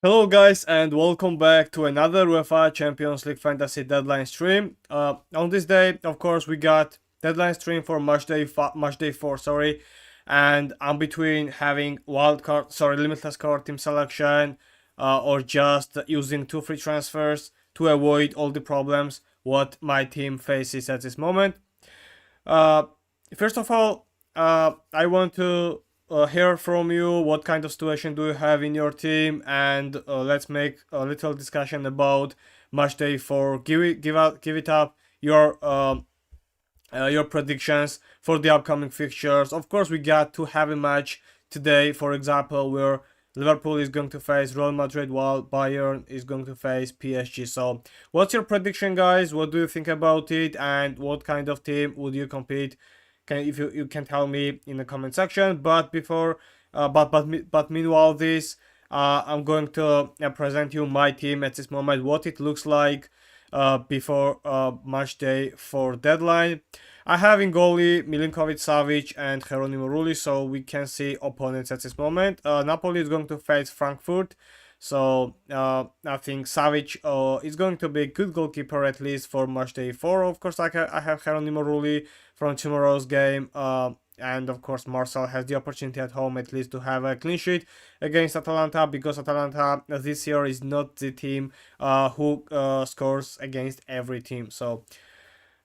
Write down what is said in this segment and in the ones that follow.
Hello guys and welcome back to another UEFA Champions League Fantasy Deadline stream. On this day, of course, we got deadline stream for match day 4, sorry, and I'm between having limitless card team selection, or just using two free transfers to avoid all the problems what my team faces at this moment. Uh, First of all, I want to hear from you what kind of situation do you have in your team, and let's make a little discussion about match day 4. Give it up your predictions for the upcoming fixtures. Of course, we got to have a match today, for example, where Liverpool is going to face Real Madrid while Bayern is going to face PSG. So, what's your prediction, guys? What do you think about it, and what kind of team would you compete? If you can tell me in the comment section. But meanwhile, I'm going to present you my team at this moment, what it looks like before match day for deadline. I have in goalie Milinkovic-Savic and Geronimo Rulli, so we can see opponents at this moment. Napoli is going to face Frankfurt, so I think Savic is going to be a good goalkeeper at least for match day 4. Of course, I have Geronimo Rulli from tomorrow's game. And of course, Marcel has the opportunity at home at least to have a clean sheet against Atalanta, because Atalanta this year is not the team who scores against every team. So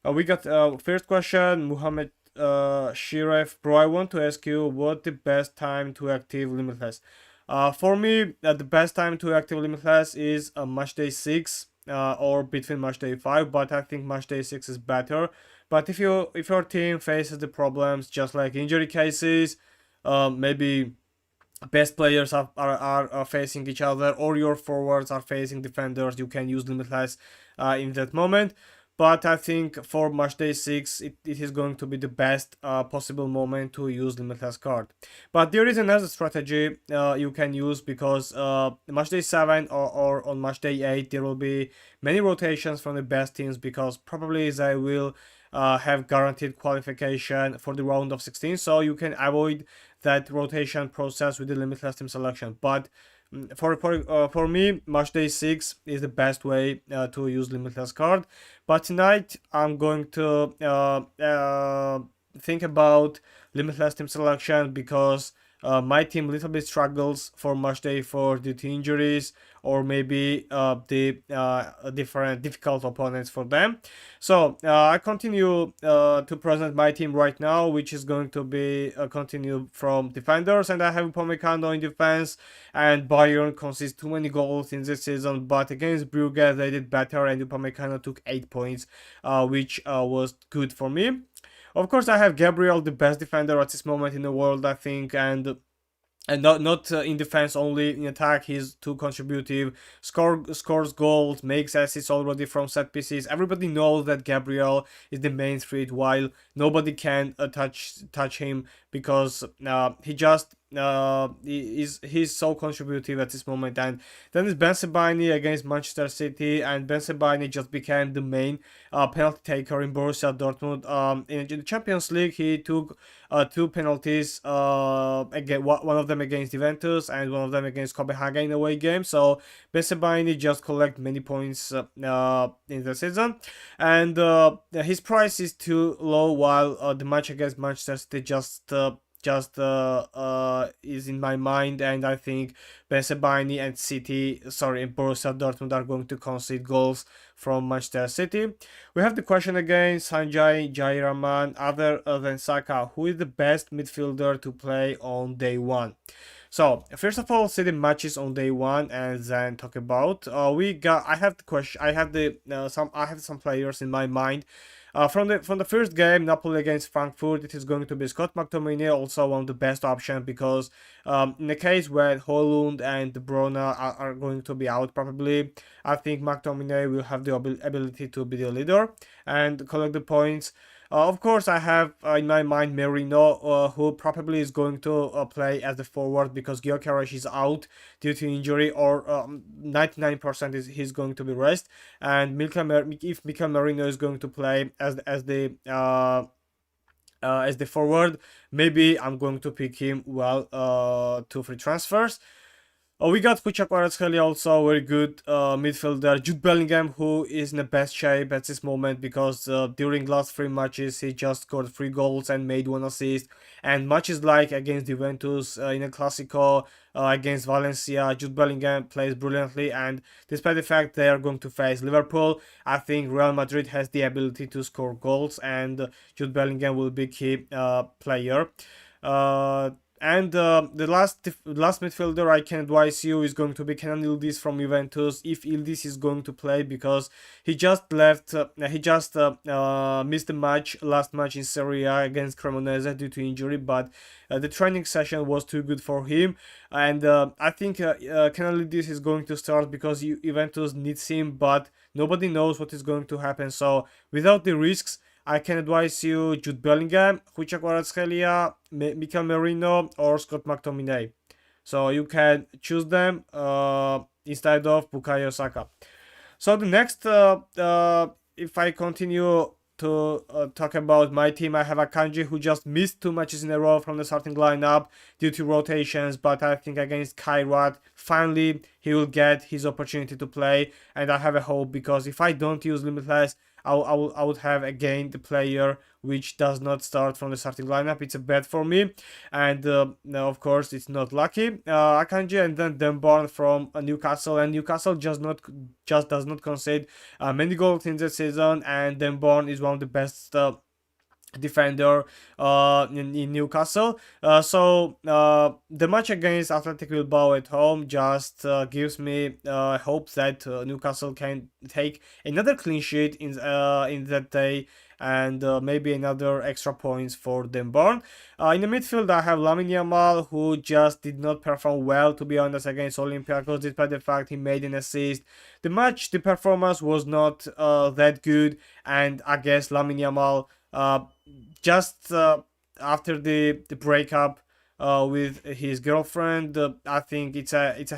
we got first question, Muhammad Shiref. Bro, I want to ask you what the best time to active Limitless. For me, the best time to active Limitless is match day 6 or between match day 5, but I think match day 6 is better. But if your team faces the problems just like injury cases, maybe best players are facing each other, or your forwards are facing defenders, you can use Limitless in that moment. But I think for match day 6, it is going to be the best possible moment to use Limitless card. But there is another strategy you can use, because match day 7 or on match day 8, there will be many rotations from the best teams, because probably they will have guaranteed qualification for the round of 16, so you can avoid that rotation process with the limitless team selection. But for me, match day 6 is the best way to use limitless card. But tonight I'm going to think about limitless team selection, because my team little bit struggles for match day 4 due to injuries, or maybe the different difficult opponents for them. So I continue to present my team right now, which is going to be continue from defenders, and I have Upamecano in defense, and Bayern concedes too many goals in this season, but against Brugge they did better, and Upamecano took 8 points, which was good for me. Of course, I have Gabriel, the best defender at this moment in the world, I think, and not in defense only, in attack he's too contributive, scores goals, makes assists already from set pieces. Everybody knows that Gabriel is the main threat, while nobody can touch him, because he's so contributive at this moment. And then it's Ben Sebaini against Manchester City, and Ben Sebaini just became the main penalty taker in Borussia Dortmund. In the Champions League, he took 2 penalties, again, one of them against Juventus and one of them against Copenhagen away game. So Ben Sebaini just collect many points in the season, and his price is too low, while the match against Manchester City just is in my mind, and I think Ben Sebaini and Borussia Dortmund are going to concede goals from Manchester City. We have the question again, Sanjay Jairaman, other than Saka, who is the best midfielder to play on day 1? So first of all, see the matches on day 1 and then talk about. I have the question. I have some players in my mind. From the first game, Napoli against Frankfurt, it is going to be Scott McTominay, also one of the best options, because in the case where Højlund and De Bruyne are going to be out probably, I think McTominay will have the ability to be the leader and collect the points. Of course, I have in my mind Merino, who probably is going to play as the forward, because Gyökeres is out due to injury, or 99% is he's going to be rest. And if Mikel Merino is going to play as the forward, maybe I'm going to pick him. Well, 2 free transfers. We got Kvaratskhelia, also very good midfielder. Jude Bellingham, who is in the best shape at this moment because during last 3 matches he just scored 3 goals and made 1 assist. And matches like against Juventus in a Clasico, against Valencia, Jude Bellingham plays brilliantly. And despite the fact they are going to face Liverpool, I think Real Madrid has the ability to score goals, and Jude Bellingham will be key player. And the last midfielder I can advise you is going to be Kenan Yildiz from Juventus, if Yildiz is going to play, because he just left. He just missed the last match in Serie A against Cremonese due to injury, but the training session was too good for him, and I think Kenan Yildiz is going to start because Juventus needs him, but nobody knows what is going to happen. So without the risks, I can advise you Jude Bellingham, Kvaratskhelia, Mikel Merino, or Scott McTominay. So you can choose them instead of Bukayo Saka. So the next, if I continue to talk about my team, I have Akanji, who just missed 2 matches in a row from the starting lineup due to rotations, but I think against Kairat, finally he will get his opportunity to play, and I have a hope, because if I don't use Limitless, I would have again the player which does not start from the starting lineup. It's a bet for me, and now of course it's not lucky. Akanji and then Demborn from Newcastle, and Newcastle just does not concede many goals in the season, and Demborn is one of the best defender in Newcastle. The match against Athletic Bilbao at home just gives me hope that Newcastle can take another clean sheet in that day, and maybe another extra points for Demborn. In the midfield, I have Lamine Yamal, who just did not perform well, to be honest, against Olympiacos, despite the fact he made an assist. The performance was not that good, and I guess Lamine Yamal just after the breakup with his girlfriend, I think it's a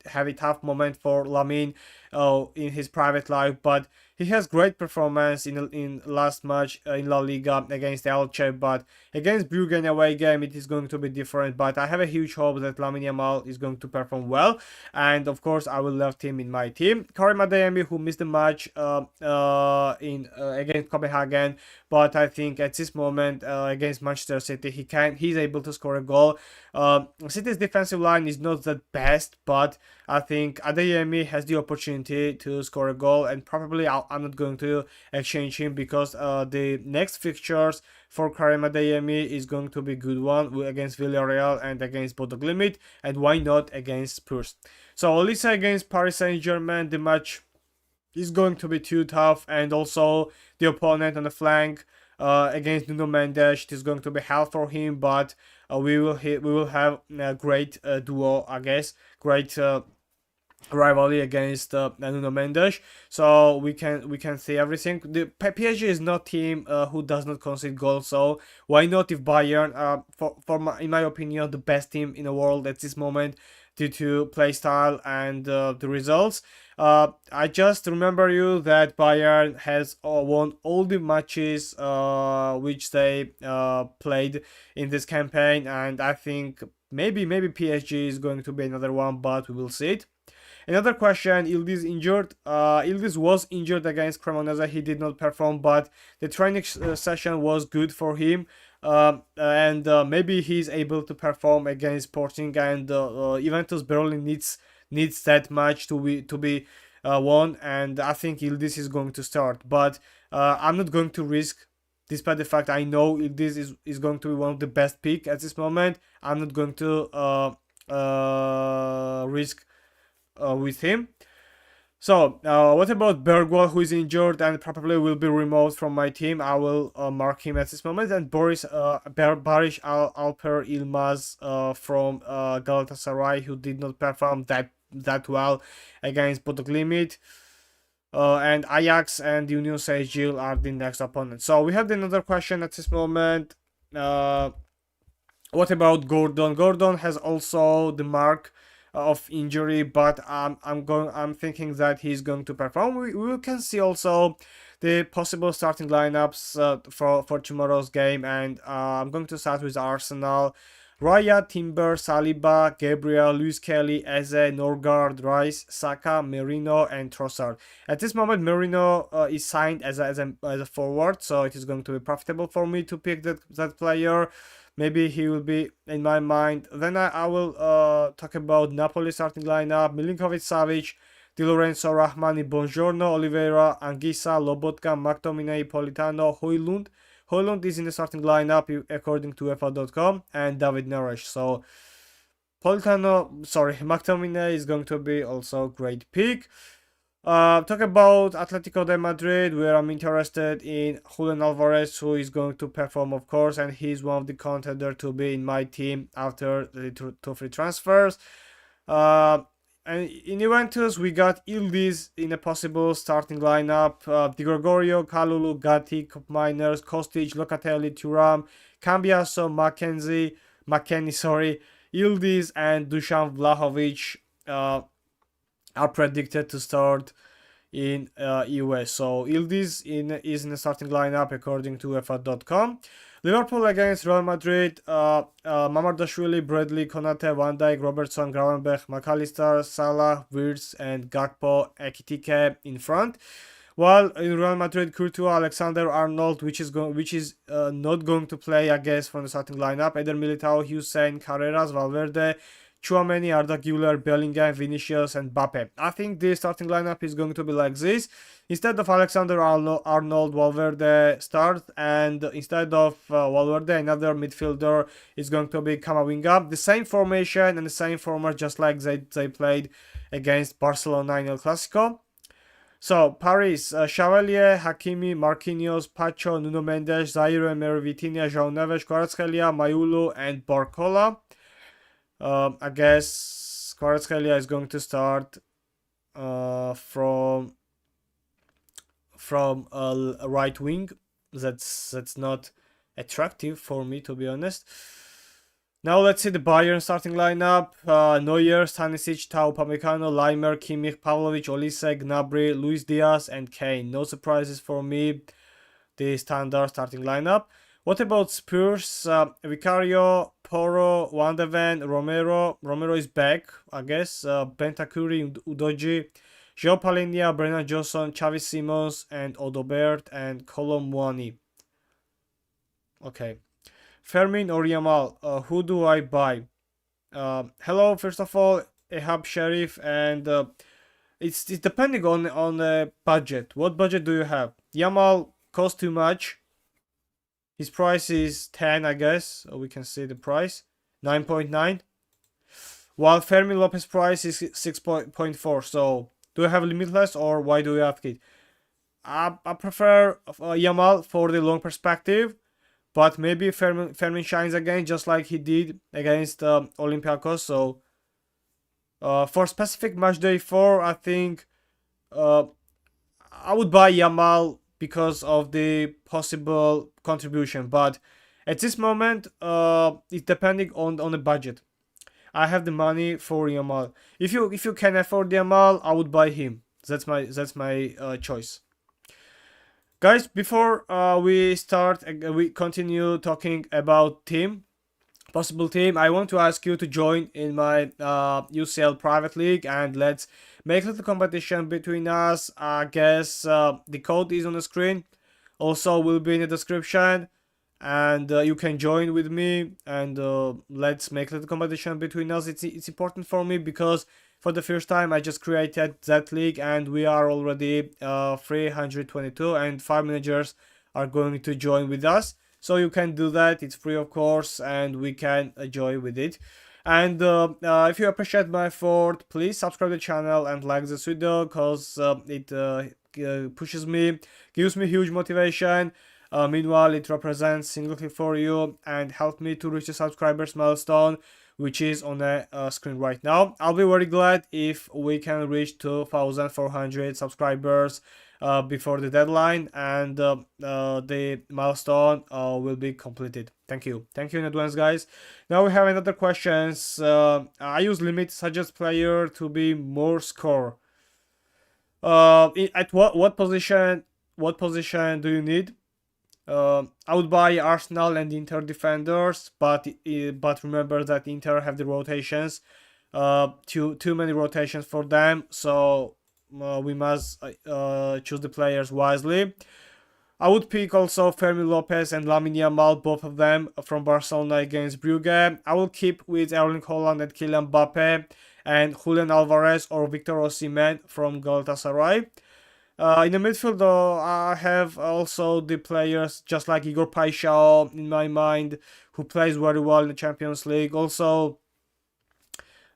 heavy tough moment for Lamine in his private life, but he has great performance in last match in La Liga against Elche, but against Brugge in away game it is going to be different. But I have a huge hope that Lamine Yamal is going to perform well, and of course I will left him in my team. Karim Adeyemi, who missed the match in against Copenhagen, but I think at this moment against Manchester City he's able to score a goal. City's defensive line is not the best, but I think Adeyemi has the opportunity to score a goal, and probably I'm not going to exchange him, because the next fixtures for Karim Adeyemi is going to be a good one against Villarreal and against Bodo Glimt, and why not against Spurs. So Olise against Paris Saint-Germain, the match is going to be too tough, and also the opponent on the flank against Nuno Mendes, it is going to be hell for him, but we will have a great duo, I guess, great rivalry against Nuno Mendes, so we can see everything. The PSG is not team who does not concede goals, so why not if Bayern, in my opinion, the best team in the world at this moment due to play style and the results. I just remember you that Bayern has won all the matches which they played in this campaign, and I think maybe PSG is going to be another one, but we will see it. Another question, Yildiz injured. Yildiz was injured against Cremonese. He did not perform, but the training session was good for him. And maybe he's able to perform against Sporting, and Juventus barely needs that match to be won, and I think Yildiz is going to start. But I'm not going to risk, despite the fact I know Yildiz is going to be one of the best pick at this moment. I'm not going to risk with him. So what about Bergwall, who is injured and probably will be removed from my team? I will mark him at this moment. And Barish Alper Ilmaz from Galatasaray, who did not perform that well against Bodo Glimt. And Ajax and Union Saint-Gilles are the next opponents. So we have another question at this moment. What about Gordon? Gordon has also the mark of injury, but I'm thinking that he's going to perform. We can see also the possible starting lineups for tomorrow's game, and I'm going to start with Arsenal. Raya, Timber, Saliba, Gabriel, Luis Kelly, Eze, Norgard, Rice, Saka, Merino, and Trossard. At this moment, Merino is signed as a forward, so it is going to be profitable for me to pick that player. Maybe he will be in my mind. Then I will talk about Napoli starting lineup: Milinkovic-Savic, Di Lorenzo, Rahmani, Bongiorno, Oliveira, Anguissa, Lobotka, McTominay, Politano, Højlund. Højlund is in the starting lineup according to UEFA.com, and David Neres. So McTominay is going to be also a great pick. Talk about Atletico de Madrid, where I'm interested in Julian Alvarez, who is going to perform, of course, and he's one of the contenders to be in my team after the two free transfers. And in Juventus, we got Yildiz in a possible starting lineup. Di Gregorio, Kalulu, Gatti, Miners, Kostic, Locatelli, Thuram, Cambiaso, McKennie, Yildiz, and Dusan Vlahovic are predicted to start in US. So Yildiz is in the starting lineup according to UEFA.com. Liverpool against Real Madrid, Mamardashvili, Bradley, Konate, Van Dijk, Robertson, Gravenberch, McAllister, Salah, Wirtz, and Gakpo, Ekitike in front. While in Real Madrid, Courtois, Alexander-Arnold, which is not going to play, I guess, from the starting lineup. Eder Militao, Hussein, Carreras, Valverde, Tchouameni, Arda Güler, Bellingham, Vinicius, and Mbappe. I think the starting lineup is going to be like this. Instead of Alexander-Arnold, Valverde start, and instead of Valverde, another midfielder is going to be Camavinga. The same formation and the same format, just like they played against Barcelona in El Clasico. So, Paris, Chevalier, Hakimi, Marquinhos, Pacho, Nuno Mendes, Zaire Emery, Vitinha, João Neves, Kvaratskhelia, Mayulu, and Barcola. I guess Kvaratskhelia is going to start from a right wing. That's not attractive for me, to be honest. Now let's see the Bayern starting lineup. Neuer, Stanisic, Tau, Upamecano, Leimer, Kimmich, Pavlovic, Olise, Gnabry, Luis Diaz, and Kane. No surprises for me. The standard starting lineup. What about Spurs? Vicario, Porro, Van de Ven, Romero. Romero is back, I guess. Bentancur, Udoji, João Palhinha, Brennan Johnson, Xavi Simons, and Odobert, and Colomwani. Okay. Fermin or Yamal, who do I buy? Hello, first of all, Ehab Sharif, and it's depending on the budget. What budget do you have? Yamal costs too much. His price is 10, I guess. We can see the price, 9.9. While Fermin Lopez price is 6.4. So, do you have Limitless, or why do you have it? I prefer Yamal for the long perspective. But maybe Fermin shines again, just like he did against Olympiacos. So, for specific match day 4, I think I would buy Yamal because of the possible contribution. But at this moment, it's depending on the budget. I have the money for Yamal. If you can afford Yamal, I would buy him. That's my choice. Guys, before we continue talking about possible team, I want to ask you to join in my UCL private league, and let's make a little competition between us. I guess the code is on the screen, also will be in the description, and you can join with me, and let's make a little competition between us. It's important for me because for the first time, I just created that league, and we are already 322, and 5 managers are going to join with us. So you can do that. It's free, of course, and we can enjoy with it. And if you appreciate my effort, please subscribe to the channel and like this video, because it pushes me, gives me huge motivation. Meanwhile, it represents single click for you and help me to reach the subscribers milestone, which is on the screen right now. I'll be very glad if we can reach 2,400 subscribers before the deadline, and the milestone will be completed. Thank you in advance, guys. Now we have another questions. I use limit suggest player to be more score. At what position do you need? I would buy Arsenal and Inter defenders, but remember that Inter have the rotations, too many rotations for them, so we must choose the players wisely. I would pick also Fermi Lopez and Lamine Yamal, both of them from Barcelona against Brugge. I will keep with Erling Haaland and Kylian Mbappe and Julian Alvarez or Victor Osimhen from Galatasaray. In the midfield, though, I have also the players just like Igor Paixão in my mind, who plays very well in the Champions League. Also,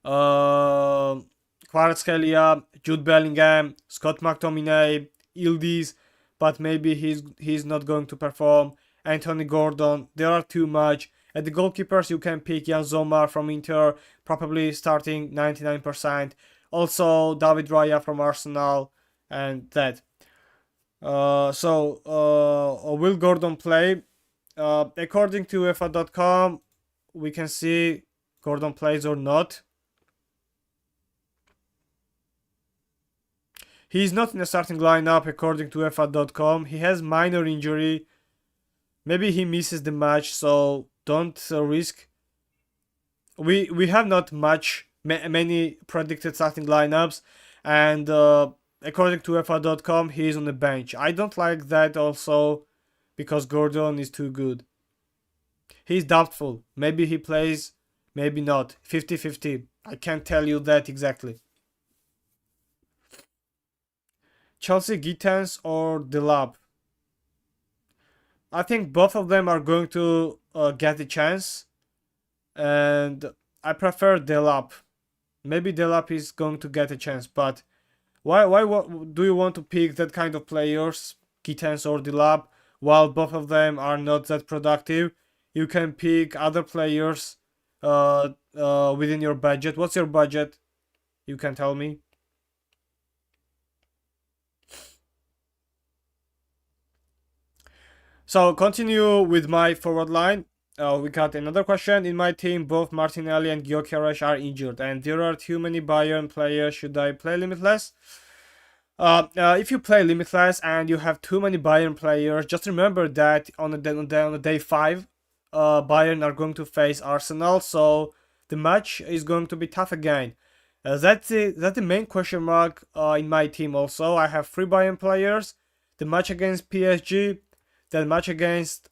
Kvaratskhelia, Jude Bellingham, Scott McTominay, Yildiz, but maybe he's not going to perform. Anthony Gordon, there are too much. At the goalkeepers, you can pick Jan Sommer from Inter, probably starting 99%. Also, David Raya from Arsenal, and that. Will Gordon play? According to UEFA.com, we can see Gordon plays or not. He's not in the starting lineup according to UEFA.com. He has minor injury. Maybe he misses the match, so don't risk. We have not many predicted starting lineups, and according to UEFA.com, he is on the bench. I don't like that also because Gordon is too good. He's doubtful. Maybe he plays, maybe not. 50-50. I can't tell you that exactly. Chelsea Gittens or Delap? I think both of them are going to get the chance, and I prefer Delap. Maybe Delap is going to get a chance, but why do you want to pick that kind of players, Gittens or Delap, while both of them are not that productive? You can pick other players within your budget. What's your budget? You can tell me. So continue with my forward line. We got another question. In my team, both Martinelli and Gyökeres are injured, and there are too many Bayern players. Should I play Limitless? If you play Limitless and you have too many Bayern players, just remember that on the day 5, Bayern are going to face Arsenal, so the match is going to be tough again. That's the main question mark in my team also. I have 3 Bayern players. The match against PSG, the match against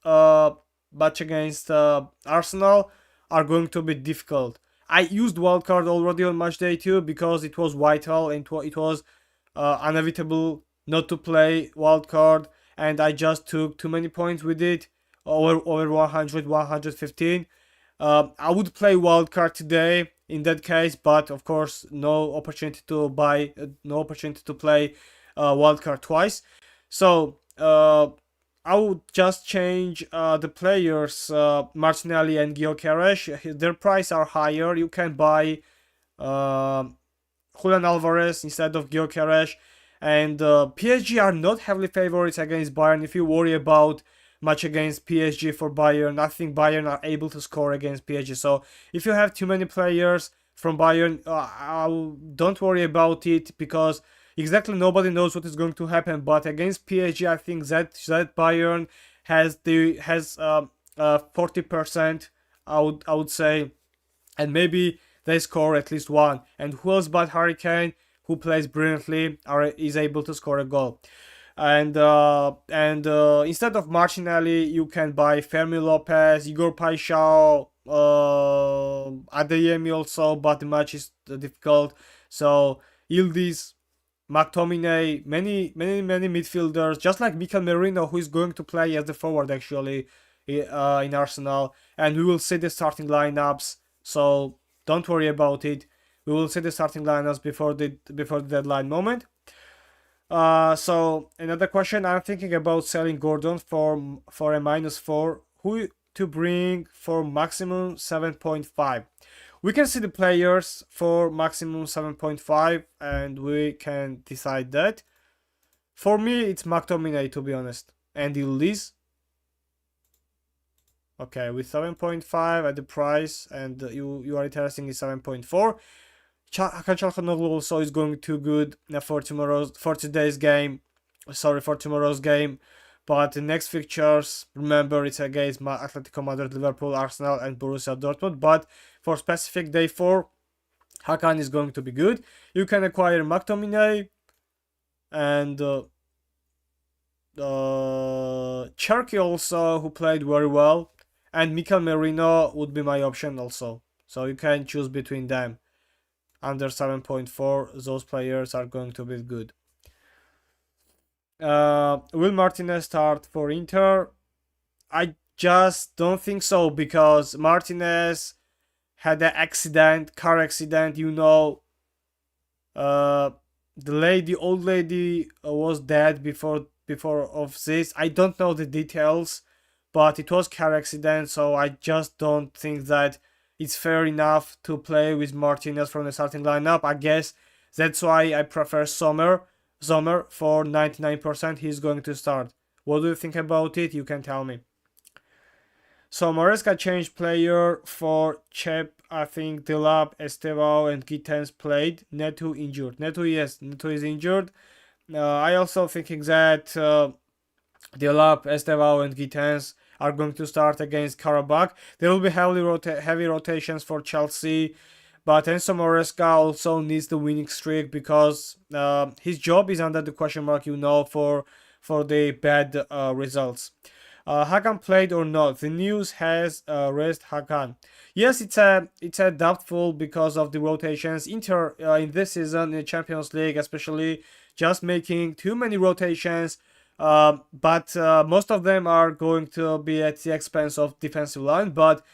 Arsenal are going to be difficult. I used wildcard already on match day 2 because it was vital and it was inevitable not to play wildcard, and I just took too many points with it, over 100, 115. I would play wildcard today in that case, but of course no opportunity to buy, no opportunity to play wildcard twice. So I would just change the players, Martinelli and Gyökeres. Their price are higher. You can buy Julian Alvarez instead of Gyökeres. And PSG are not heavily favorites against Bayern. If you worry about match against PSG for Bayern, I think Bayern are able to score against PSG. So if you have too many players from Bayern, don't worry about it because exactly nobody knows what is going to happen. But against PSG, I think that Bayern has 40%. I would say, and maybe they score at least one. And who else but Harry Kane, who plays brilliantly, is able to score a goal. And instead of Martinelli, you can buy Fermi Lopez, Igor Paixão, Adeyemi also, but the match is difficult. So Yildiz, McTominay, many midfielders, just like Mikel Merino, who is going to play as the forward actually in Arsenal, and we will see the starting lineups. So don't worry about it. We will see the starting lineups before the deadline moment. So another question, I'm thinking about selling Gordon for a -4. Who to bring for maximum 7.5? We can see the players for maximum 7.5 and we can decide that. For me, it's McTominay, to be honest, and Yildiz. Okay, with 7.5 at the price, and you are interested in 7.4. Hakan Çalhanoğlu also is going too good for tomorrow's game. But the next fixtures, remember, it's against Atletico Madrid, Liverpool, Arsenal, and Borussia Dortmund. But for specific day 4, Hakan is going to be good. You can acquire McTominay and Cherky also, who played very well. And Mikel Merino would be my option also. So you can choose between them. Under 7.4, those players are going to be good. Will Martinez start for Inter? I just don't think so, because Martinez had an car accident, you know. The old lady was dead before of this. I don't know the details, but it was car accident, so I just don't think that it's fair enough to play with Martinez from the starting lineup. I guess that's why I prefer Sommer. For 99%, he's going to start. What do you think about it? You can tell me. So Maresca changed player for Chep. I think Delap, Estevao, and Gittens played. Neto injured. Neto is injured. I also thinking that Delap, Estevao, and Gittens are going to start against Karabakh. There will be heavy rotations for Chelsea, but Enzo Maresca also needs the winning streak, because his job is under the question mark, you know, for the bad results. Hakan played or not? The news has rest Hakan. Yes, it's a doubtful because of the rotations. Inter in this season in the Champions League, especially, just making too many rotations. But most of them are going to be at the expense of defensive line. But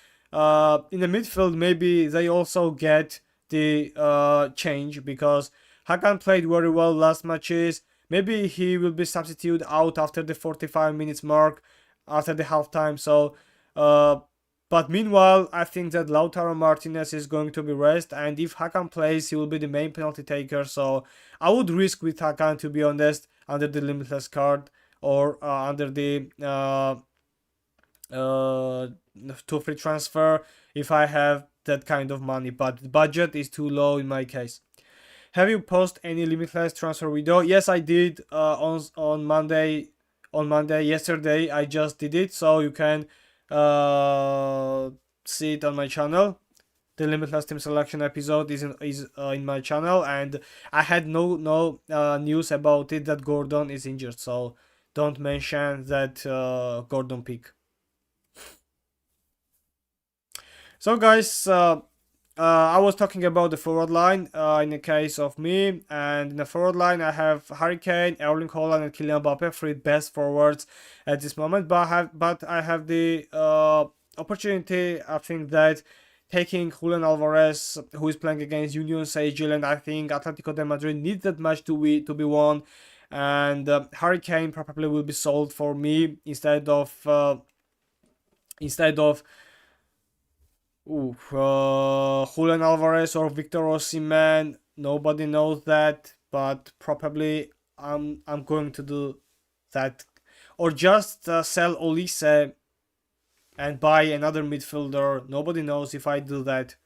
in the midfield, maybe they also get the change, because Hakan played very well last matches. Maybe he will be substituted out after the 45 minutes mark, after the halftime. So, but meanwhile, I think that Lautaro Martinez is going to be rest, and if Hakan plays, he will be the main penalty taker. So I would risk with Hakan, to be honest, under the limitless card, or under the 2 free transfer, if I have that kind of money. But the budget is too low in my case. Have you posted any limitless transfer video? Yes, I did on Monday. Yesterday I just did it, so you can see it on my channel. The limitless team selection episode is in my channel, and I had no news about it that Gordon is injured, so don't mention that Gordon pick. So guys, I was talking about the forward line in the case of me, and in the forward line I have Harry Kane, Erling Haaland, and Kylian Mbappe, 3 best forwards at this moment. But I have the opportunity, I think, that taking Julian Alvarez, who is playing against Union Saint-Gilles, I think Atletico de Madrid needs that match to be won, and Harry Kane probably will be sold for me instead of Julian Alvarez or Victor Osimhen. Nobody knows that, but probably I'm going to do that, or just sell Olise and buy another midfielder. Nobody knows if I do that.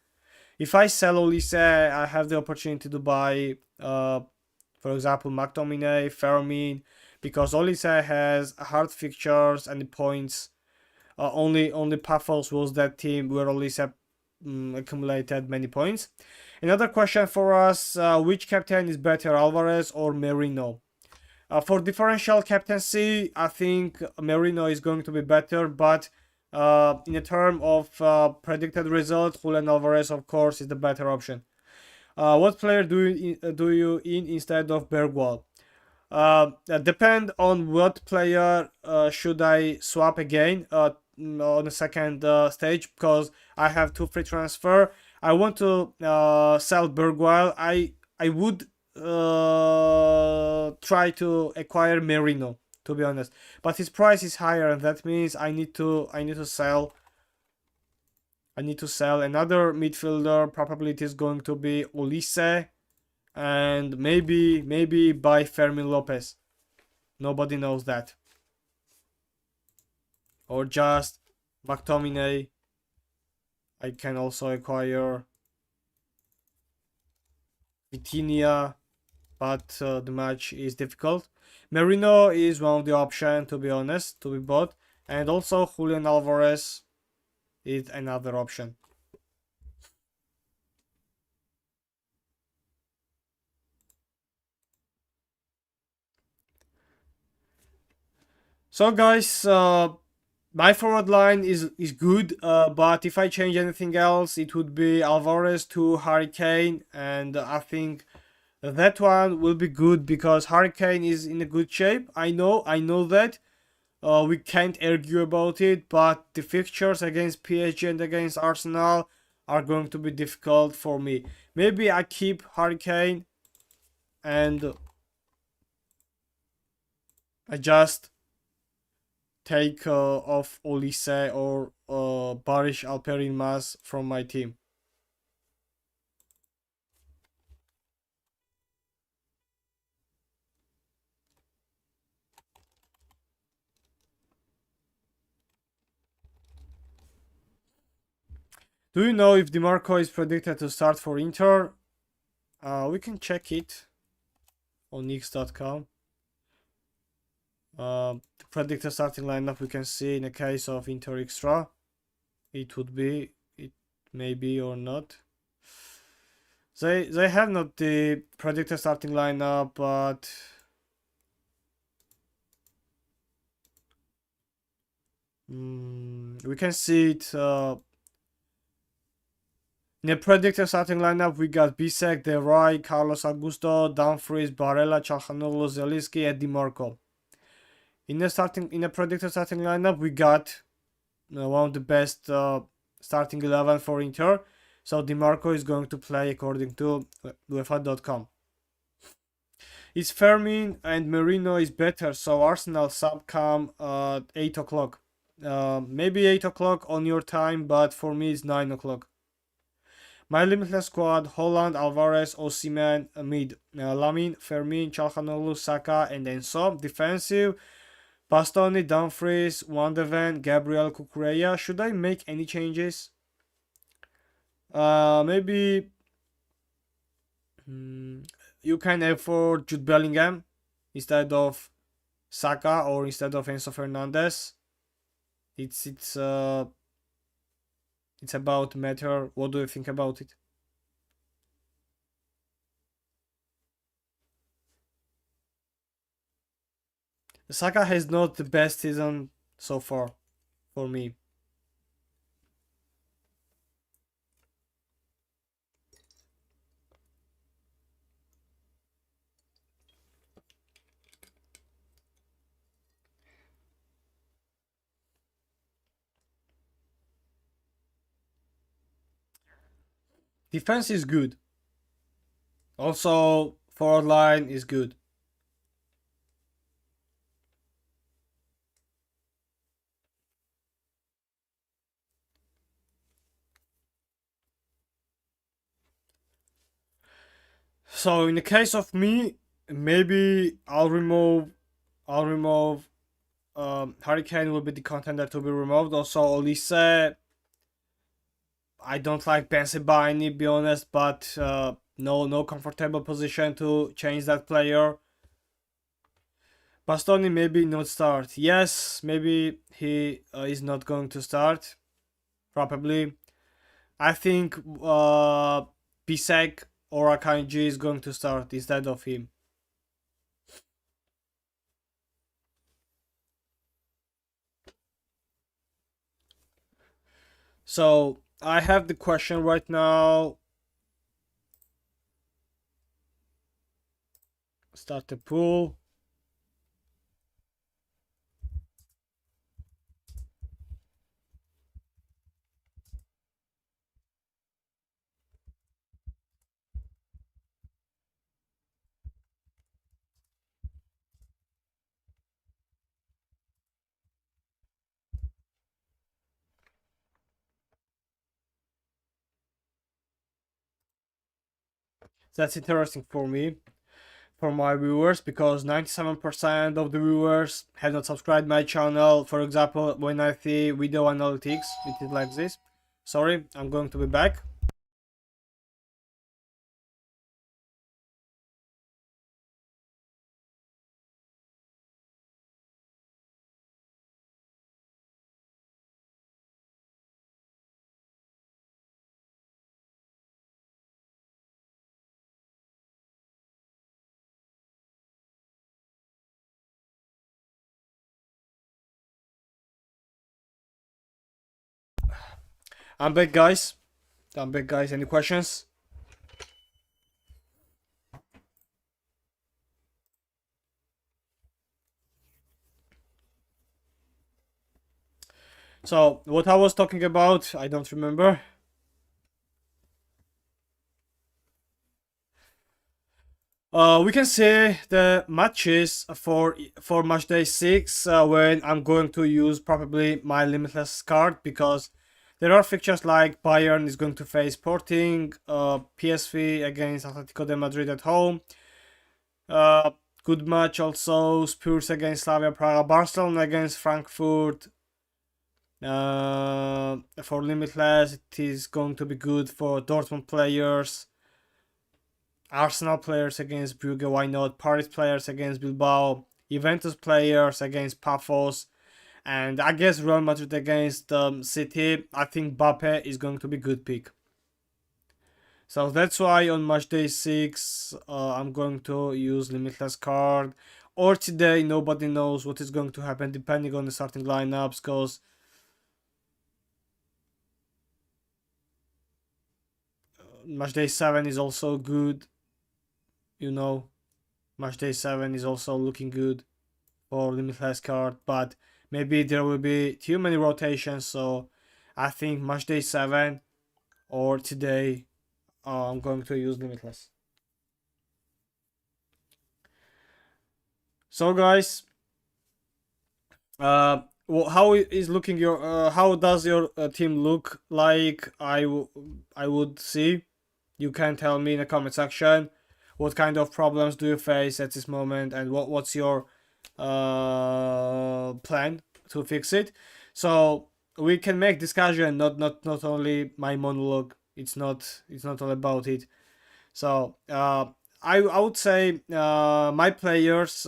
If I sell Olise, I have the opportunity to buy, for example, McTominay, Fermin, because Olise has hard fixtures and the points. Only Paphos was that team where Olise accumulated many points. Another question for us: which captain is better, Alvarez or Merino? For differential captaincy, I think Merino is going to be better, but in a term of predicted result, Julian Alvarez, of course, is the better option. What player do you in instead of Bergwall? Depend on what player should I swap again on the second stage, because I have 2 free transfer. I want to sell Bergwall. I would try to acquire Merino, to be honest, but his price is higher, and that means I need to sell. I need to sell another midfielder. Probably it is going to be Olise, and maybe buy Fermin Lopez. Nobody knows that. Or just McTominay. I can also acquire Vitinha. but the match is difficult. Merino is one of the options, to be honest, to be bought, and also Julian Alvarez is another option. So guys, my forward line is good, but if I change anything else, it would be Alvarez to Harry Kane, and I think that one will be good because Harry Kane is in a good shape. I know that. We can't argue about it, but the fixtures against PSG and against Arsenal are going to be difficult for me. Maybe I keep Harry Kane and I just take off Olise or Barish Alperinmas from my team. Do you know if DiMarco is predicted to start for Inter? We can check it on Nix.com. The predicted starting lineup we can see in the case of Inter Extra. It would be, it may be or not. They have not the predicted starting lineup, but we can see it. In the predicted starting lineup, we got Bisek, De Roy, Carlos Augusto, Dumfries, Barella, Calhanoglu, Zelinski, and DiMarco. In the predicted starting lineup, we got one of the best starting 11 for Inter. So DiMarco is going to play according to UEFA.com. Is Fermin and Merino is better, so Arsenal sub come at 8 o'clock. Maybe 8 o'clock on your time, but for me it's 9 o'clock. My limitless squad: Holland, Alvarez, Osimhen, mid, Lamin, Fermin, Calhanoglu, Saka, and Enzo. Defensive: Bastoni, Dumfries, Wanderven, Gabriel, Cucurella. Should I make any changes? Maybe you can afford Jude Bellingham instead of Saka or instead of Enzo Fernandez. It's about matter. What do you think about it? Saka has not the best season so far for me. Defense is good. Also, forward line is good. So in the case of me, maybe I'll remove Harry Kane will be the contender to be removed. Also Olise, I don't like Bensebaini, be honest, but no comfortable position to change that player. Bastoni maybe not start. Yes, maybe he is not going to start. Probably. I think Bisek or Akanji is going to start instead of him. So I have the question right now. Start the pool. That's interesting for me, for my viewers, because 97% of the viewers have not subscribed my channel. For example, when I see video analytics, it is like this. Sorry, I'm going to be back. I'm back, guys. Any questions? So, what I was talking about, I don't remember. We can see the matches for match day 6 when I'm going to use probably my limitless card, because there are fixtures like Bayern is going to face Sporting, PSV against Atletico de Madrid at home. Uh, Good match also, Spurs against Slavia Praga, Barcelona against Frankfurt. For Limitless, it is going to be good for Dortmund players. Arsenal players against Brugge, why not? Paris players against Bilbao. Juventus players against Paphos. And I guess Real Madrid against City. I think Mbappe is going to be good pick. So that's why on match day 6, I'm going to use Limitless card. Or today, nobody knows what is going to happen depending on the starting lineups, because match day 7 is also good. You know, match day 7 is also looking good for Limitless card, but maybe there will be too many rotations, so I think match day 7 or today I'm going to use Limitless. So guys, how is looking your how does your team look like? I would see. You can tell me in the comment section what kind of problems do you face at this moment, and what's your plan to fix it. So we can make discussion, not only my monologue. It's not all about it. So I would say my players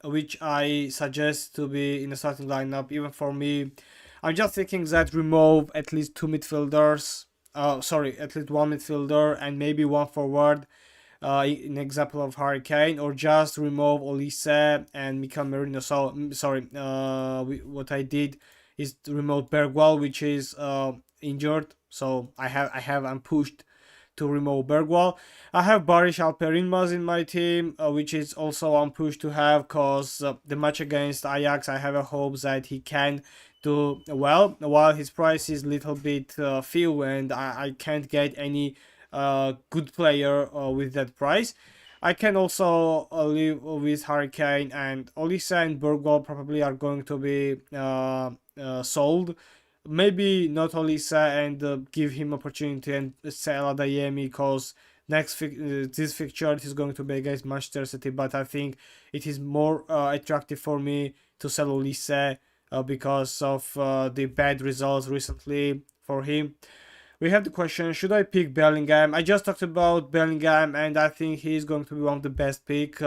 which I suggest to be in the starting lineup, even for me, I'm just thinking that remove at least two midfielders. Sorry, at least one midfielder and maybe one forward. In example of Hurricane, or just remove Olise and Mika Merino. So sorry, what I did is to remove Bergwall, which is injured. So I'm pushed to remove Bergwall. I have Barish Alperinmas in my team, which is also I'm pushed to have, because the match against Ajax, I have a hope that he can do well, while his price is little bit few, and I can't get any good player with that price. I can also live with Hurricane, and Olise and Bergwall probably are going to be sold. Maybe not Olise, and give him opportunity and sell Adayemi, because this fixture is going to be against Manchester City, but I think it is more attractive for me to sell Olise because of the bad results recently for him. We have the question, should I pick Bellingham? I just talked about Bellingham, and I think he's going to be one of the best pick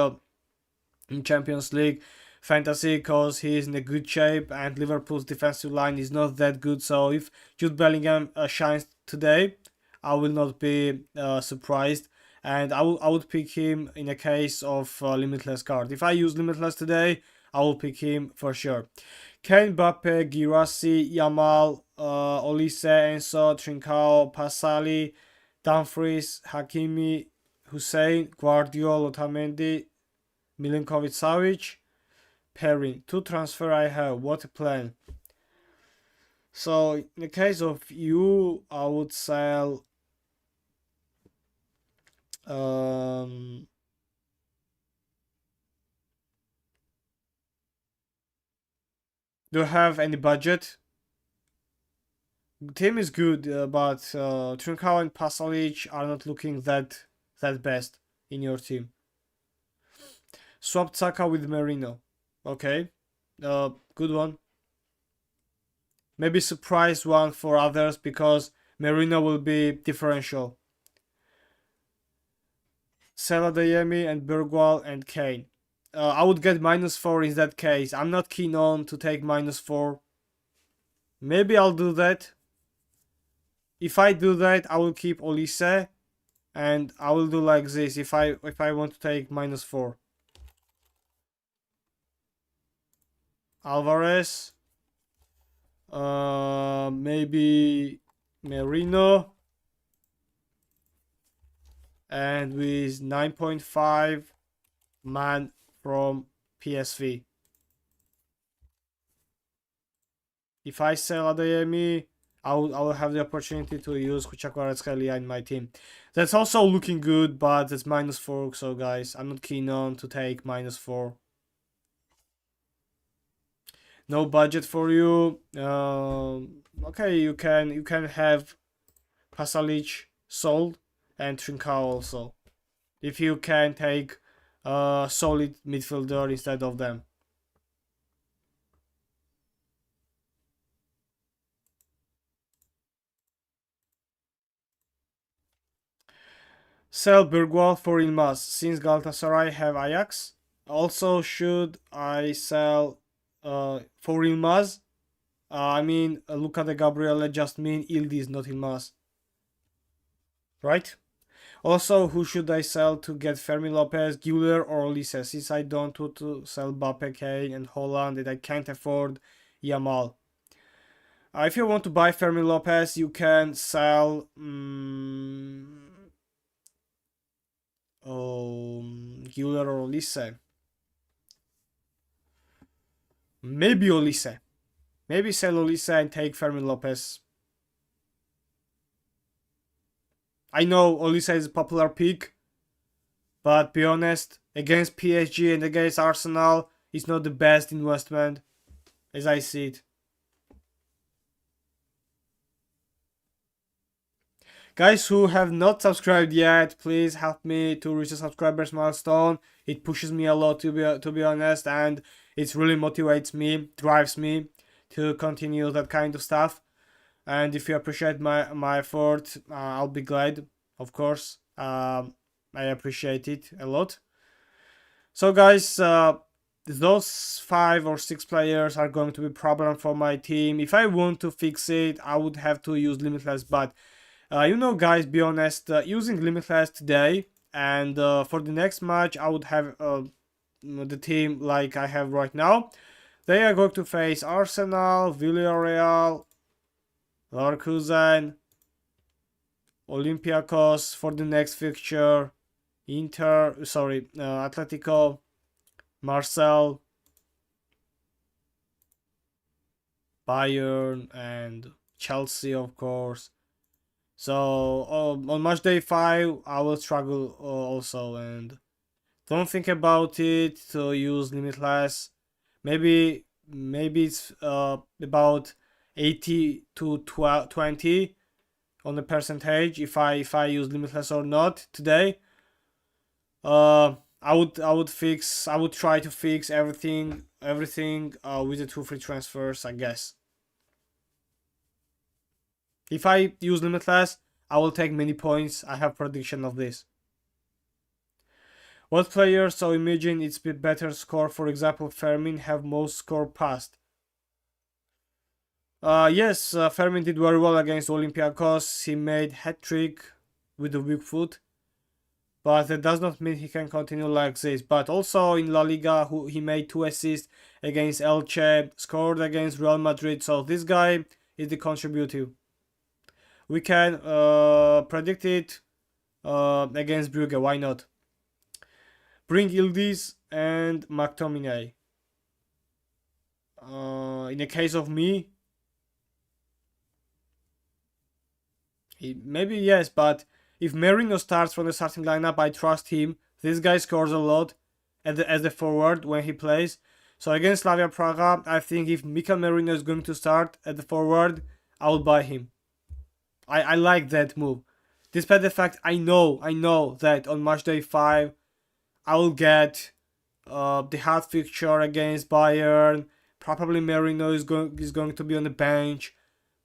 in Champions League fantasy, because he is in a good shape and Liverpool's defensive line is not that good. So if Jude Bellingham shines today, I will not be surprised, and I would pick him in a case of Limitless card. If I use Limitless today, I will pick him for sure. Kane, Mbappe, Girassi, Yamal, Olise, Enso, Trincao, Pasali, Dumfries, Hakimi, Hussein, Guardiola, Otamendi, Milinkovic, Savic, Perrin. Two transfer I have. What a plan. So in the case of you, I would sell do you have any budget? Team is good, but Trincao and Pasalic are not looking that best in your team. Swap Saka with Merino. Okay. Good one. Maybe surprise one for others, because Merino will be differential. Salah Dayemi and Bergwall and Kane. I would get -4 in that case. I'm not keen on to take -4. Maybe I'll do that. If I do that, I will keep Olise, and I will do like this if I want to take -4. Alvarez. Maybe Merino, and with 9.5 man from PSV. If I sell Adeyemi, I will have the opportunity to use Kuchakwaratskhelia in my team. That's also looking good, but it's -4, so guys, I'm not keen on to take -4. No budget for you. Okay, you can have Pasalic sold and Trincao also. If you can take a solid midfielder instead of them. Sell Burgwall for Ilmaz since Galatasaray have Ajax. Also, should I sell for Ilmaz? I mean, Luca de Gabriele just mean Ildiz, not Ilmaz. Right? Also, who should I sell to get Fermin Lopez, Güler, or Olise? Since I don't want to sell Mbappe, Kane, and Holland, and I can't afford Yamal. If you want to buy Fermin Lopez, you can sell Güler or Olise. Maybe Olise. Maybe sell Olise and take Fermin Lopez. I know Olise is a popular pick, but be honest, against PSG and against Arsenal, it's not the best investment as I see it. Guys who have not subscribed yet, please help me to reach the subscribers milestone. It pushes me a lot to be honest, and it really motivates me, drives me to continue that kind of stuff. And if you appreciate my effort, I'll be glad, of course. I appreciate it a lot. So guys, those 5 or 6 players are going to be a problem for my team. If I want to fix it, I would have to use Limitless, but you know guys, be honest, using Limitless today and for the next match I would have the team like I have right now. They are going to face Arsenal, Villarreal, Leverkusen, Olympiacos for the next fixture, Atletico, Marseille, Bayern, and Chelsea, of course. So on match day 5, I will struggle also, and don't think about it to use Limitless. Maybe it's about 80 to 20 on the percentage if I use Limitless or not today. I would try to fix everything with the 2 free transfers, I guess. If I use Limitless, I will take many points. I have prediction of this. What players, so imagine it's a better score, for example, Fermin have most score passed? Yes, Fermin did very well against Olympiacos. He made hat-trick with the weak foot. But that does not mean he can continue like this. But also in La Liga, he made 2 assists against Elche, scored against Real Madrid. So this guy is the contributive. We can predict it against Brugge. Why not? Bring Ildiz and McTominay. In the case of me, maybe yes, but if Merino starts from the starting lineup, I trust him. This guy scores a lot as the forward when he plays. So against Slavia Praga, I think if Mikel Merino is going to start at the forward, I will buy him. I like that move. Despite the fact I know that on match day 5, I will get the hard fixture against Bayern. Probably Merino is going to be on the bench,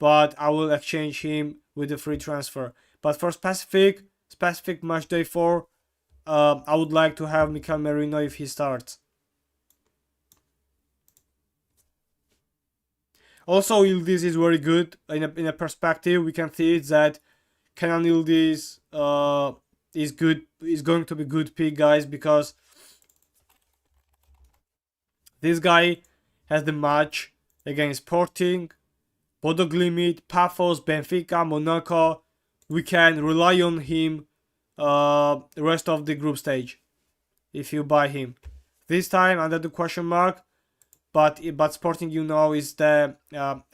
but I will exchange him with a free transfer. But for specific match day 4, I would like to have Mikel Merino if he starts. Also, Ildiz is very good in a perspective. We can see that Kenan Ildiz is going to be good pick, guys, because this guy has the match against Sporting, Bodo Glimt, Paphos, Benfica, Monaco. We can rely on him rest of the group stage if you buy him. This time under the question mark, but Sporting is the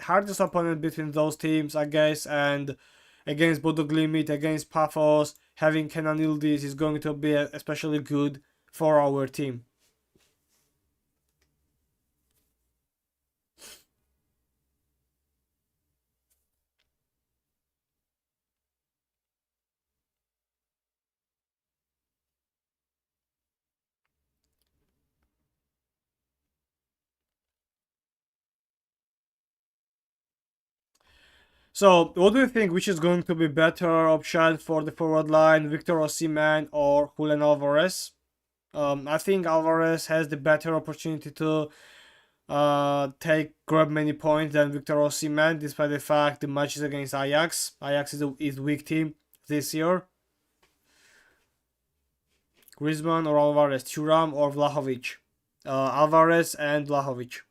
hardest opponent between those teams, I guess, and against Bodo Glimt, against Paphos, having Kenan Yildiz is going to be especially good for our team. So, what do you think? Which is going to be better option for the forward line, Victor Osimhen or Julian Alvarez? I think Alvarez has the better opportunity to grab many points than Victor Osimhen, despite the fact the match is against Ajax. Ajax is weak team this year. Griezmann or Alvarez, Thuram or Vlahovic? Alvarez and Vlahovic.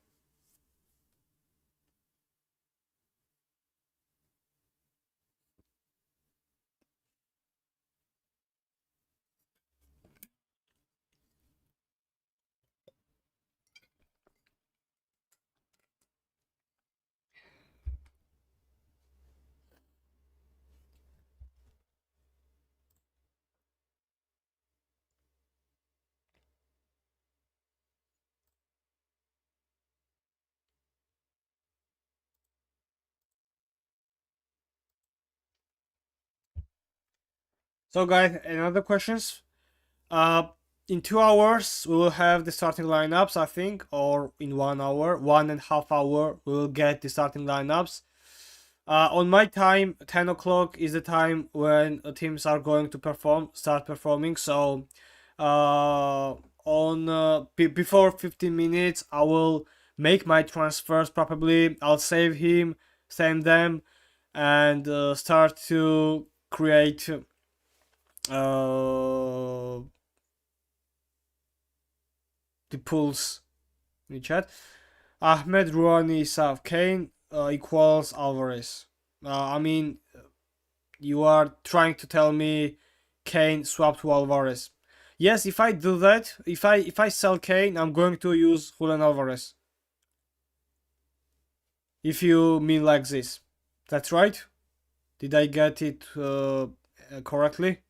So guys, another questions? Uh, in 2 hours we will have the starting lineups, I think, or in 1 hour, 1.5 hour, we will get the starting lineups. On my time, 10 o'clock is the time when teams are going to start performing. So, before 15 minutes, I will make my transfers probably. I'll save them, and start to create the pools in the chat. Ahmed Rouhani Isaf Kane equals Alvarez. I mean, you are trying to tell me Kane swapped to Alvarez. Yes, if I do that, if I sell Kane, I'm going to use Julian Alvarez. If you mean like this, that's right. Did I get it correctly?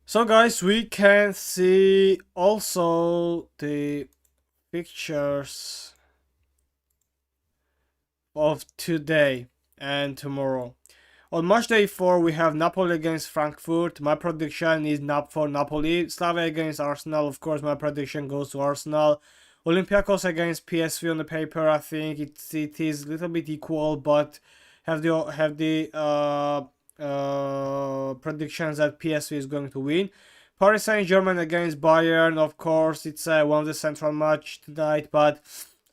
So guys, we can see also the pictures of today and tomorrow. On Matchday 4, we have Napoli against Frankfurt. My prediction is for Napoli. Slavia against Arsenal. Of course, my prediction goes to Arsenal. Olympiacos against PSV on the paper. I think it is a little bit equal, but have the predictions that PSV is going to win. Paris Saint-Germain against Bayern. Of course, it's one of the central match tonight, but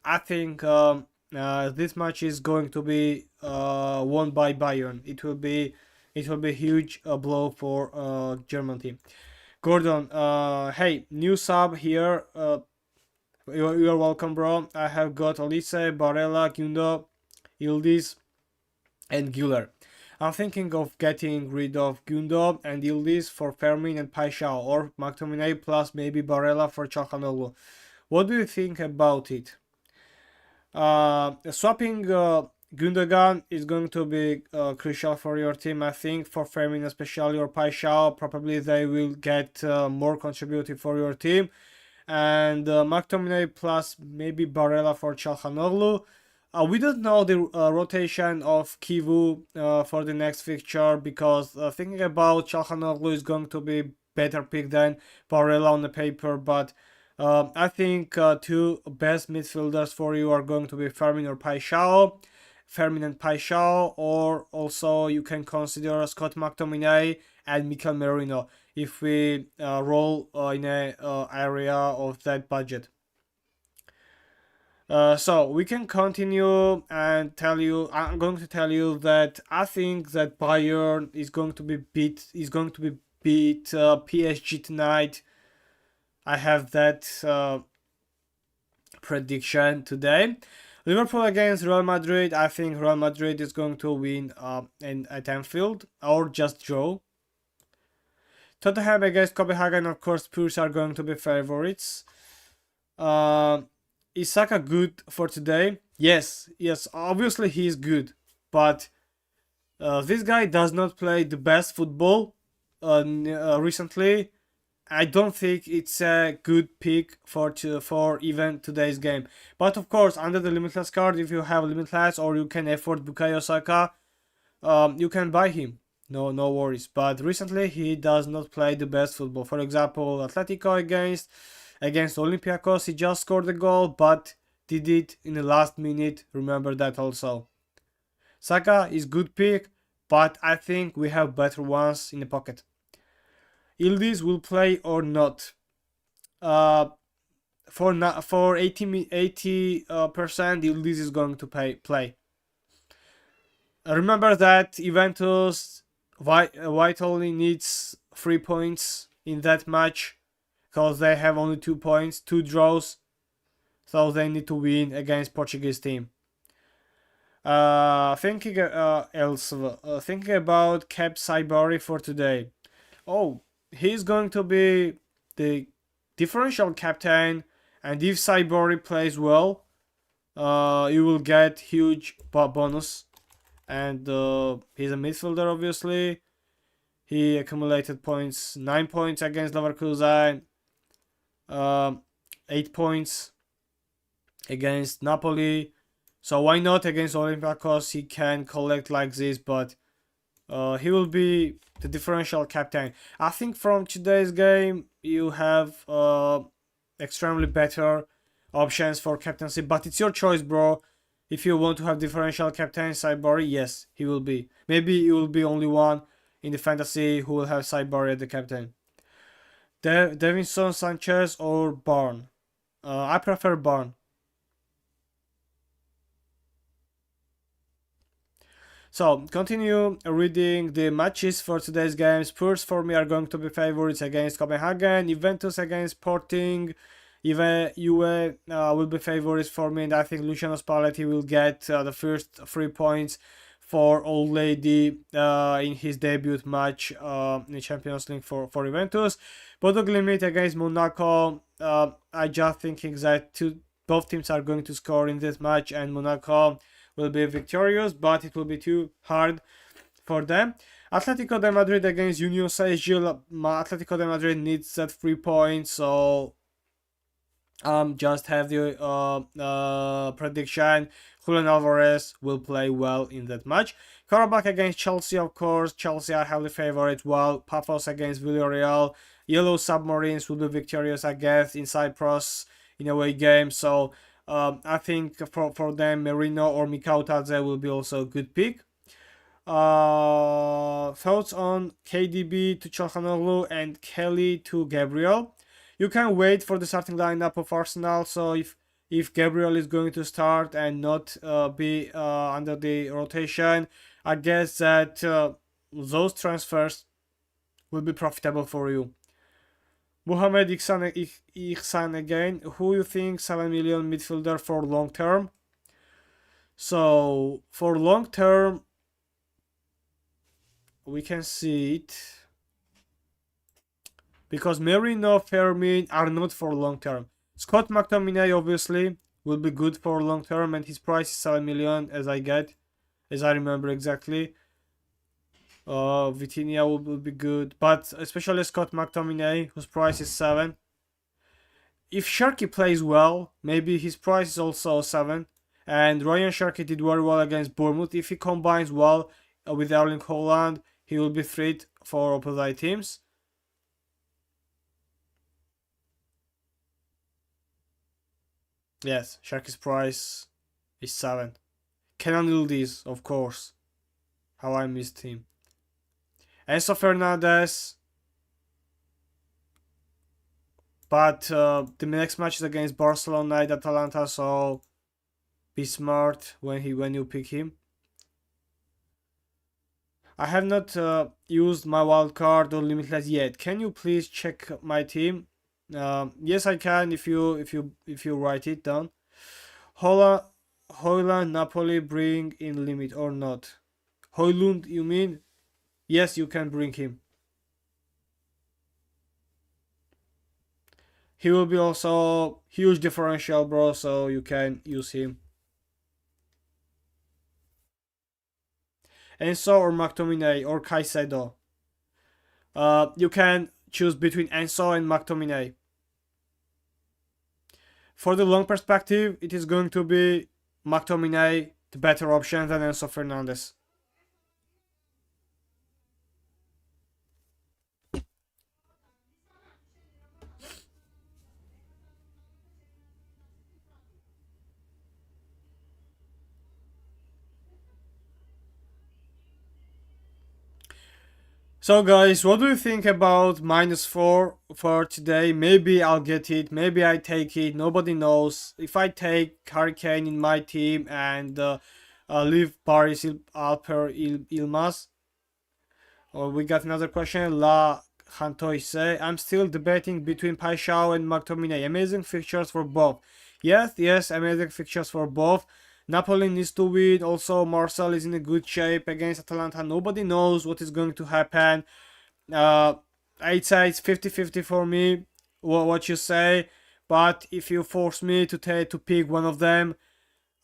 I think this match is going to be won by Bayern. It will be a huge blow for German team. Gordon, hey, new sub here. You're welcome, bro. I have got Olise, Barella, Gundo, Yildiz, and Güler. I'm thinking of getting rid of Gundo and Yildiz for Fermin and Paixão, or McTominay plus maybe Barella for Çalhanoğlu. What do you think about it? Swapping Gundogan is going to be crucial for your team, I think, for Fermin especially, or Paixão. Probably they will get more contributive for your team. And McTominay plus maybe Barella for Çalhanoğlu. We don't know the rotation of Kivu for the next fixture, because thinking about Çalhanoğlu is going to be better pick than Barella on the paper, but I think two best midfielders for you are going to be Fermin or Paixão. Fermin and Paixão, or also you can consider Scott McTominay and Mikel Merino if we roll in a area of that budget. So we can continue and tell you. I'm going to tell you that I think that Bayern is going to be beat. PSG tonight. I have that prediction today. Liverpool against Real Madrid. I think Real Madrid is going to win at Anfield or just draw. Tottenham against Copenhagen. Of course, Spurs are going to be favorites. Is Saka good for today? Yes, obviously he is good, but this guy does not play the best football recently. I don't think it's a good pick for even today's game. But of course, under the Limitless card, if you have Limitless or you can afford Bukayo Saka, you can buy him. No worries. But recently, he does not play the best football. For example, Atletico against Olympiacos, he just scored a goal, but did it in the last minute. Remember that also. Saka is good pick, but I think we have better ones in the pocket. Yildiz will play or not. For 80% Yildiz is going to play. Remember that Juventus White only needs 3 points in that match because they have only 2 points, 2 draws, so they need to win against Portuguese team. Thinking about Cap Saibari for today. Oh, he's going to be the differential captain, and if Saibari plays well, you will get huge bonus. And he's a midfielder, obviously. He accumulated points, 9 points against Leverkusen, 8 points against Napoli. So why not against Olympiacos? He can collect like this, but he will be the differential captain. I think from today's game you have extremely better options for captaincy, but it's your choice, bro. If you want to have differential captain Saibari, yes, he will be. Maybe you will be only one in the fantasy who will have Saibari as the captain. Davinson Sanchez or Barn? I prefer Barn. So, continue reading the matches for today's game. Spurs for me are going to be favorites against Copenhagen. Juventus against Sporting. Juve will be favorites for me, and I think Luciano Spalletti will get the first 3 points for Old Lady in his debut match in the Champions League for Juventus. Bodo Glimt against Monaco. I just thinking that both teams are going to score in this match, and Monaco will be victorious, but it will be too hard for them. Atletico de Madrid against Union Saint-Gilles. Atletico de Madrid needs that 3 points, so just have the prediction. Julian Alvarez will play well in that match. Karabakh against Chelsea, of course. Chelsea are heavily favorite, while Paphos against Villarreal. Yellow Submarines will be victorious, I guess, in Cyprus in a away game. So I think for them, Merino or Mikautadze will be also a good pick. Thoughts on KDB to Çalhanoğlu and Kelly to Gabriel? You can wait for the starting lineup of Arsenal. So if Gabriel is going to start and not be under the rotation, I guess that those transfers will be profitable for you. Mohamed Ihsan again. Who you think 7 million midfielder for long term? So for long term, we can see it because Merino, Fermin are not for long term. Scott McTominay obviously will be good for long term, and his price is 7 million as I remember exactly. Vitinha will be good, but especially Scott McTominay, whose price is 7. If Sharky plays well, maybe his price is also 7. And Ryan Sharky did very well against Bournemouth. If he combines well with Erling Haaland, he will be threat for opposite teams. Yes, Sharky's price is 7. Kenan Yildiz, of course. How I missed him. Enzo Fernandez. But the next match is against Barcelona and Atalanta, so Be smart when you pick him. I have not used my wild card or limitless yet. Can you please check my team? Yes, I can if you write it down. Hola, Hoyland, Napoli bring in limit or not? Hoylund, you mean? Yes, you can bring him. He will be also huge differential, bro, so you can use him. Enso or McTominay or Caicedo. You can choose between Enso and McTominay. For the long perspective, it is going to be McTominay, the better option than Enzo Fernandez. So guys, what do you think about -4 for today? Maybe I'll get it, maybe I take it, nobody knows. If I take Hurricane in my team and leave Paris Alper Ilmaz. Oh, we got another question. La Hantoise. I'm still debating between Paixão and McTominay. Amazing fixtures for both. Yes, amazing fixtures for both. Napoli needs to win. Also, Marcel is in a good shape against Atalanta. Nobody knows what is going to happen. I'd say it's 50-50 for me, what you say. But if you force me to pick one of them,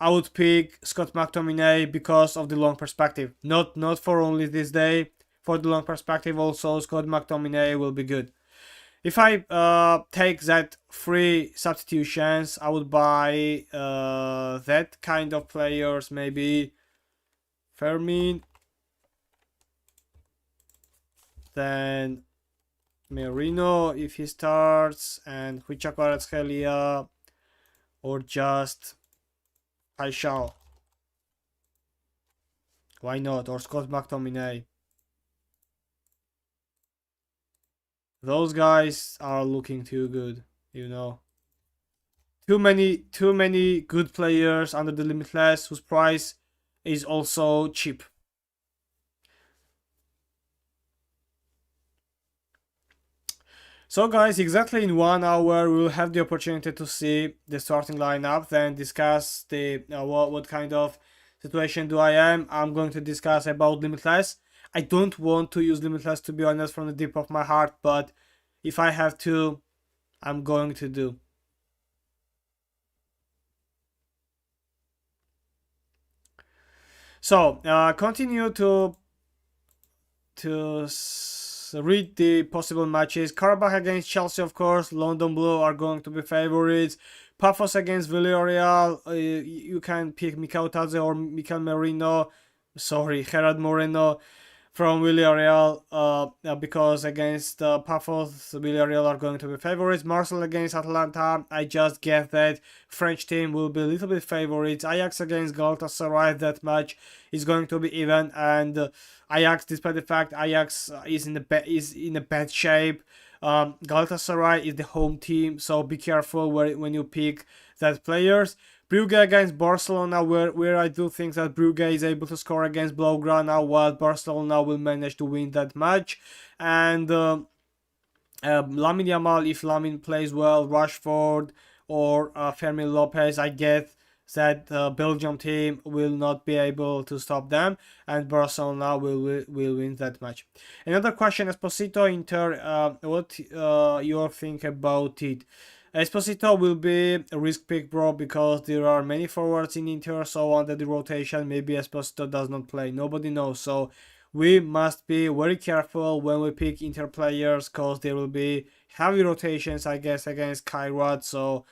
I would pick Scott McTominay because of the long perspective. Not for only this day. For the long perspective also, Scott McTominay will be good. If I take that free substitutions, I would buy that kind of players, maybe Fermin, then Merino if he starts, and Huicha Kvaratskhelia, or just Paixão. Why not? Or Scott McTominay. Those guys are looking too good, you know. Too many good players under the limitless whose price is also cheap. So guys, exactly in 1 hour we will have the opportunity to see the starting lineup, then discuss the what kind of situation do I am. I'm going to discuss about limitless. I don't want to use limitless, to be honest, from the deep of my heart, but if I have to, I'm going to do. So continue to read the possible matches. Karabakh against Chelsea, of course. London Blue are going to be favorites. Pafos against Villarreal. You can pick Mikau Tadze or Mikel Merino. Sorry, Gerard Moreno from Villarreal, because against Pafos, Villarreal are going to be favorites. Marseille against Atalanta, I just guess that French team will be a little bit favorites. Ajax against Galatasaray, that match is going to be even, and Ajax, despite the fact Ajax is in a bad shape, Galatasaray is the home team, so be careful when you pick that players. Brugge against Barcelona, where I do think that Brugge is able to score against Blaugrana, while Barcelona will manage to win that match. And Lamine Yamal, if Lamine plays well, Rashford or Fermin Lopez, I get that the Belgium team will not be able to stop them, and Barcelona will win that match. Another question: Esposito Inter. What you think about it? Esposito will be a risk pick, bro, because there are many forwards in Inter, so under the rotation, maybe Esposito does not play. Nobody knows, so we must be very careful when we pick Inter players, because there will be heavy rotations, I guess, against Kairat, so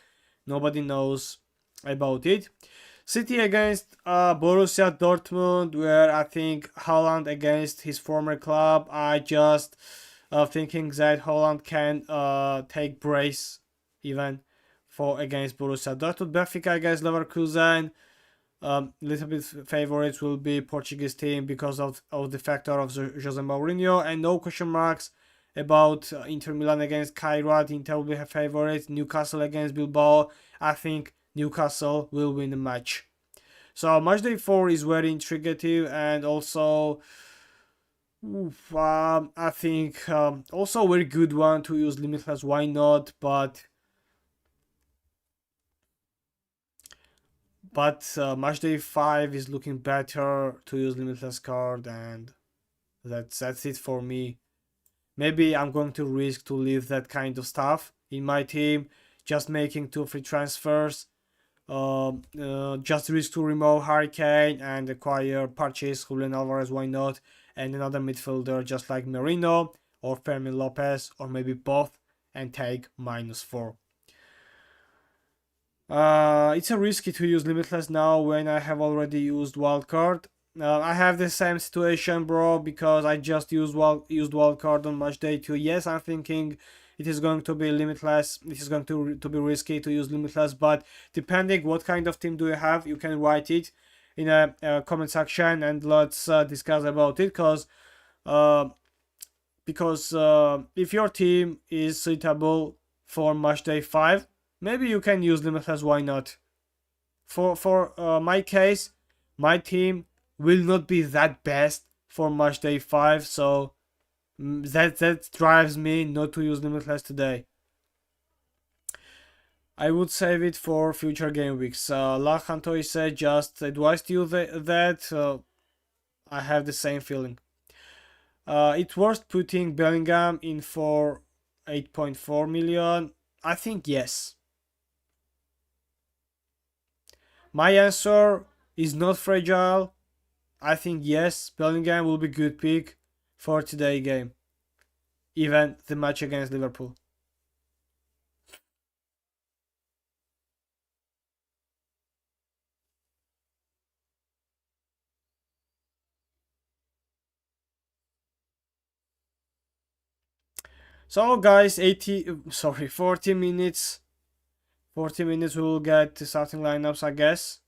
nobody knows about it. City against Borussia Dortmund, where I think Haaland against his former club. I just thinking that Haaland can take brace even for against Borussia Dortmund. Benfica against Leverkusen. Little bit favorites will be Portuguese team because of the factor of Jose Mourinho, and no question marks about Inter Milan against Kairat. Inter will be favorites. Newcastle against Bilbao. I think Newcastle will win the match. So Matchday 4 is very intriguing, and also I think also a very good one to use Limitless. Why not? But Matchday 5 is looking better to use Limitless card, and that's it for me. Maybe I'm going to risk to leave that kind of stuff in my team, just making 2 free transfers. Just risk to remove Hurricane and acquire purchase Julian Alvarez, why not? And another midfielder just like Merino or Fermin Lopez, or maybe both, and take -4. It's a risky to use Limitless now when I have already used Wildcard. I have the same situation, bro, because I just used Wildcard on match day 2. Yes, I'm thinking it is going to be Limitless. It is going to be risky to use Limitless, but depending what kind of team do you have, you can write it in a comment section, and let's discuss about it, because if your team is suitable for match day 5, maybe you can use Limitless, why not? For my case, my team will not be that best for match day 5, so that drives me not to use Limitless today. I would save it for future game weeks. Lachantoy said just advised you that I have the same feeling. It's worth putting Bellingham in for 8.4 million. I think yes. My answer is not fragile. I think yes, Bellingham will be good pick for today game. Even the match against Liverpool. So guys, 40 minutes. 40 minutes we will get the starting lineups, I guess.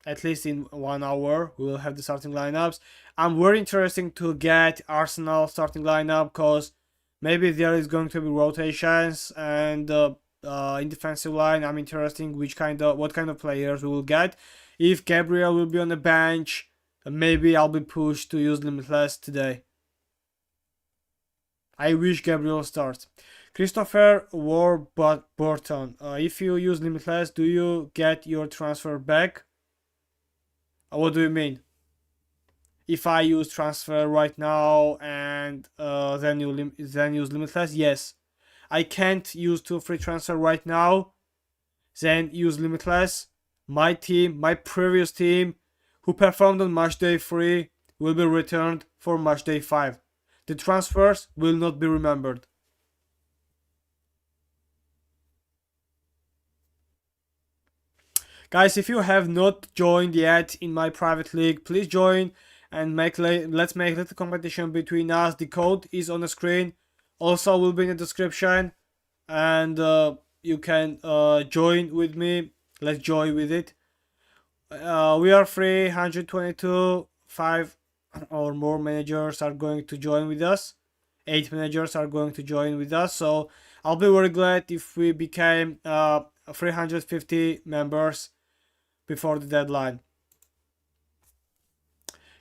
At least in 1 hour we will have the starting lineups. I'm very interested to get Arsenal starting lineup, because maybe there is going to be rotations, and in defensive line I'm interested what kind of players we will get. If Gabriel will be on the bench, maybe I'll be pushed to use Limitless today. I wish Gabriel starts. Christopher Warburton, if you use Limitless, do you get your transfer back? What do you mean? If I use transfer right now and then use Limitless, yes. I can't use 2 free transfer right now, then use Limitless. My team, my previous team, who performed on match day 3, will be returned for match day 5. The transfers will not be remembered. Guys, if you have not joined yet in my private league, please join and let's make a little competition between us. The code is on the screen, also will be in the description, and you can join with me. Let's join with it. We are 322. 5 or more managers are going to join with us. 8 managers are going to join with us, so I'll be very glad if we became 350 members before the deadline.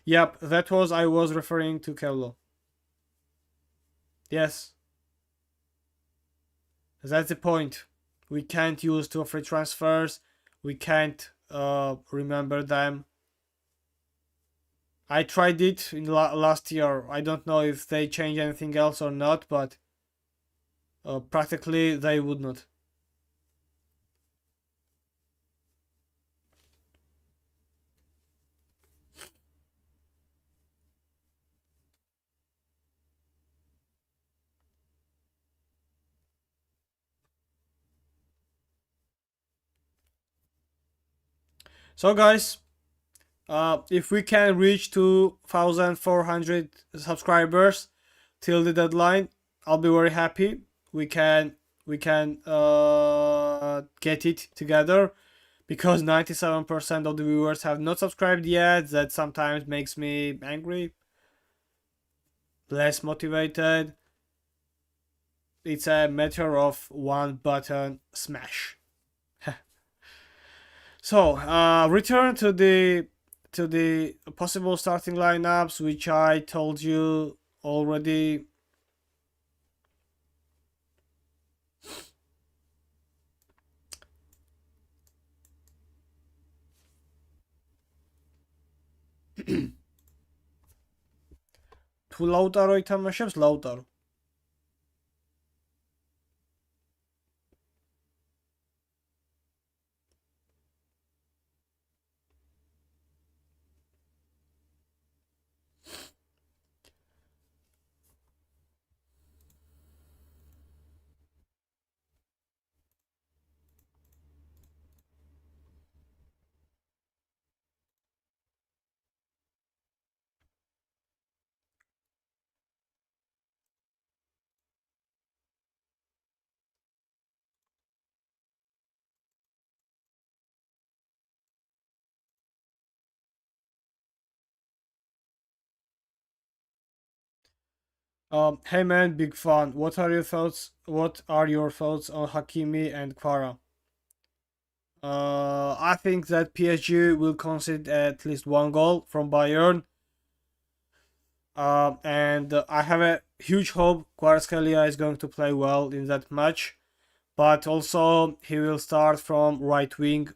Yep, I was referring to Kevlo. Yes. That's the point. We can't use 2 free transfers. We can't remember them. I tried it in last year. I don't know if they change anything else or not, but practically they would not. So guys, if we can reach 2,400 subscribers till the deadline, I'll be very happy. We can get it together, because 97% of the viewers have not subscribed yet. That sometimes makes me angry, less motivated. It's a matter of one button smash. So, return to the possible starting lineups, which I told you already. თუ ლაუტარო ითამაშებს, ლაუტარო. Hey man, big fan. What are your thoughts? What are your thoughts on Hakimi and Kvara? I think that PSG will concede at least one goal from Bayern. And I have a huge hope Kvaratskhelia is going to play well in that match. But also he will start from right wing.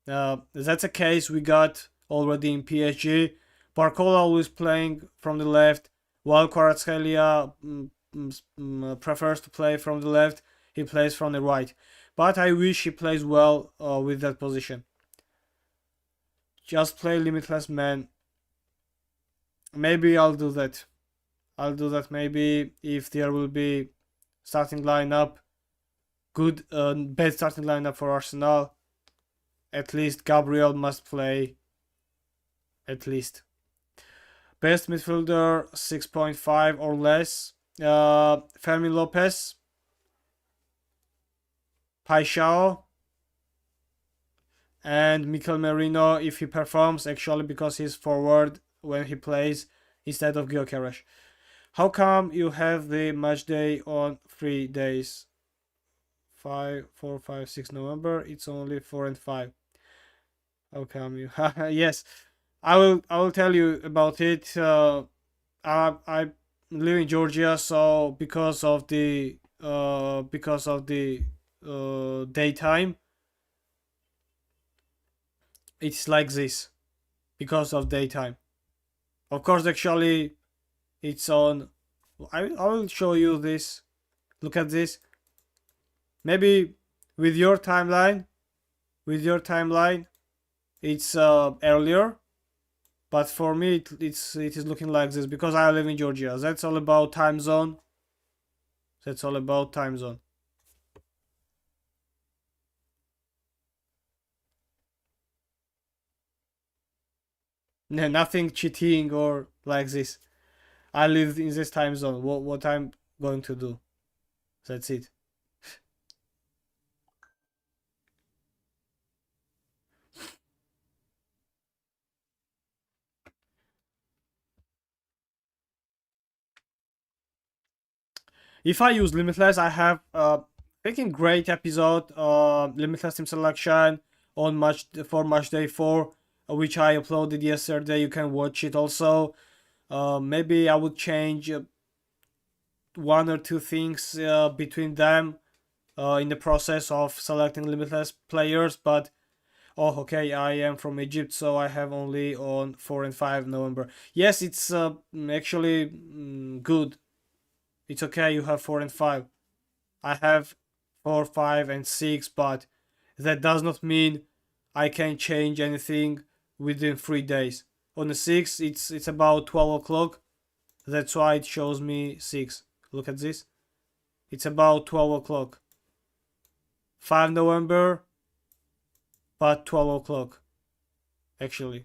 That's a case we got already in PSG. Barcola was playing from the left, while Kvaratskhelia prefers to play from the left. He plays from the right. But I wish he plays well with that position. Just play Limitless Man. Maybe I'll do that. I'll do that maybe if there will be starting lineup. Good, bad starting lineup for Arsenal. At least Gabriel must play. At least. Best midfielder 6.5 or less. Fermin Lopez. Paixão. And Mikel Merino if he performs, actually, because he's forward when he plays instead of Gyökeres. How come you have the match day on 3 days? 5, 4, 5, 6 November. It's only 4 and 5. How come you? Yes, I will tell you about it. I live in Georgia, so because of the daytime, it's like this because of daytime. Of course, actually, it's on. I will show you this. Look at this. Maybe with your timeline, it's earlier, but for me it is looking like this because I live in Georgia. That's all about time zone. Nothing cheating or like this. I live in this time zone. What I'm going to do. That's it. If I use Limitless, I have freaking great episode, Limitless team selection on match day 4, which I uploaded yesterday. You can watch it also. Maybe I would change one or two things between them in the process of selecting Limitless players, but oh, okay, I am from Egypt, so I have only on 4 and 5 November. Yes, it's actually good. It's okay, you have 4 and 5. I have 4, 5, and 6, but that does not mean I can change anything within 3 days. On the 6th, it's about 12 o'clock. That's why it shows me 6. Look at this. It's about 12 o'clock. 5 November, but 12 o'clock, actually.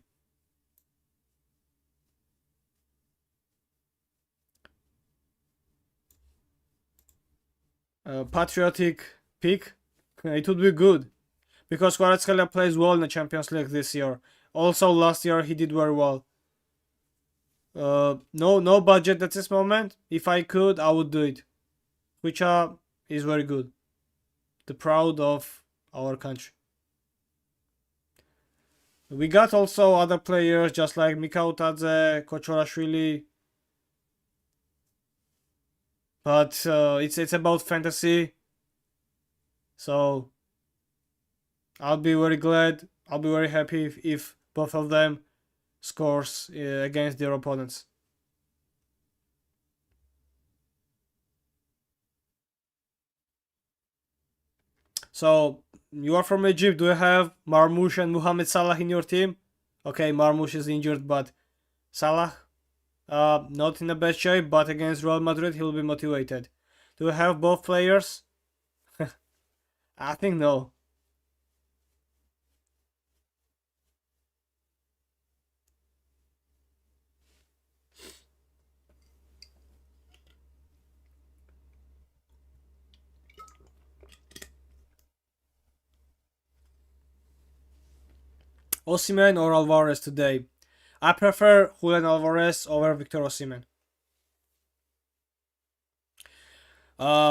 Patriotic pick. It would be good because Kvaratskhelia plays well in the Champions League this year. Also, last year he did very well. No budget at this moment. If I could, I would do it. Which is very good. The proud of our country. We got also other players just like Mikao Tadze, Kochorashvili, but it's about fantasy, so I'll be very glad. I'll be very happy if both of them scores against their opponents. So you are from Egypt. Do you have Marmoush and Mohamed Salah in your team? Okay, Marmoush is injured, but Salah, not in the best shape. But against Real Madrid, he'll be motivated. Do you have both players? I think no. Osimhen or Alvarez today? I prefer Julian Alvarez over Victor Osimhen.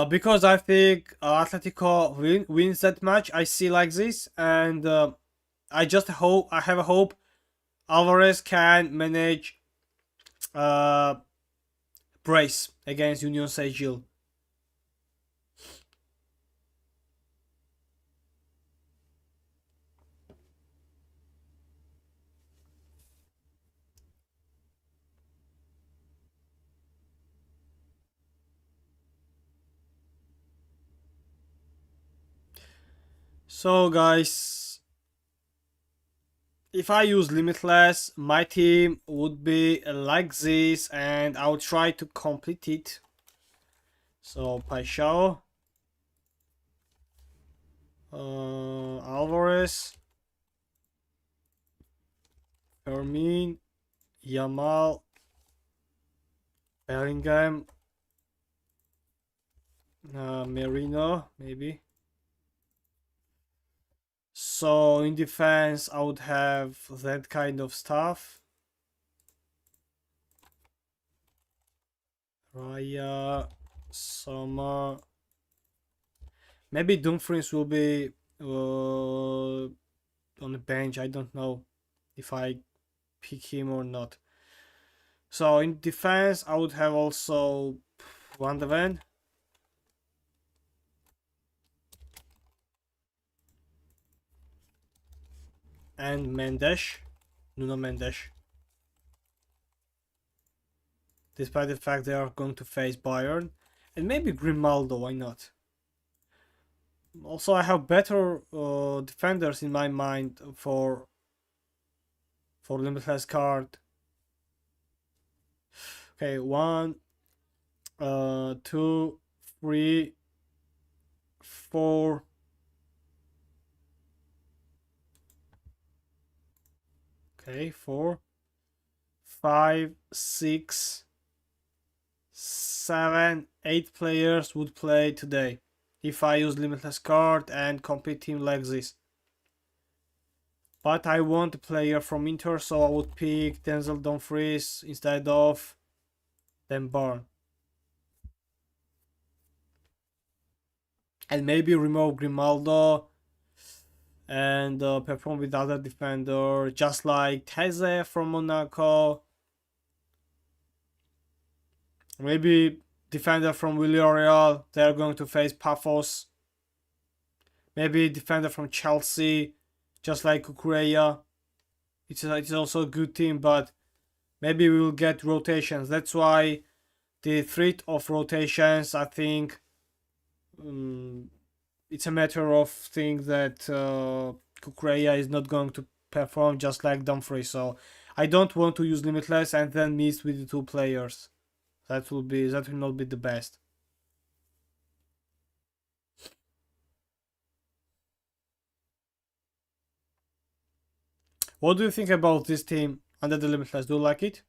Because I think Atletico wins that match. I see like this, and I just hope I have a hope Alvarez can manage uh, brace against Union Saint-Gilles. So guys, if I use Limitless, my team would be like this, and I will try to complete it. So Paixão, Alvarez, Fermin, Yamal, Bellingham, Merino, maybe. So in defense, I would have that kind of stuff. Raya, Summer. Maybe Dumfries will be on the bench. I don't know if I pick him or not. So in defense, I would have also Van de Ven. And Mendes, Nuno Mendes. Despite the fact they are going to face Bayern. And maybe Grimaldo, why not? Also, I have better defenders in my mind for Limitless card. Okay, 1, 2, 3, 4. Okay, 4, 5, 6, 7, 8 players would play today if I use Limitless card and complete team like this. But I want a player from Inter, so I would pick Denzel Dumfries instead of Dan Barn. And maybe remove Grimaldo and perform with other defender, just like Teze from Monaco. Maybe defender from Villarreal, they're going to face Paphos. Maybe defender from Chelsea, just like Kukureya. It's also a good team, but maybe we will get rotations. That's why the threat of rotations, I think, it's a matter of thing that Kukureya is not going to perform just like Dumfries. So I don't want to use Limitless and then miss with the two players. That will not be the best. What do you think about this team under the Limitless? Do you like it?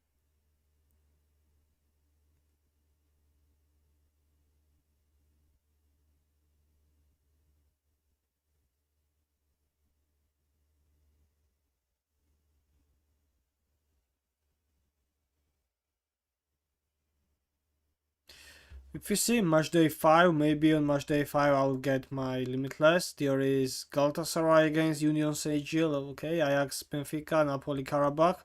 If you see match day 5, maybe on match day 5 I'll get my limitless. There is Galatasaray against Union Saint-Gilles, okay, Ajax Benfica, Napoli Karabakh.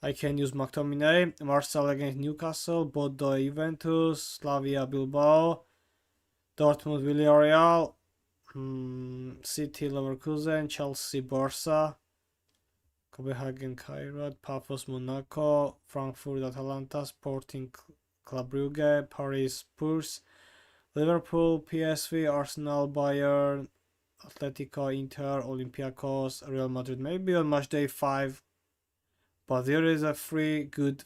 I can use McTominay, Marcel against Newcastle, Bodo Juventus, Slavia Bilbao, Dortmund Villarreal, City Leverkusen, Chelsea Barca, Copenhagen Kairat, Paphos Monaco, Frankfurt Atalanta, Sporting Club Brugge, Paris Spurs, Liverpool PSV, Arsenal Bayern, Atletico Inter, Olympiacos, Real Madrid. Maybe on match day 5, but there is a free good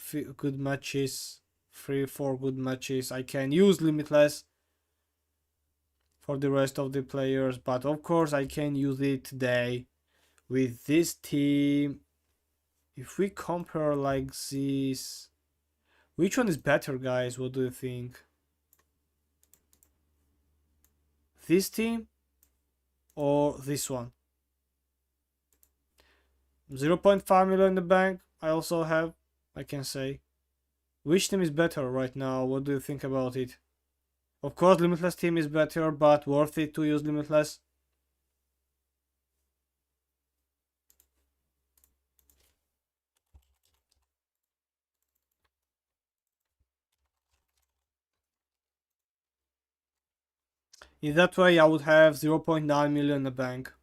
matches, 4 good matches. I can use limitless for the rest of the players, but of course I can use it today with this team. If we compare like this, which one is better, guys? What do you think? This team or this one? 0.5 million in the bank. I also have, I can say. Which team is better right now? What do you think about it? Of course, Limitless team is better, but worth it to use Limitless. In that way, I would have 0.9 million in the bank.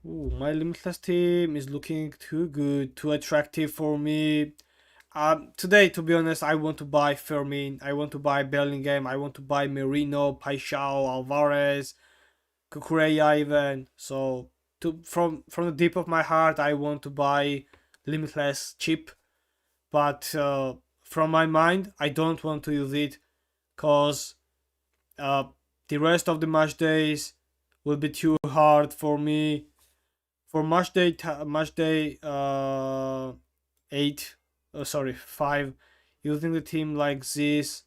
Ooh, my Limitless team is looking too good, too attractive for me. Today, to be honest, I want to buy Fermin, I want to buy Bellingham, I want to buy Merino, Paixão, Alvarez, Kukureya even. So, from the deep of my heart, I want to buy Limitless cheap. But from my mind, I don't want to use it because the rest of the match days will be too hard for me. For match day 8, sorry 5, using the team like this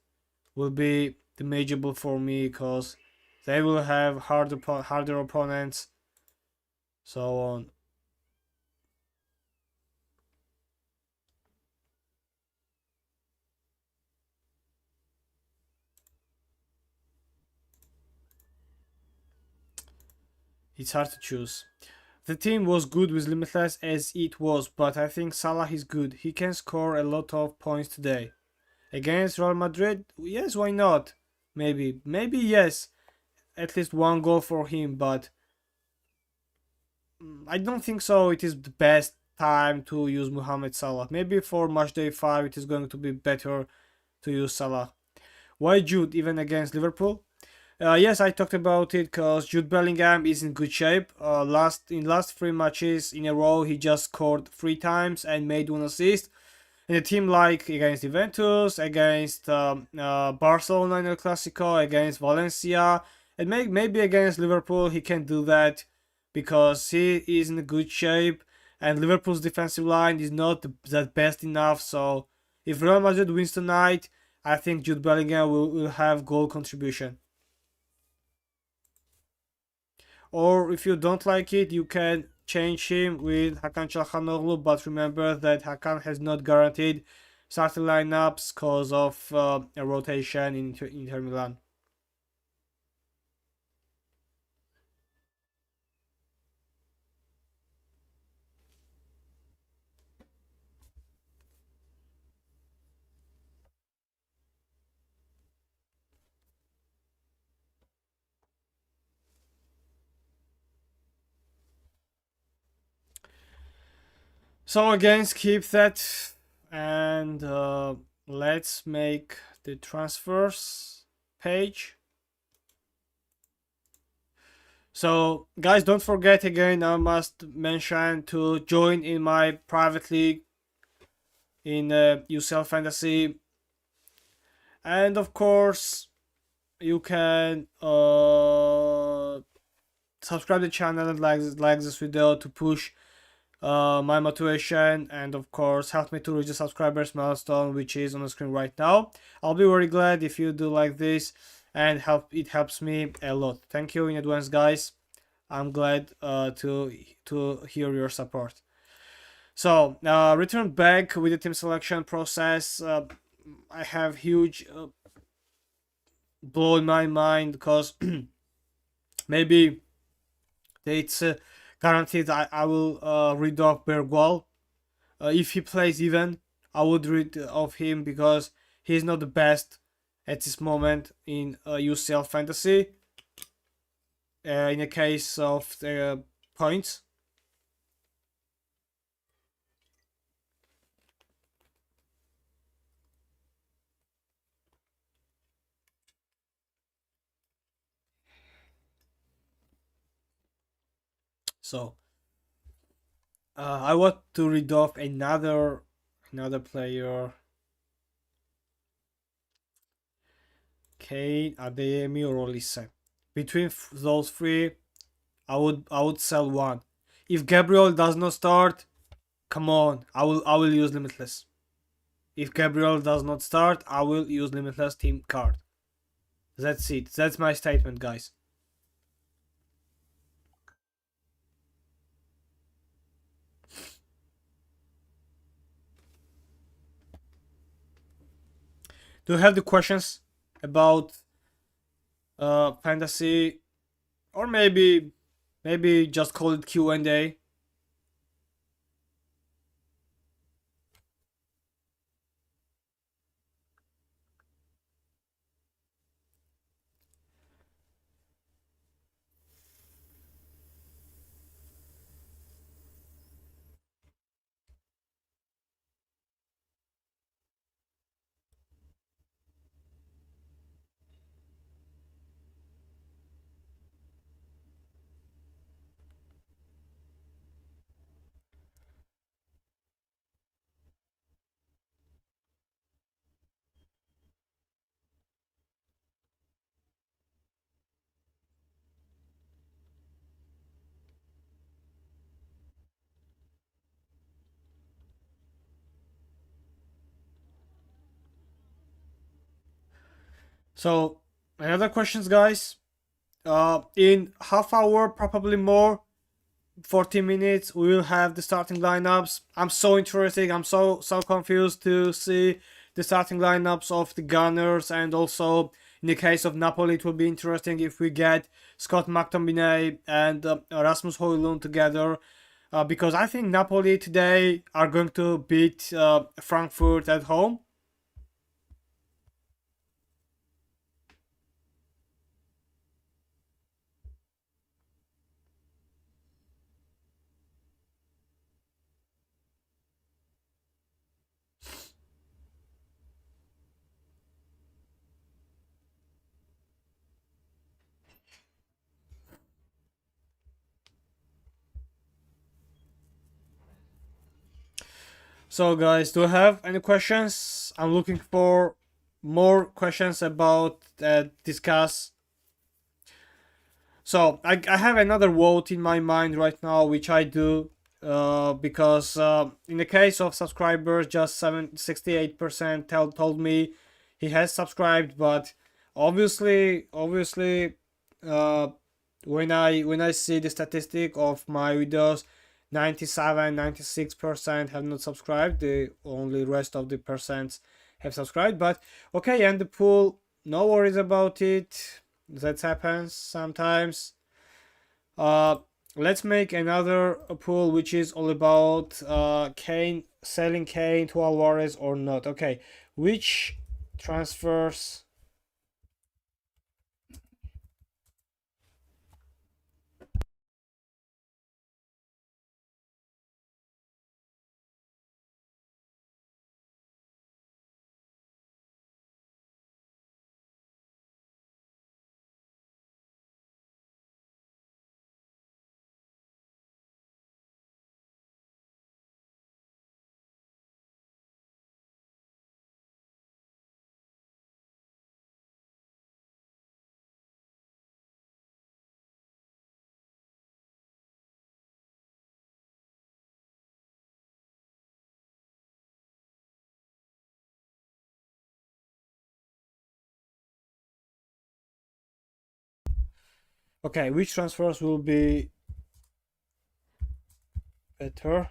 will be damageable for me because they will have harder opponents, so on. It's hard to choose. The team was good with Limitless as it was, but I think Salah is good. He can score a lot of points today. Against Real Madrid, yes, why not? Maybe yes, at least one goal for him, but I don't think so. It is the best time to use Mohamed Salah. Maybe for match day 5 it is going to be better to use Salah. Why Jude even against Liverpool? Yes, I talked about it because Jude Bellingham is in good shape. Last 3 matches in a row, he just scored 3 times and made 1 assist. In a team like against Juventus, against Barcelona in El Clasico, against Valencia, and maybe against Liverpool, he can do that because he is in good shape. And Liverpool's defensive line is not that best enough. So if Real Madrid wins tonight, I think Jude Bellingham will have goal contribution. Or if you don't like it, you can change him with Hakan Çalhanoğlu, but remember that Hakan has not guaranteed starting lineups because of a rotation in Inter Milan. So again, skip that and let's make the transfers page. So guys, don't forget again, I must mention to join in my private league in UCL Fantasy, and of course you can subscribe the channel and like this video to push my motivation, and of course help me to reach the subscribers milestone, which is on the screen right now. I'll be very glad if you do like this, and it helps me a lot. Thank you in advance, guys. I'm glad to hear your support. So return back with the team selection process. I have huge blow in my mind because maybe it's guaranteed I will read off Bergwall. If he plays even, I would rid of him because he's not the best at this moment in UCL Fantasy. In the case of the points. So I want to read off another player. Kane, Adeyemi, or Olise. Between those three, I would sell one. If Gabriel does not start, come on, I will use Limitless. If Gabriel does not start, I will use Limitless team card. That's it. That's my statement, guys. Do you have the questions about fantasy, or maybe just call it Q&A? So another questions, guys. In half hour, probably more, 40 minutes, we will have the starting lineups. I'm so interested. I'm so confused to see the starting lineups of the Gunners, and also in the case of Napoli, it will be interesting if we get Scott McTominay and Rasmus Højlund together. Because I think Napoli today are going to beat Frankfurt at home. So, guys, do you have any questions? I'm looking for more questions about discuss. So, I have another vote in my mind right now, which I do because in the case of subscribers, just 68% told me he has subscribed, but obviously, uh, when I see the statistic of my videos, 96% have not subscribed. The only rest of the percents have subscribed. But okay, and the pool, no worries about it. That happens sometimes. Uh, let's make another pool which is all about Kane, selling Kane to Alvarez or not. Okay, which transfers? Okay, which transfers will be better?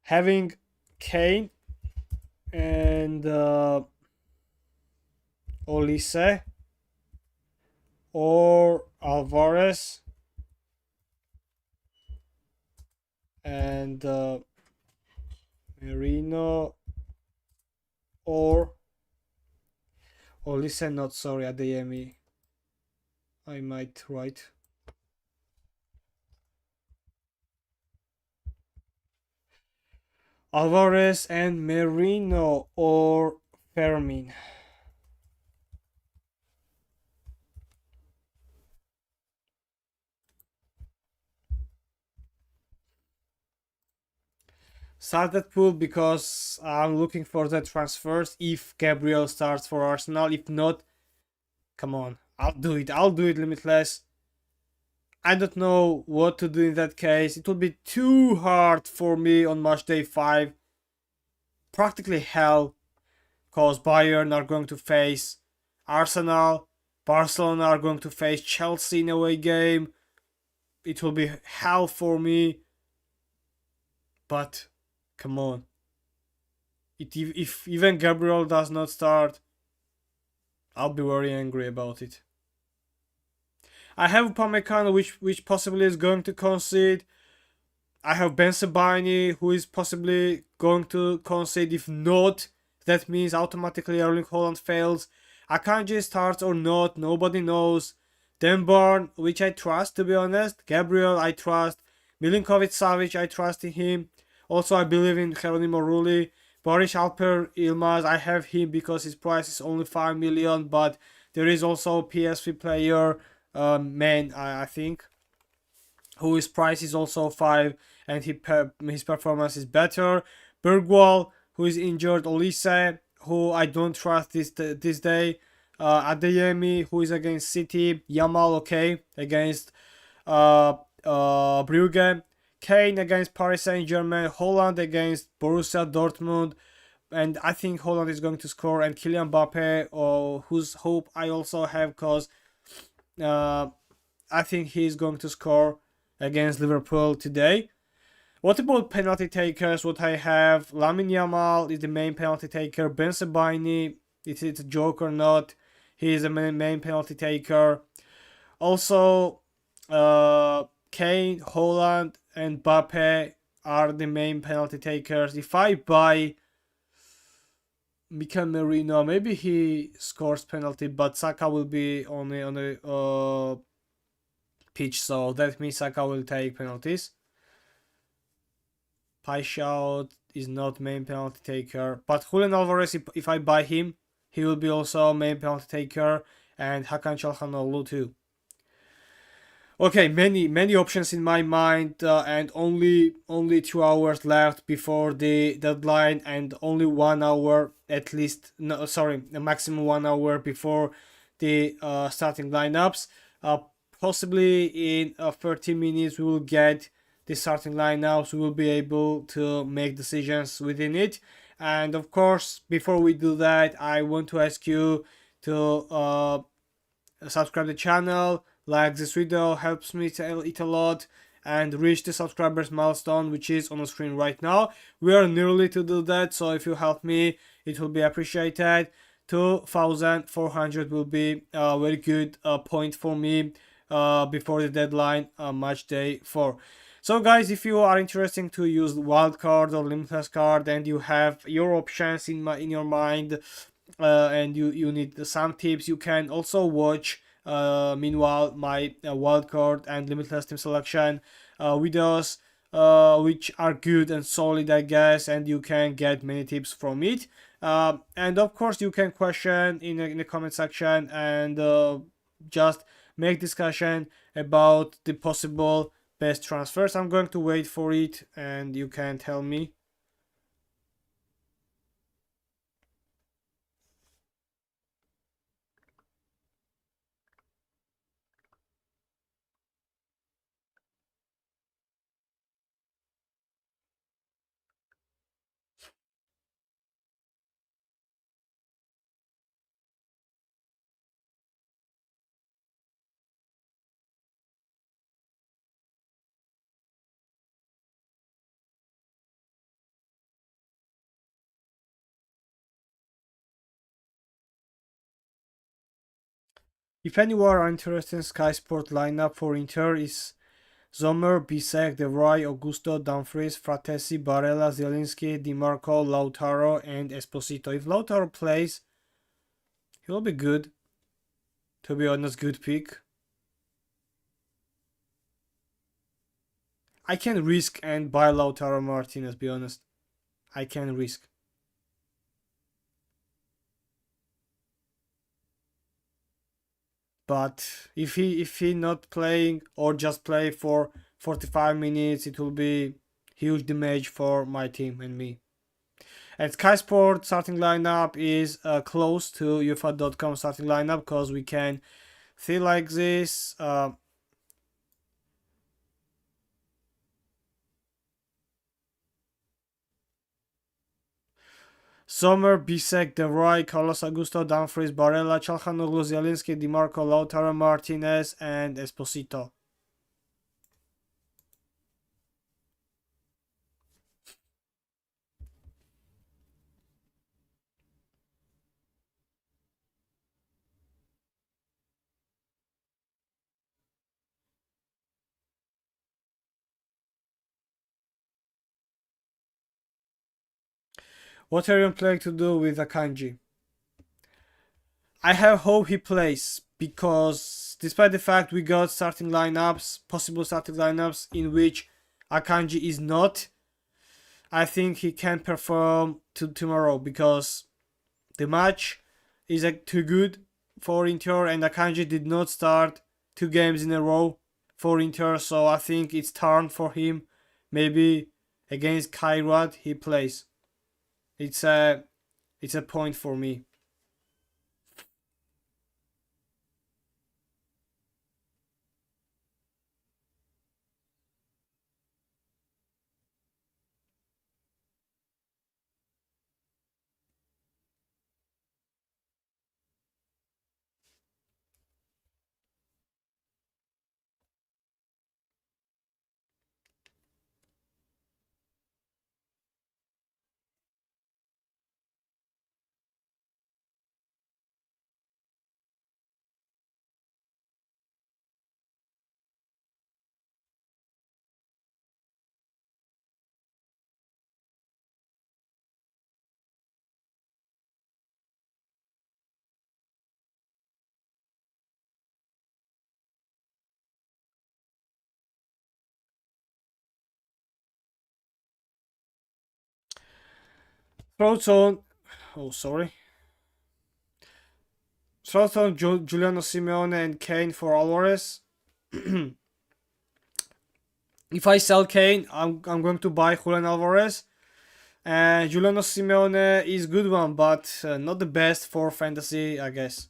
Having Kane and Olise or Alvarez and Merino or Olise, not sorry, Adeyemi. I might write. Alvarez and Merino or Fermin. Started pool because I'm looking for the transfers if Gabriel starts for Arsenal. If not, come on, I'll do it. I'll do it limitless. I don't know what to do in that case. It will be too hard for me on match day 5. Practically hell, because Bayern are going to face Arsenal. Barcelona are going to face Chelsea in a away game. It will be hell for me. But come on. If even Gabriel does not start, I'll be very angry about it. I have Upamecano, which possibly is going to concede. I have Ben Sebaini, who is possibly going to concede. If not, that means automatically Erling Haaland fails. Akanji starts or not, nobody knows. Denborn, which I trust to be honest. Gabriel, I trust. Milinkovic Savic, I trust in him. Also, I believe in Geronimo Rulli. Boris Alper Ilmaz, I have him because his price is only 5 million, but there is also a PSV player, man, I think, whose price is also 5 and his performance is better. Bergwall, who is injured. Olise, who I don't trust this day. Adeyemi, who is against City. Yamal, okay, against Brugge. Kane against Paris Saint-Germain. Holland against Borussia Dortmund. And I think Holland is going to score. And Kylian Mbappe, whose hope I also have, because I think he's going to score against Liverpool today. What about penalty takers? What I have, Lamine Yamal is the main penalty taker. Ben Sebaini, is it a joke or not? He is the main penalty taker. Also, Kane, Holland, and Mbappe are the main penalty takers. If I buy Mika Merino, maybe he scores penalty, but Saka will be on the pitch, so that means Saka will take penalties. Paixão is not main penalty taker, but Julian Alvarez, if I buy him, he will be also main penalty taker, and Hakan Çalhanoğlu too. Okay, many options in my mind, and only 2 hours left before the deadline, and only 1 hour at least. No, sorry, a maximum 1 hour before the starting lineups. Possibly in 30 minutes we will get the starting lineups. We will be able to make decisions within it, and of course, before we do that, I want to ask you to subscribe the channel, like this video, helps me it a lot, and reach the subscribers milestone, which is on the screen right now. We are nearly to do that, so if you help me, it will be appreciated. 2,400 will be a very good point for me before the deadline, match day 4. So guys, if you are interested to use wildcard or limitless card and you have your options in your mind, and you need some tips, you can also watch meanwhile my wildcard and limitless team selection videos, which are good and solid, I guess, and you can get many tips from it. And of course you can question in the comment section, and just make discussion about the possible best transfers. I'm going to wait for it and you can tell me. If any are interested in Sky Sport lineup for Inter is Sommer, Bisek, De Vrij, Augusto, Dumfries, Fratesi, Barella, Zielinski, Di Marco, Lautaro, and Esposito. If Lautaro plays, he'll be good. To be honest, good pick. I can risk and buy Lautaro Martinez, be honest. I can risk. But if he not playing or just play for 45 minutes, it will be huge damage for my team and me. And Sky Sport starting lineup is close to UEFA.com starting lineup because we can see like this. Sommer, Bisek, De Vrij, Carlos Augusto, Dumfries, Barella, Çalhanoğlu, Zielinski, Di Marco, Lautaro Martinez, and Esposito. What are you planning to do with Akanji? I have hope he plays because despite the fact we got starting lineups, possible starting lineups in which Akanji is not, I think he can perform tomorrow because the match is too good for Inter and Akanji did not start 2 games in a row for Inter, so I think it's turn for him. Maybe against Kairat he plays. It's a point for me. Throw on. Oh, sorry. Throw on Giuliano Simeone and Kane for Alvarez. If I sell Kane, I'm going to buy Julian Alvarez. And Giuliano Simeone is good one, but not the best for fantasy, I guess.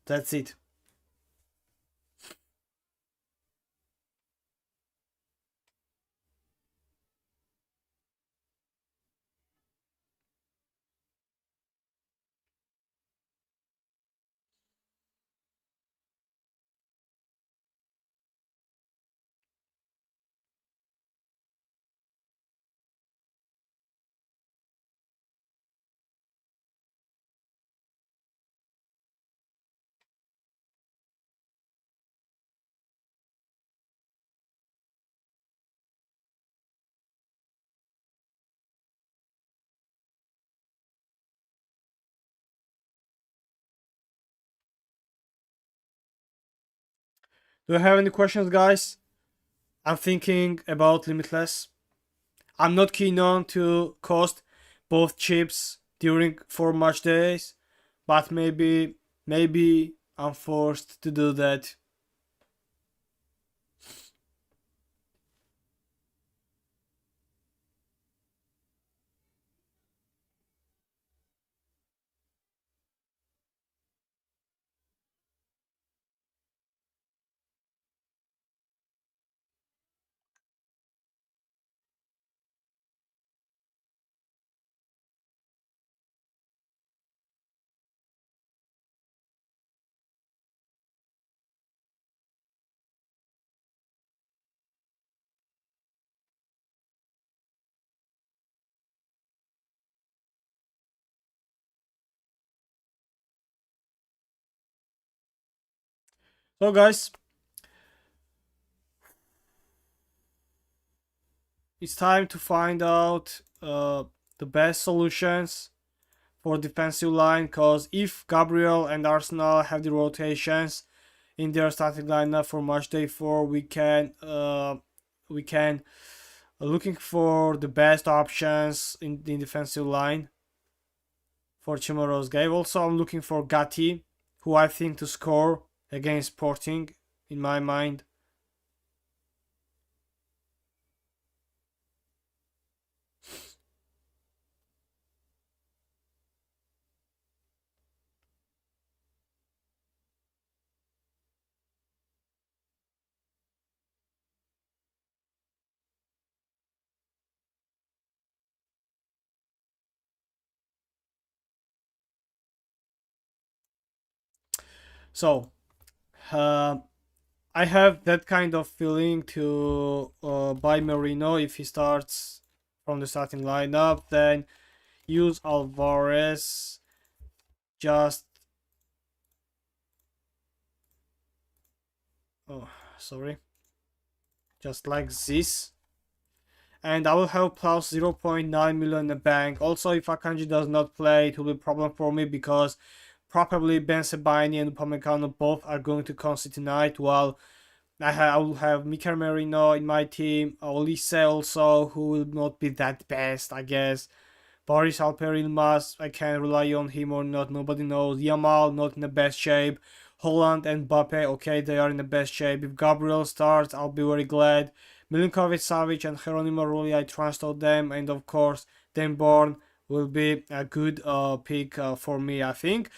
That's it. Do you have any questions, guys? I'm thinking about Limitless. I'm not keen on to cost both chips during 4 match days, but maybe I'm forced to do that. So guys, it's time to find out the best solutions for defensive line, because if Gabriel and Arsenal have the rotations in their starting lineup for match day 4, we can looking for the best options in the defensive line for tomorrow's game. Also, I'm looking for Gatti, who I think to score against Sporting in my mind. So, uh, I have that kind of feeling to buy Merino if he starts from the starting lineup. Then use Alvarez just. Oh, sorry. Just like this. And I will have plus 0.9 million in the bank. Also, if Akanji does not play, it will be a problem for me because probably Ben Sebaini and Upamecano both are going to concede tonight, while I will have Mika Merino in my team, Olise also, who will not be that best, I guess. Boris Alper Yilmaz, I can rely on him or not, nobody knows. Yamal, not in the best shape. Holland and Mbappe, okay, they are in the best shape. If Gabriel starts, I'll be very glad. Milinkovic, Savic, and Geronimo Rulli, I trust all them. And of course, Dan Born will be a good pick for me, I think.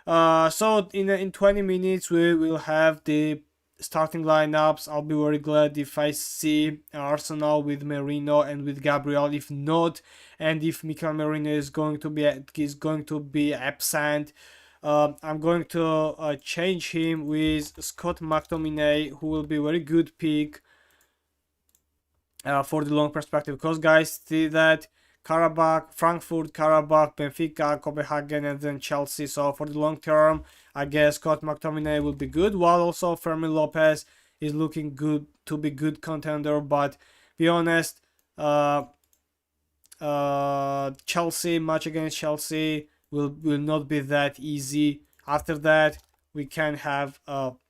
So in 20 minutes we will have the starting lineups. I'll be very glad if I see Arsenal with Merino and with Gabriel. If not, and if Mikel Merino is going to be absent, I'm going to change him with Scott McTominay, who will be very good pick for the long perspective. Because guys, see that Karabakh, Frankfurt, Karabakh, Benfica, Copenhagen, and then Chelsea. So for the long term, I guess Scott McTominay will be good. While also Fermin Lopez is looking good to be good contender. But be honest, Chelsea match against Chelsea will not be that easy. After that, we can have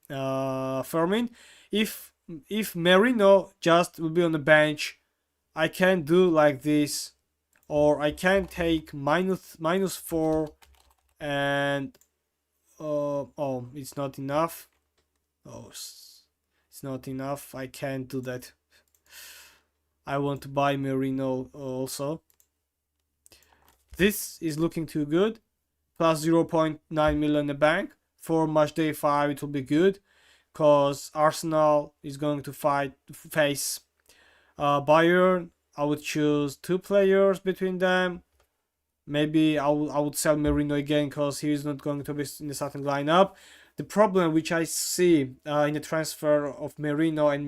Fermin. If if Merino just will be on the bench, I can do like this, or I can take minus 4 and oh, it's not enough. Oh, it's not enough. I can't do that. I want to buy Merino also. This is looking too good. Plus 0.9 million in the bank. For match day 5, it will be good, because Arsenal is going to face Bayern. I would choose 2 players between them. Maybe I would sell Merino again because he is not going to be in the starting lineup. The problem which I see in the transfer of Merino and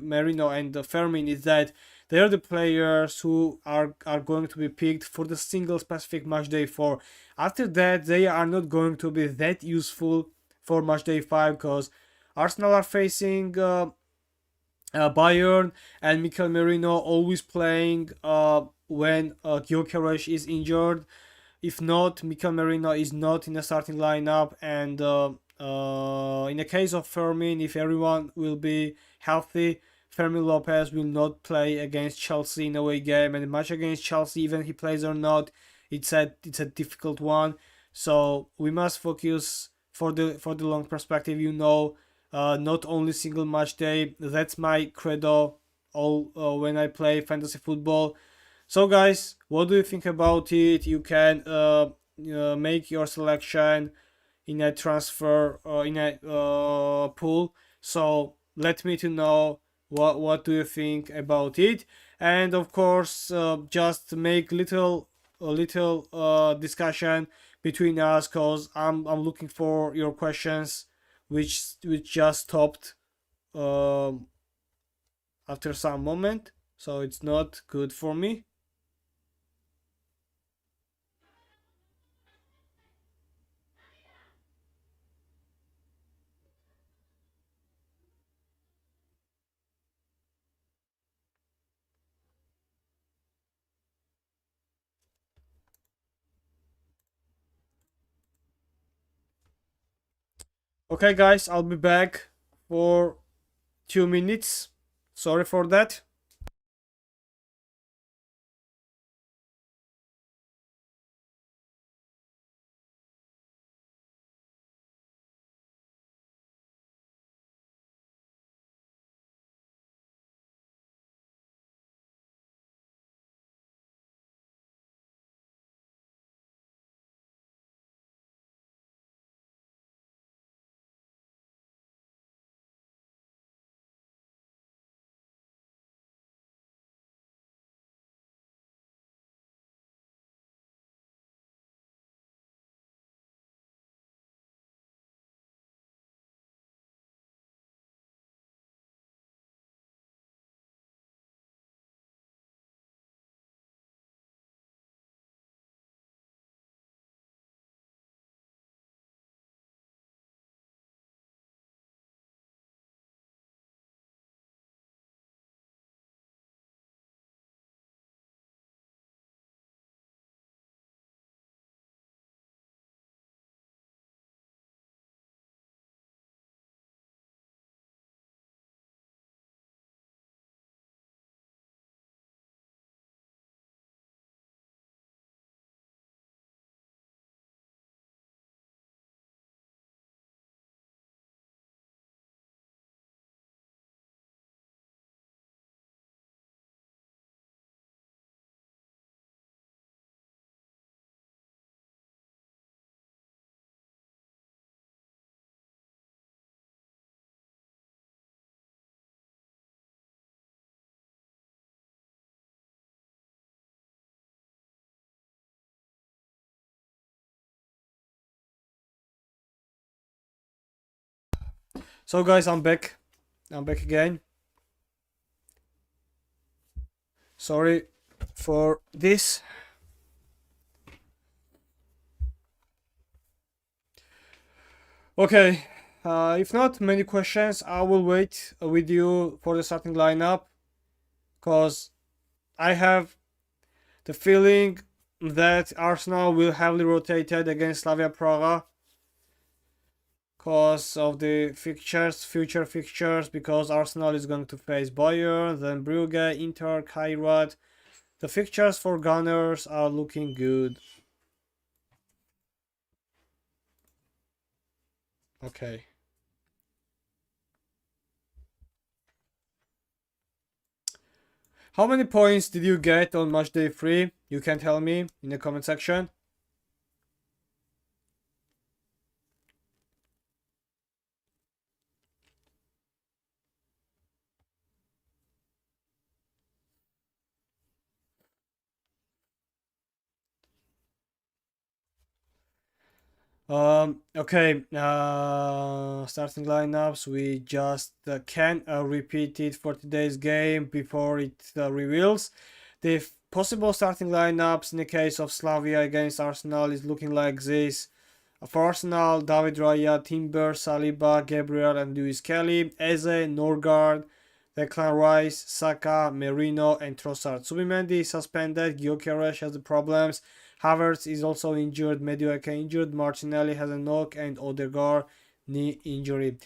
Merino and Fermin is that they are the players who are going to be picked for the single specific match day 4. After that, they are not going to be that useful for match day 5, because Arsenal are facing Bayern, and Mikel Merino always playing when Gyökeres is injured. If not, Mikel Merino is not in the starting lineup, and in the case of Fermin, if everyone will be healthy, Fermin Lopez will not play against Chelsea in a away game, and the match against Chelsea, even he plays or not, it's a difficult one. So we must focus for the long perspective. Not only single match day. That's my credo. All when I play fantasy football. So guys, what do you think about it? You can make your selection in a transfer in a pool. So let me to know what do you think about it, and of course just make little discussion between us, cause I'm looking for your questions, which just stopped um, after some moment, so it's not good for me. Okay, guys, I'll be back for 2 minutes. Sorry for that. So, guys, I'm back. I'm back again. Sorry for this. Okay, if not many questions, I will wait with you for the starting lineup because I have the feeling that Arsenal will heavily rotated against Slavia Praga because of the fixtures, future fixtures, because Arsenal is going to face Bayern, then Brugge, Inter, Kairat. The fixtures for Gunners are looking good. Okay. How many points did you get on match day 3? You can tell me in the comment section. Okay, starting lineups. We just can repeat it for today's game before it reveals. The possible starting lineups in the case of Slavia against Arsenal is looking like this. For Arsenal, David Raya, Timber, Saliba, Gabriel, and Lewis Kelly. Eze, Norgard, Declan Rice, Saka, Merino, and Trossard. Subimendi is suspended. Gyökeres has the problems. Havertz is also injured. Madueke injured. Martinelli has a knock, and Odegaard knee injury.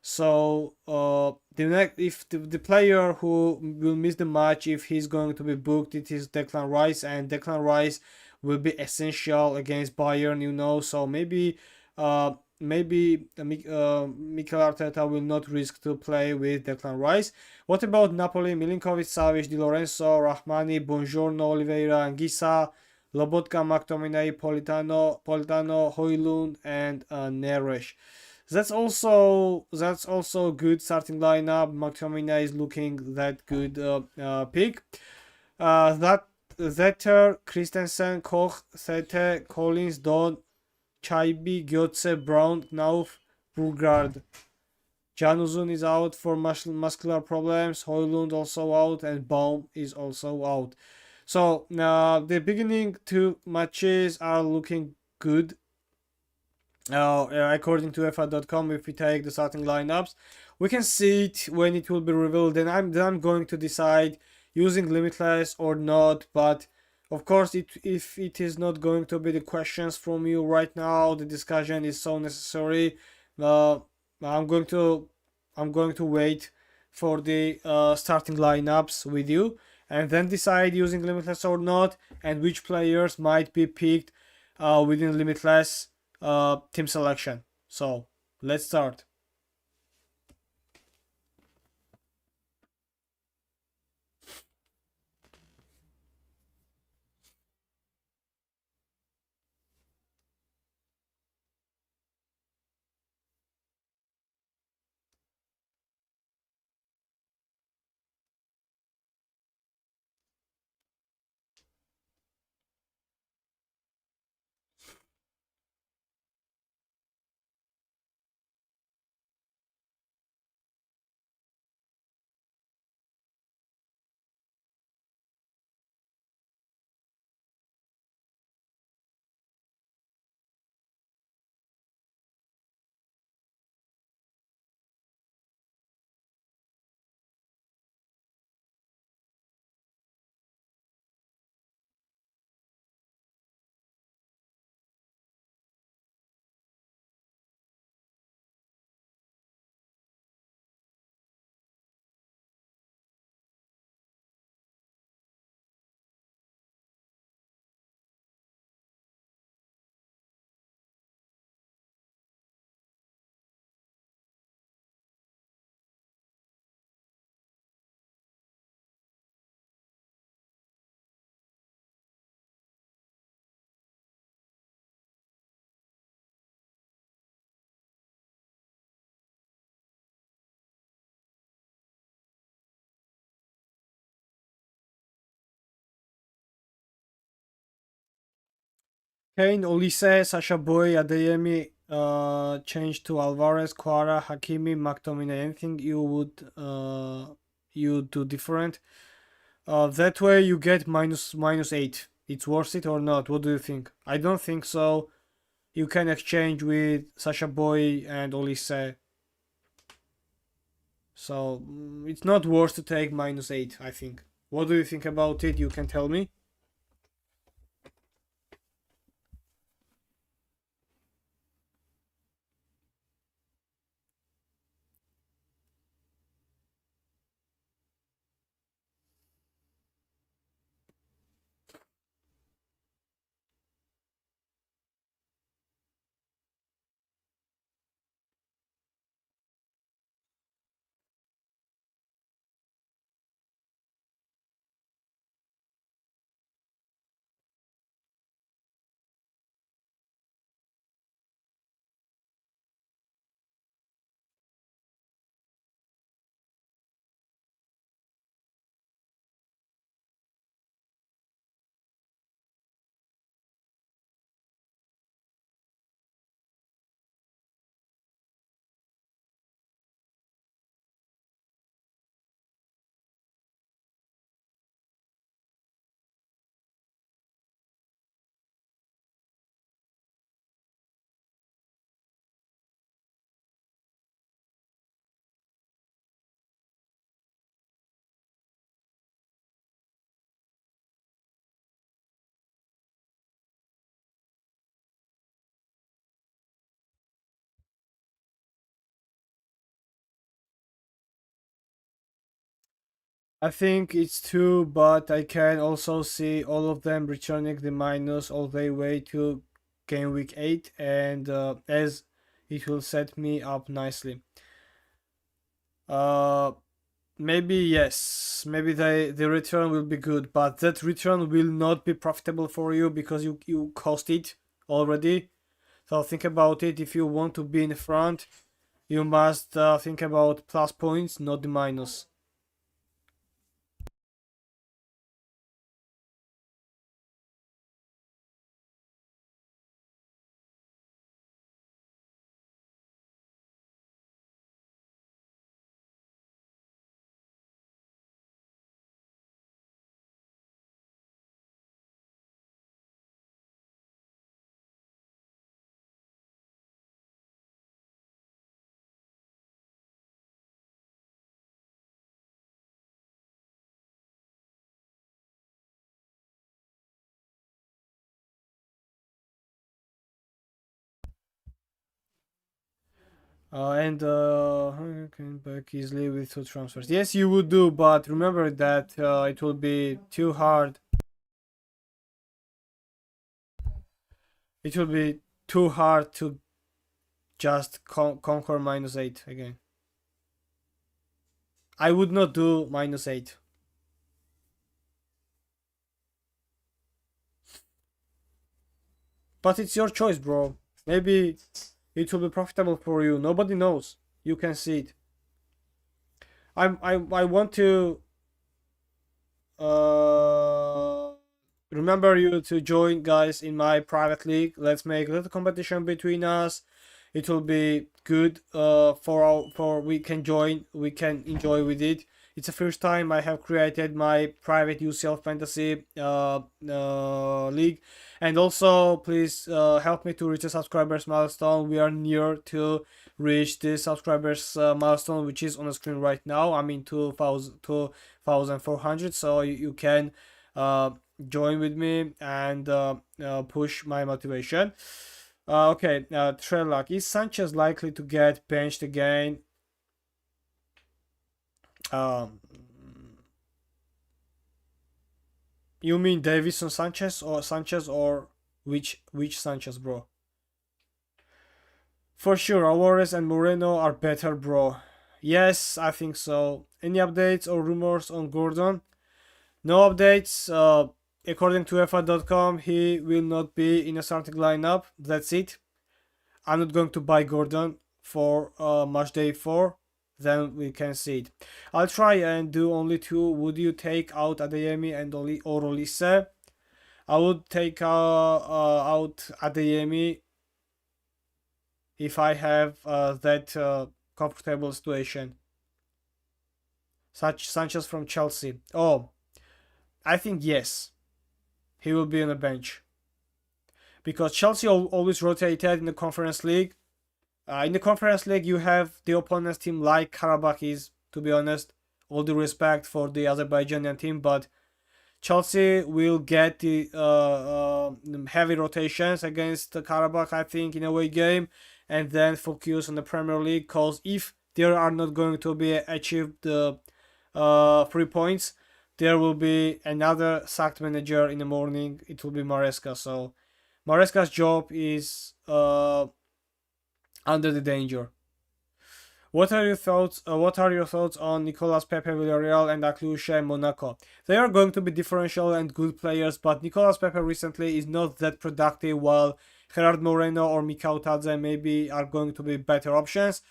So if the player who will miss the match, if he's going to be booked, it is Declan Rice, and Declan Rice will be essential against Bayern, So maybe Mikel Arteta will not risk to play with Declan Rice. What about Napoli? Milinkovic, Savic, Di Lorenzo, Rahmani, Buongiorno, Oliveira, Anguissa, Lobotka, McTominay, Politano, Højlund, and Neres. That's also good starting lineup. McTominay is looking that good pick. That Zetter, Christensen, Koch, Sete, Collins, Don, Chaibi, Götze, Brown, Knauf, Burgard. Januzun is out for muscular problems. Højlund also out, and Baum is also out. So the beginning two matches are looking good. According to FA.com, if we take the starting lineups, we can see it when it will be revealed. Then I'm going to decide using Limitless or not. But of course, if it is not going to be the questions from you right now, the discussion is so necessary. I'm going to I'm going to wait for the starting lineups with you, and then decide using Limitless or not, and which players might be picked within Limitless team selection. So let's start. Kane, Olise, Sasha Boy, Adeyemi, change to Alvarez, Quara, Hakimi, McTominay. Anything you do different? That way you get minus 8. It's worth it or not? What do you think? I don't think so. You can exchange with Sasha Boy and Olise. So it's not worth to take -8, I think. What do you think about it? You can tell me. I think it's two, but I can also see all of them returning the minus all the way to game week 8, and as it will set me up nicely. Uh, Maybe yes, maybe the return will be good, but that return will not be profitable for you because you cost it already. So think about it. If you want to be in front, you must think about plus points, not the minus. I can back easily with 2 transfers. Yes, you would do, but remember that it will be too hard. It will be too hard to just conquer -8 again. I would not do -8. But it's your choice, bro. Maybe it will be profitable for you. Nobody knows. You can see it. I want to uh remember you to join, guys, in my private league. Let's make a little competition between us. It will be good for we can join, we can enjoy with it. It's the first time I have created my private UCL Fantasy league, and also please help me to reach the subscribers milestone. We are near to reach the subscribers milestone, which is on the screen right now. I mean 2,400. So you can join with me and push my motivation. Okay, Trelak. Is Sanchez likely to get benched again? Um, you mean Davison Sanchez or which Sanchez, bro? For sure, Alvarez and Moreno are better, bro. Yes, I think so. Any updates or rumors on Gordon? No updates. According to UEFA.com, he will not be in a starting lineup. That's it. I'm not going to buy Gordon for match day 4. Then we can see it. I'll try and do only 2. Would you take out Adeyemi and or Olise? I would take out Adeyemi if I have that comfortable situation. Such Sanchez from Chelsea. Oh, I think yes. He will be on the bench. Because Chelsea always rotated in the Conference League. In the Conference League, you have the opponent's team like Karabakh is, to be honest. All due respect for the Azerbaijani team, but Chelsea will get the heavy rotations against Karabakh, I think, in a away game, and then focus on the Premier League. Because if there are not going to be achieved the 3 points, there will be another sacked manager in the morning. It will be Maresca. So Maresca's job is under the danger. What are your thoughts? What are your thoughts on Nicolas Pepe, Villarreal, and Aklusha, Monaco? They are going to be differential and good players, but Nicolas Pepe recently is not that productive, while Gerard Moreno or Mikau Tadze maybe are going to be better options.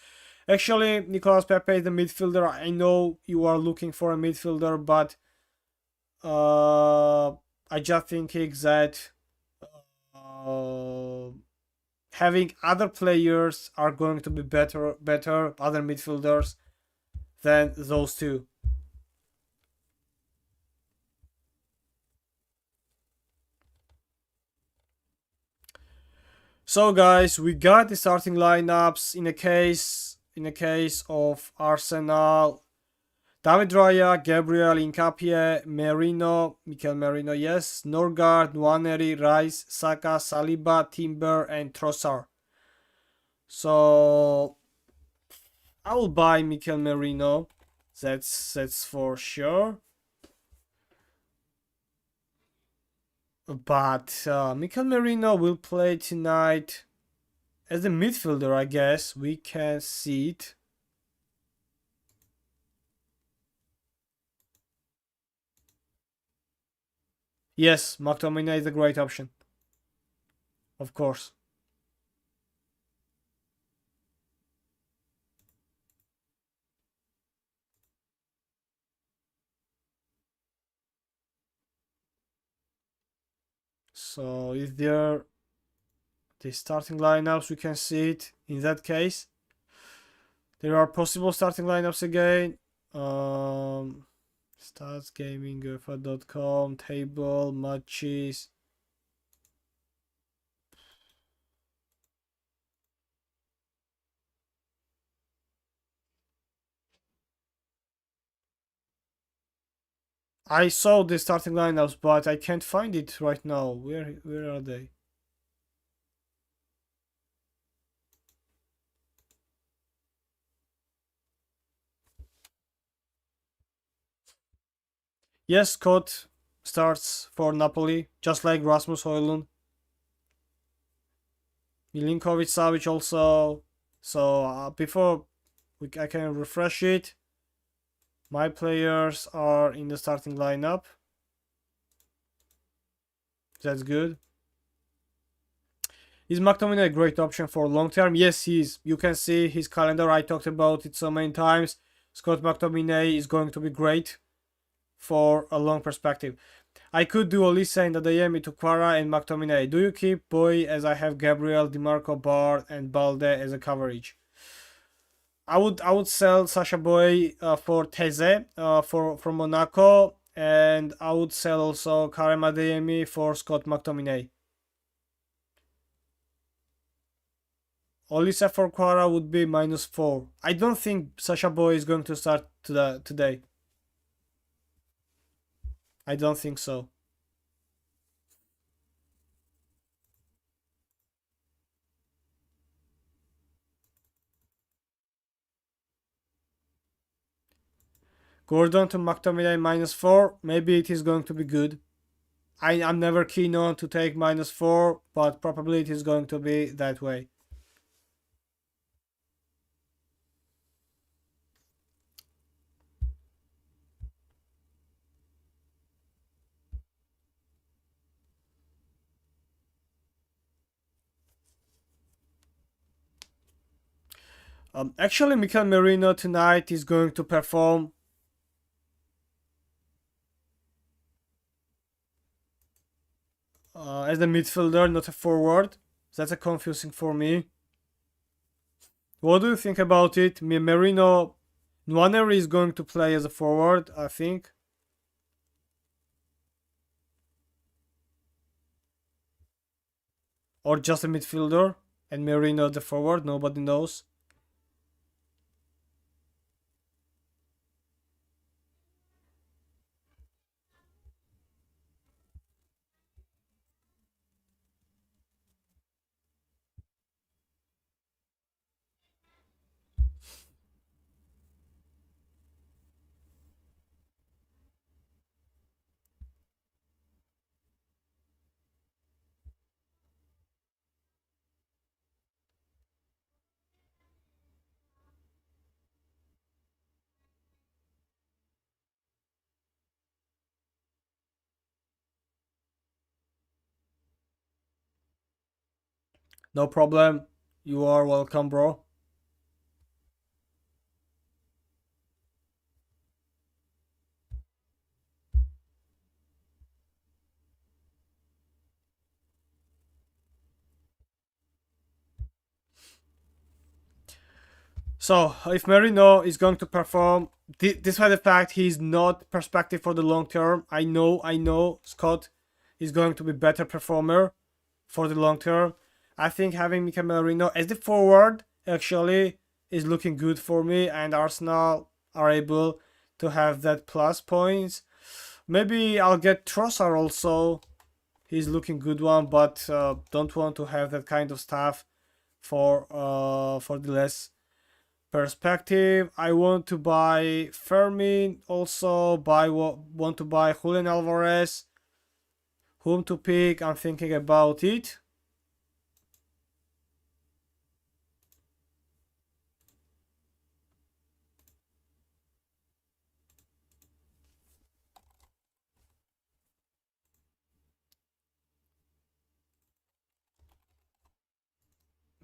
Actually, Nicolas Pepe is the midfielder. I know you are looking for a midfielder, but I just think that uh, having other players are going to be better other midfielders than those two. So guys, we got the starting lineups in a case of Arsenal. David Raya, Gabriel, Incapie, Merino, Mikel Merino, yes, Norgard, Nwaneri, Rice, Saka, Saliba, Timber, and Trossard. So I will buy Mikel Merino. That's for sure. But Mikel Merino will play tonight as a midfielder, I guess. We can see it. Yes, McTominay is a great option. Of course. So if there the starting lineups, we can see it in that case. There are possible starting lineups again. Stats gaming, UEFA.com, table, matches. I saw the starting lineups, but I can't find it right now. Where are they? Yes, Scott starts for Napoli, just like Rasmus Højlund. Milinkovic Savic also. So before I can refresh it, my players are in the starting lineup. That's good. Is McTominay a great option for long term? Yes, he is. You can see his calendar. I talked about it so many times. Scott McTominay is going to be great for a long perspective. I could do Olise and Adeyemi to Quara and McTominay. Do you keep Boy as I have Gabriel, DiMarco, Bard, and Balde as a coverage? I would sell Sasha Boy for Teze from Monaco, and I would sell also Karim Adeyemi for Scott McTominay. Olise for Quara would be -4. I don't think Sasha Boy is going to start today. I don't think so. Gordon to McTominay -4. Maybe it is going to be good. I'm never keen on to take -4, but probably it is going to be that way. Actually, Mikel Merino tonight is going to perform as a midfielder, not a forward. That's a confusing for me. What do you think about it? Merino, Nwaneri is going to play as a forward, I think. Or just a midfielder, and Merino the forward, nobody knows. No problem. You are welcome, bro. So, if Merino is going to perform, despite the fact he's not perspective for the long term, I know Scott is going to be better performer for the long term. I think having Mikel Merino as the forward actually is looking good for me, and Arsenal are able to have that plus points. Maybe I'll get Trossard also. He's looking good one, but don't want to have that kind of stuff for the less perspective. I want to buy Fermin, also want to buy Julian Alvarez. Whom to pick? I'm thinking about it.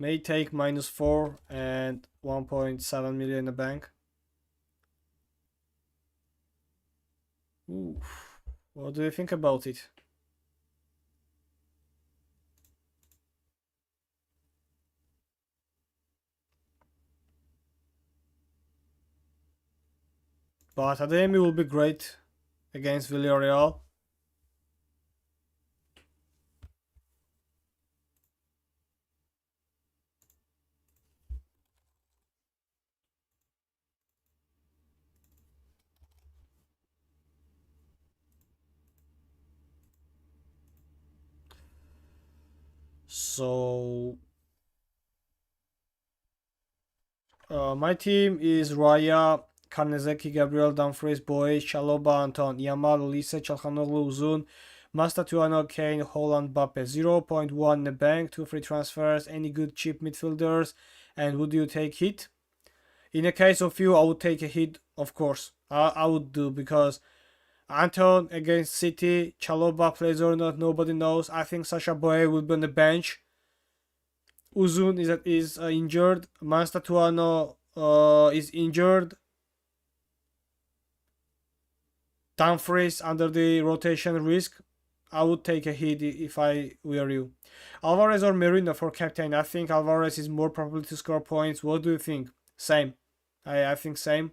May take -4 and 1.7 million in the bank. Ooh. What do you think about it? But Ademi will be great against Villarreal. So my team is Raya, Karnezeki, Gabriel, Dumfries, Boy, Chalobah, Anton, Yamal, Olise, Çalhanoğlu, Uzun, Mastatuano, Kane, Holland, Mbappe. 0.1 in the bank, 2 free transfers, any good cheap midfielders, and would you take hit? In a case of you, I would take a hit, of course. I would do, because Anton against City, Chalobah plays or not, nobody knows. I think Sasha Boye will be on the bench. Uzun is injured. Manstatuano is injured. Dumfries under the rotation risk. I would take a hit if I were you. Alvarez or Merino for captain. I think Alvarez is more probable to score points. What do you think? Same. I think same.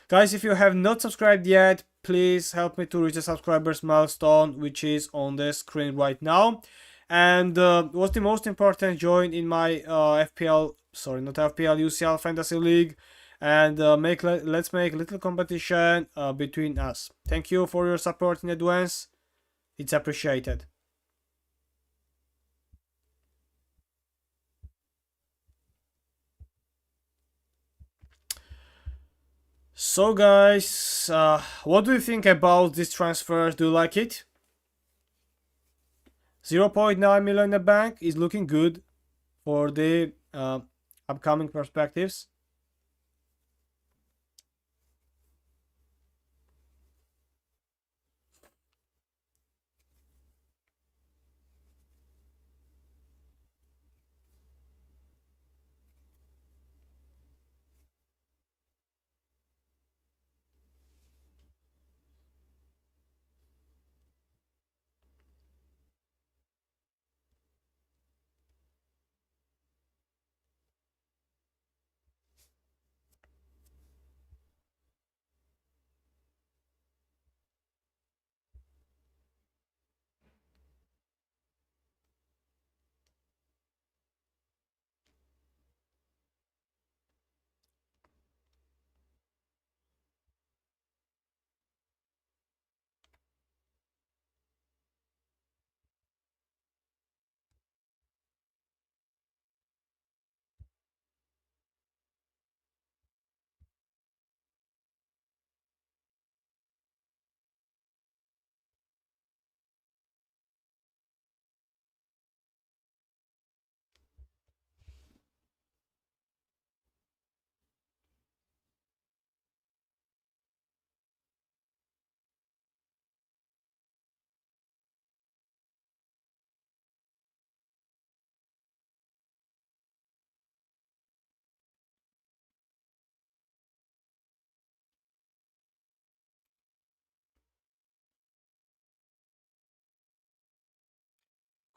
Guys, if you have not subscribed yet, please help me to reach the subscribers milestone, which is on the screen right now. And what's the most important, join in my UCL Fantasy League, and let's make little competition between us. Thank you for your support in advance. It's appreciated. So guys, what do you think about this transfer? Do you like it? 0.9 million in the bank is looking good for the upcoming perspectives.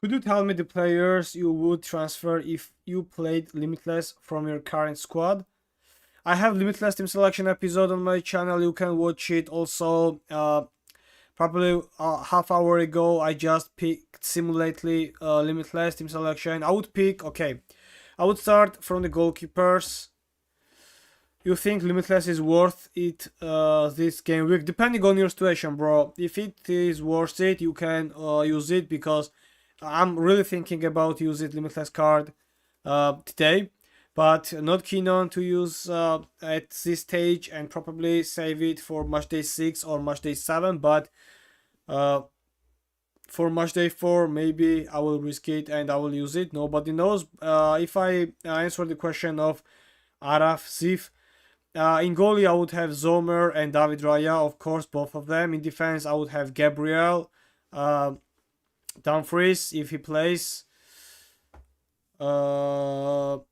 Could you tell me the players you would transfer if you played Limitless from your current squad? I have Limitless team selection episode on my channel. You can watch it. Also, probably half hour ago, I just picked Simulately Limitless team selection. I would pick, okay, I would start from the goalkeepers. You think Limitless is worth it this game week? Depending on your situation, bro. If it is worth it, you can use it, because I'm really thinking about using Limitless card today, but not keen on to use at this stage, and probably save it for matchday 6 or matchday 7. But for matchday 4, maybe I will risk it and I will use it. Nobody knows. If I answer the question of Araf Zif, in goalie I would have Zomer and David Raya, of course, both of them. In defense I would have Gabriel, Dumfries if he plays, Teze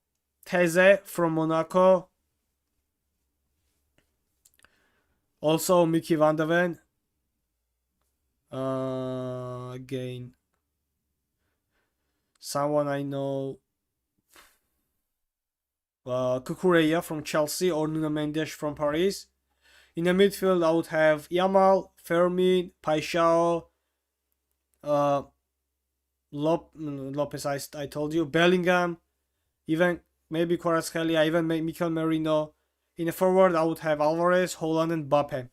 from Monaco, also Mickey van de Ven, again someone I know, Cucurella from Chelsea, or Nuno Mendes from Paris. In the midfield I would have Yamal, Fermin, Paixão, Lopez, I told you, Bellingham, even maybe Kvaratskhelia, even Mikel Merino. In the forward I would have Alvarez, Holland, and Mbappe.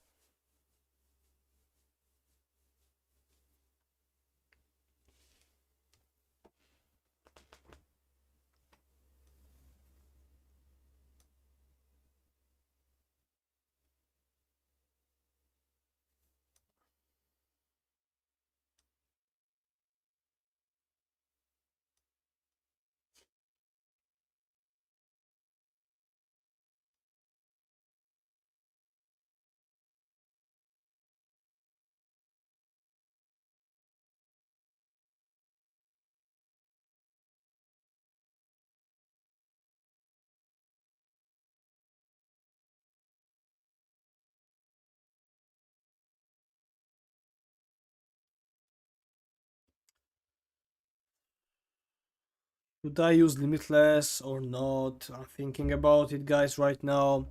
Should I use Limitless or not? I'm thinking about it, guys, right now.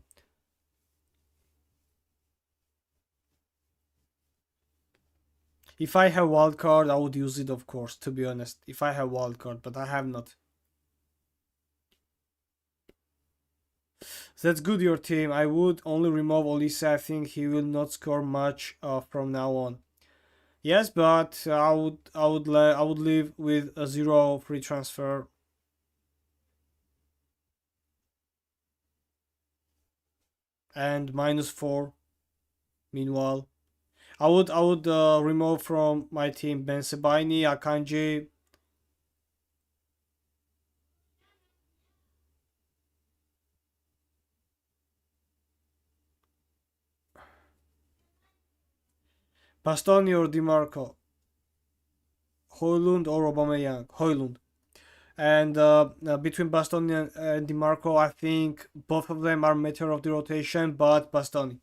If I have wildcard, I would use it, of course, to be honest. If I have wildcard, but I have not. So that's good, your team. I would only remove Olise. I think he will not score much from now on. Yes, but I would leave with a 0 free transfer and -4. Meanwhile, I would remove from my team Ben Sebaini, Akanji. Bastoni or Dimarco, Hoylund or Aubameyang, Hoylund. And between Bastoni and Dimarco, I think both of them are matter of the rotation, but Bastoni.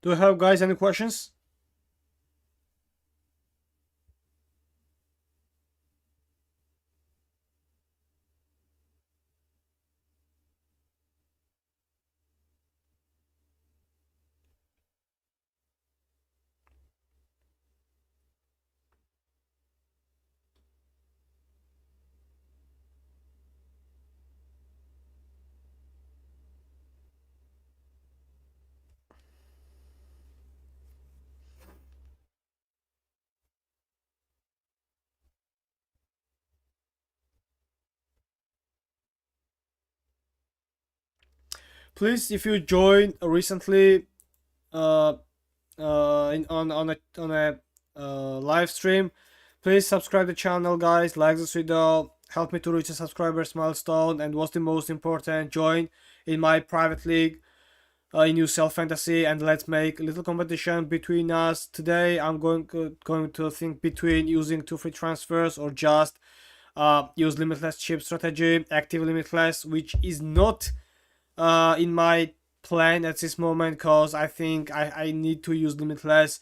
Do you have, guys, any questions? Please, if you joined recently uh, on a live stream, please subscribe the channel, guys. Like this video, help me to reach the subscribers milestone, and what's the most important, join in my private league in UCL Fantasy, and let's make a little competition between us. Today I'm going to think between using two free transfers or just use limitless chip strategy, active limitless, which is not in my plan at this moment, because I think I need to use limitless.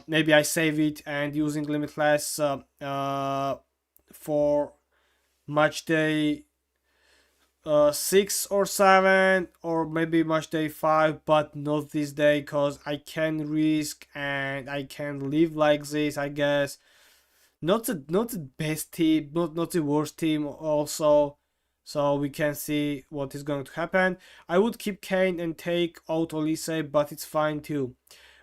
Maybe I save it and using limitless for match day 6 or 7, or maybe match day 5, but not this day, because I can risk and I can live like this, I guess. Not the best team, not the worst team also. So we can see what is going to happen. I would keep Kane and take out Olise, but it's fine too.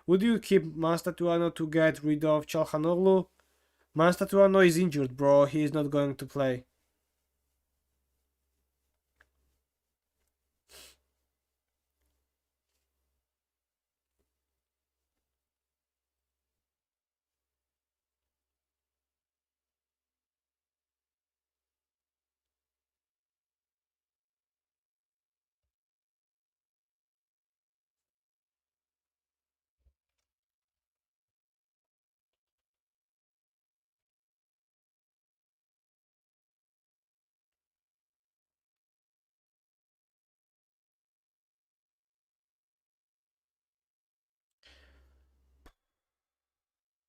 Would you keep Manstatuano to get rid of Çalhanoğlu? Manstatuano is injured, bro. He is not going to play.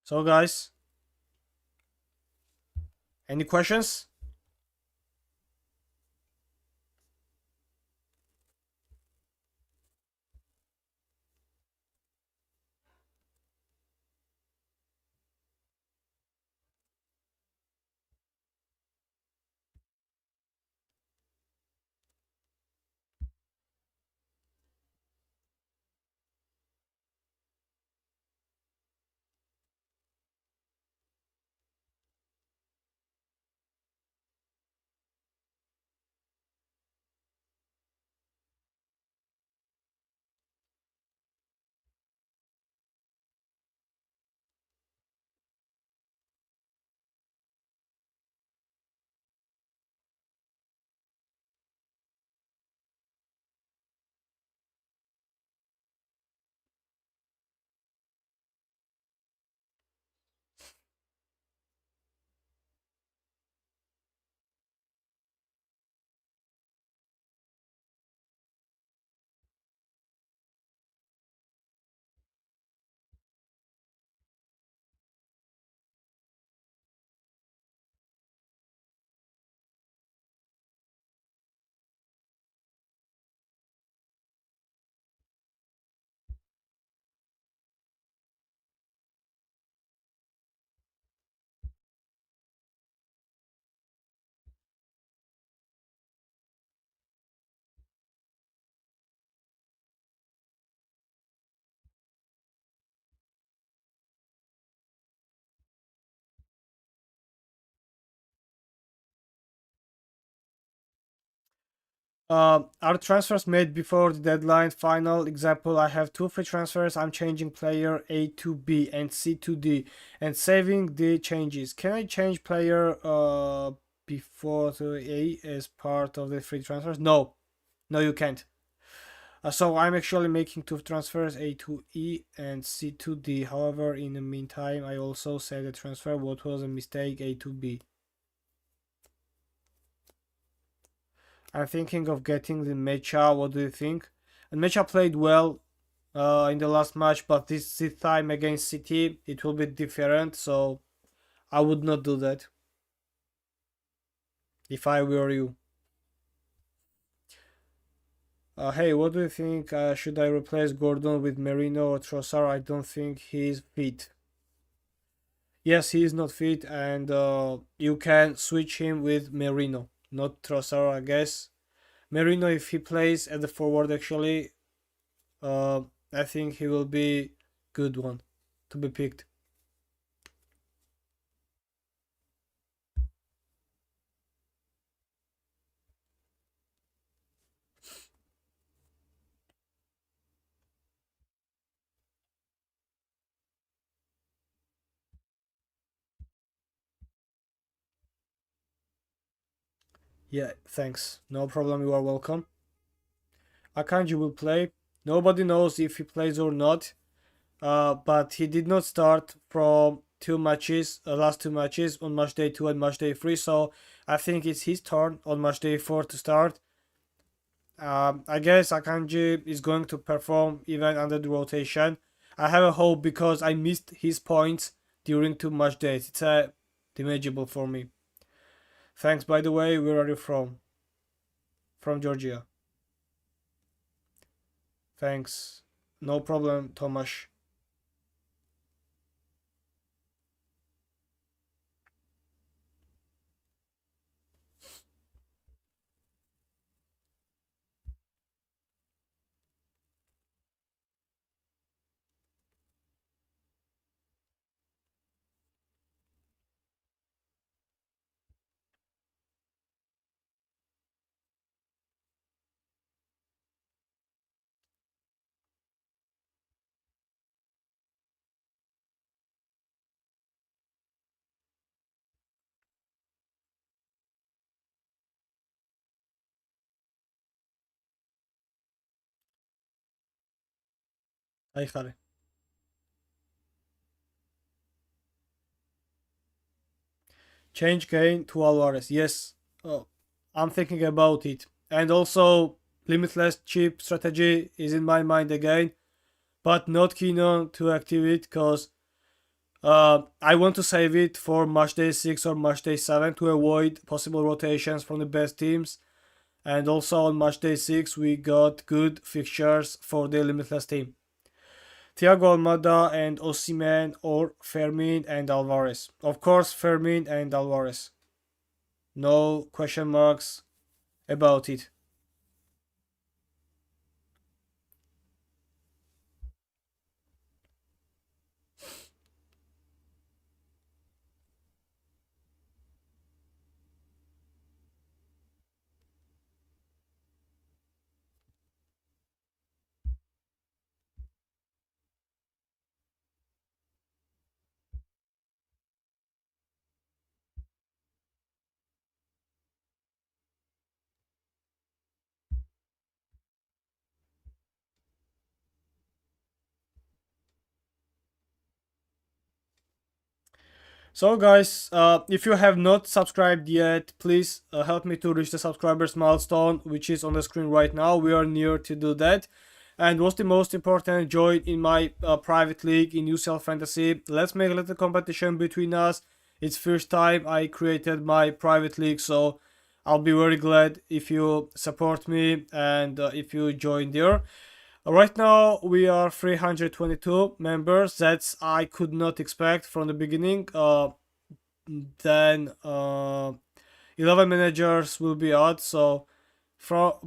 So guys, any questions? Are transfers made before the deadline? Final example, I have two free transfers. I'm changing player A to B and C to D and saving the changes. Can I change player before to A as part of the free transfers? No, no, you can't. So I'm actually making two transfers, A to E and C to D. However, in the meantime, I also saved the transfer. What was a mistake? A to B. I'm thinking of getting the Mecha. What do you think? And Mecha played well in the last match, but this time against City it will be different. So I would not do that if I were you. Hey, what do you think? Should I replace Gordon with Merino or Trossard? I don't think he's fit. Yes, he is not fit, and you can switch him with Merino, not Trossard, I guess. Merino, if he plays at the forward, actually, uh, I think he will be good one to be picked. Yeah, thanks. No problem. You are welcome. Akanji will play. Nobody knows if he plays or not. But he did not start from two matches, last two matches on match day 2 and match day 3. So I think it's his turn on match day 4 to start. I guess Akanji is going to perform even under the rotation. I have a hope because I missed his points during two match days. It's damageable for me. Thanks, by the way. Where are you from? From Georgia. Thanks. No problem, Tomasz. Hi, Harry. Change Kane to Alvarez. Yes, I'm thinking about it. And also, limitless chip strategy is in my mind again, but not keen on to activate because I want to save it for match day 6 or match day 7 to avoid possible rotations from the best teams. And also on match day 6, we got good fixtures for the limitless team. Thiago Almada and Osimhen, or Fermin and Alvarez. Of course, Fermin and Alvarez. No question marks about it. So guys, if you have not subscribed yet, please help me to reach the subscribers milestone, which is on the screen right now. We are near to do that. And what's the most important, join in my private league in UCL Fantasy. Let's make a little competition between us. It's first time I created my private league, so I'll be very glad if you support me and if you join there. Right now we are 322 members. That's I could not expect from the beginning. Then 11 managers will be out. So before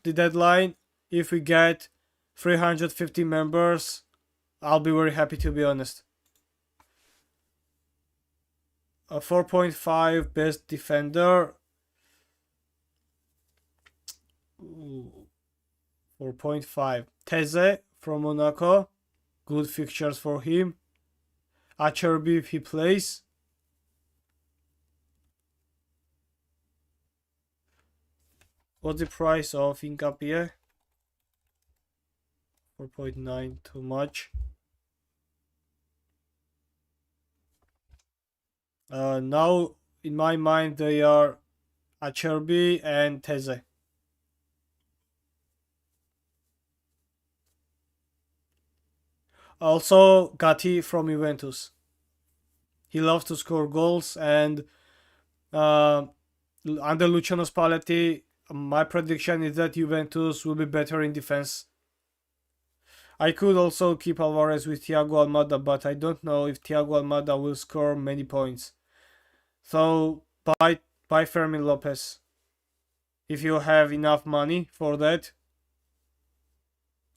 the deadline, if we get 350 members, I'll be very happy, to be honest. 4.5 best defender. Ooh. 4.5. Teze from Monaco. Good fixtures for him. Acherby if he plays. What's the price of Incapie? 4.9, too much. Now, in my mind, they are Acherby and Teze. Also, Gatti from Juventus. He loves to score goals, and under Luciano Spalletti, my prediction is that Juventus will be better in defense. I could also keep Alvarez with Thiago Almada, but I don't know if Thiago Almada will score many points. So buy Fermin Lopez. If you have enough money for that,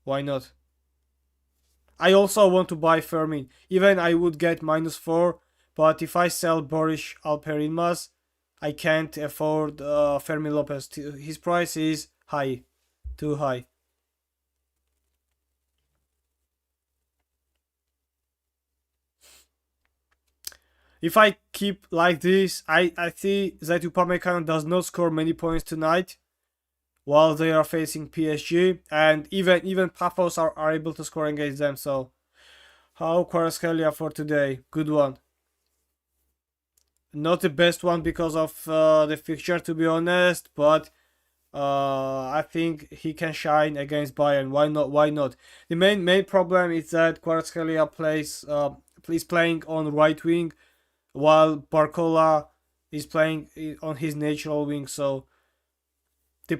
why not? I also want to buy Fermin. Even I would get -4, but if I sell Boris Alperinmas, I can't afford Fermin Lopez. His price is high, too high. If I keep like this, I see that Upamecano does not score many points tonight while they are facing PSG, and even Paphos are able to score against them. So How Kvaratskhelia for today? Good one. Not the best one because of the fixture, to be honest, but I think he can shine against Bayern. Why not? Why not? The main problem is that Kvaratskhelia is playing on right wing, while Barcola is playing on his natural wing. So the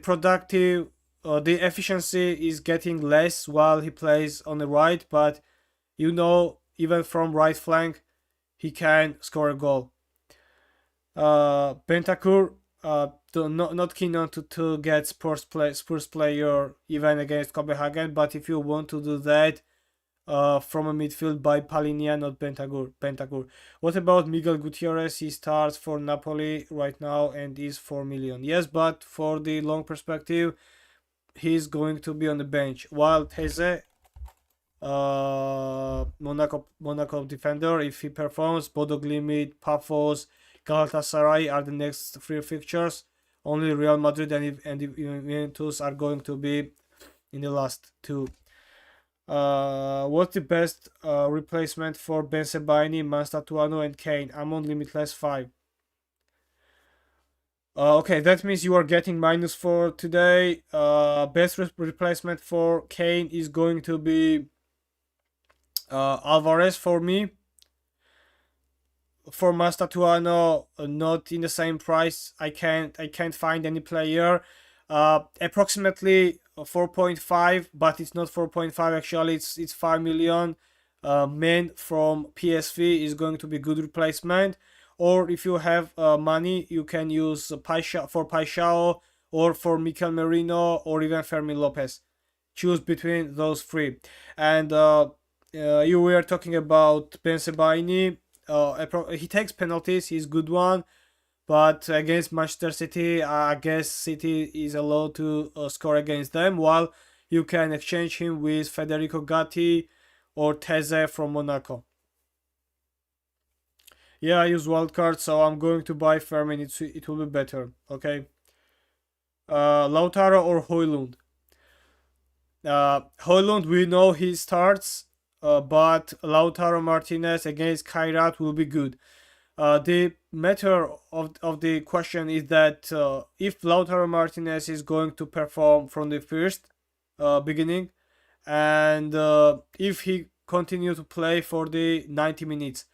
efficiency is getting less while he plays on the right. But even from right flank, he can score a goal. Bentancur, not keen on to get Spurs player even against Copenhagen, but if you want to do that, from a midfield by Palinia, not Bentancur. What about Miguel Gutierrez? He starts for Napoli right now and is 4 million. Yes, but for the long perspective, he's going to be on the bench. While Teze, Monaco defender, if he performs, Bodo Glimt, Paphos, Galatasaray are the next three fixtures. Only Real Madrid and Juventus are going to be in the last two. What's the best replacement for Ben Sebaini, Manstatuano, and Kane? I'm on Limitless 5. Okay, that means you are getting minus for today. Best replacement for Kane is going to be Alvarez for me. For Mastatuano, not in the same price. I can't find any player. Approximately 4.5, but it's not 4.5 actually. It's 5 million. Men from PSV is going to be good replacement. Or if you have money, you can use Paixão or for Mikel Merino or even Fermin Lopez. Choose between those three. And you were talking about Ben Sebaini. He takes penalties. He's a good one, but against Manchester City, I guess City is allowed to score against them. While you can exchange him with Federico Gatti or Teze from Monaco. Yeah, I use wildcard, so I'm going to buy Fermin. It will be better. Okay. Lautaro or Højlund? Højlund, we know he starts, but Lautaro Martinez against Kairat will be good. The matter of the question is that if Lautaro Martinez is going to perform from the first beginning, and if he continue to play for the 90 minutes,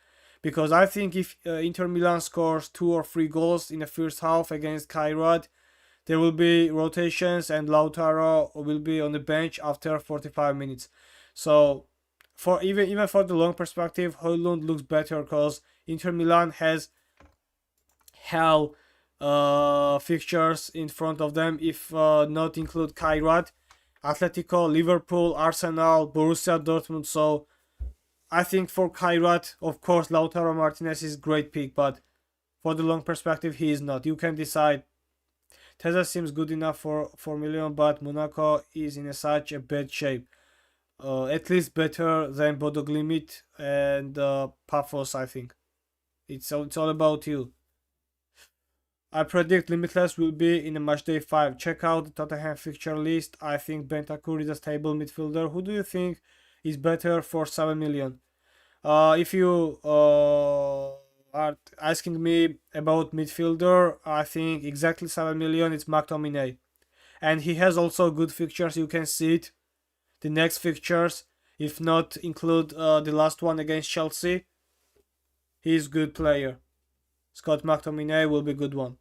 because I think if Inter Milan scores 2 or 3 goals in the first half against Kairat, there will be rotations and Lautaro will be on the bench after 45 minutes. So for even for the long perspective, Højlund looks better because Inter Milan has hell fixtures in front of them, if not include Kairat, Atletico, Liverpool, Arsenal, Borussia Dortmund. So I think for Kairat, of course, Lautaro Martinez is great pick, but for the long perspective, he is not. You can decide. Teza seems good enough for 4 million, but Monaco is in such a bad shape. At least better than Bodo Glimt and Paphos, I think. It's all about you. I predict Limitless will be in the matchday 5. Check out the Tottenham fixture list. I think Bentancur is a stable midfielder. Who do you think is better for 7 million? If you are asking me about midfielder, I think exactly 7 million it's McTominay. And he has also good fixtures. You can see it. The next fixtures, if not include the last one against Chelsea, he's good player. Scott McTominay will be a good one.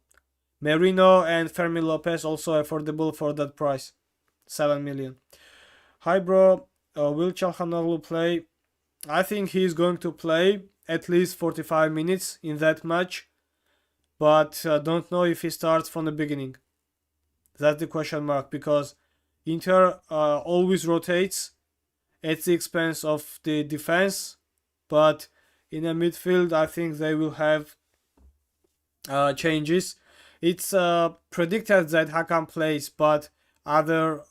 Merino and Fermin Lopez also affordable for that price. 7 million. Hi bro, will Çalhanoğlu play? I think he's going to play at least 45 minutes in that match, but don't know if he starts from the beginning. That's the question mark, because Inter always rotates at the expense of the defense, but in a midfield I think they will have changes. It's predicted that Hakan plays, but other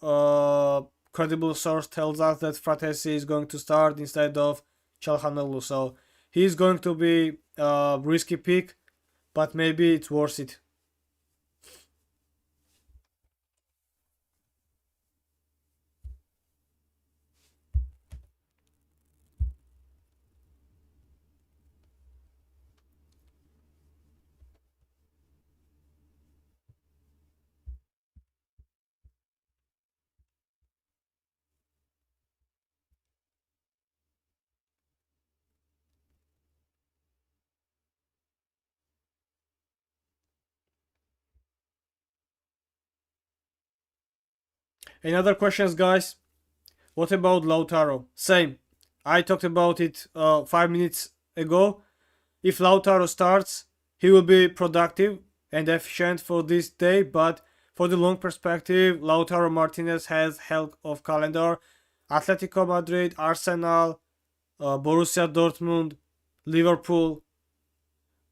credible source tells us that Fratesi is going to start instead of Çalhanoğlu. So he's going to be a risky pick, but maybe it's worth it. Any other questions, guys? What about Lautaro? Same. I talked about it 5 minutes ago. If Lautaro starts, he will be productive and efficient for this day, but for the long perspective, Lautaro Martinez has hell of calendar. Atletico Madrid, Arsenal, Borussia Dortmund, Liverpool.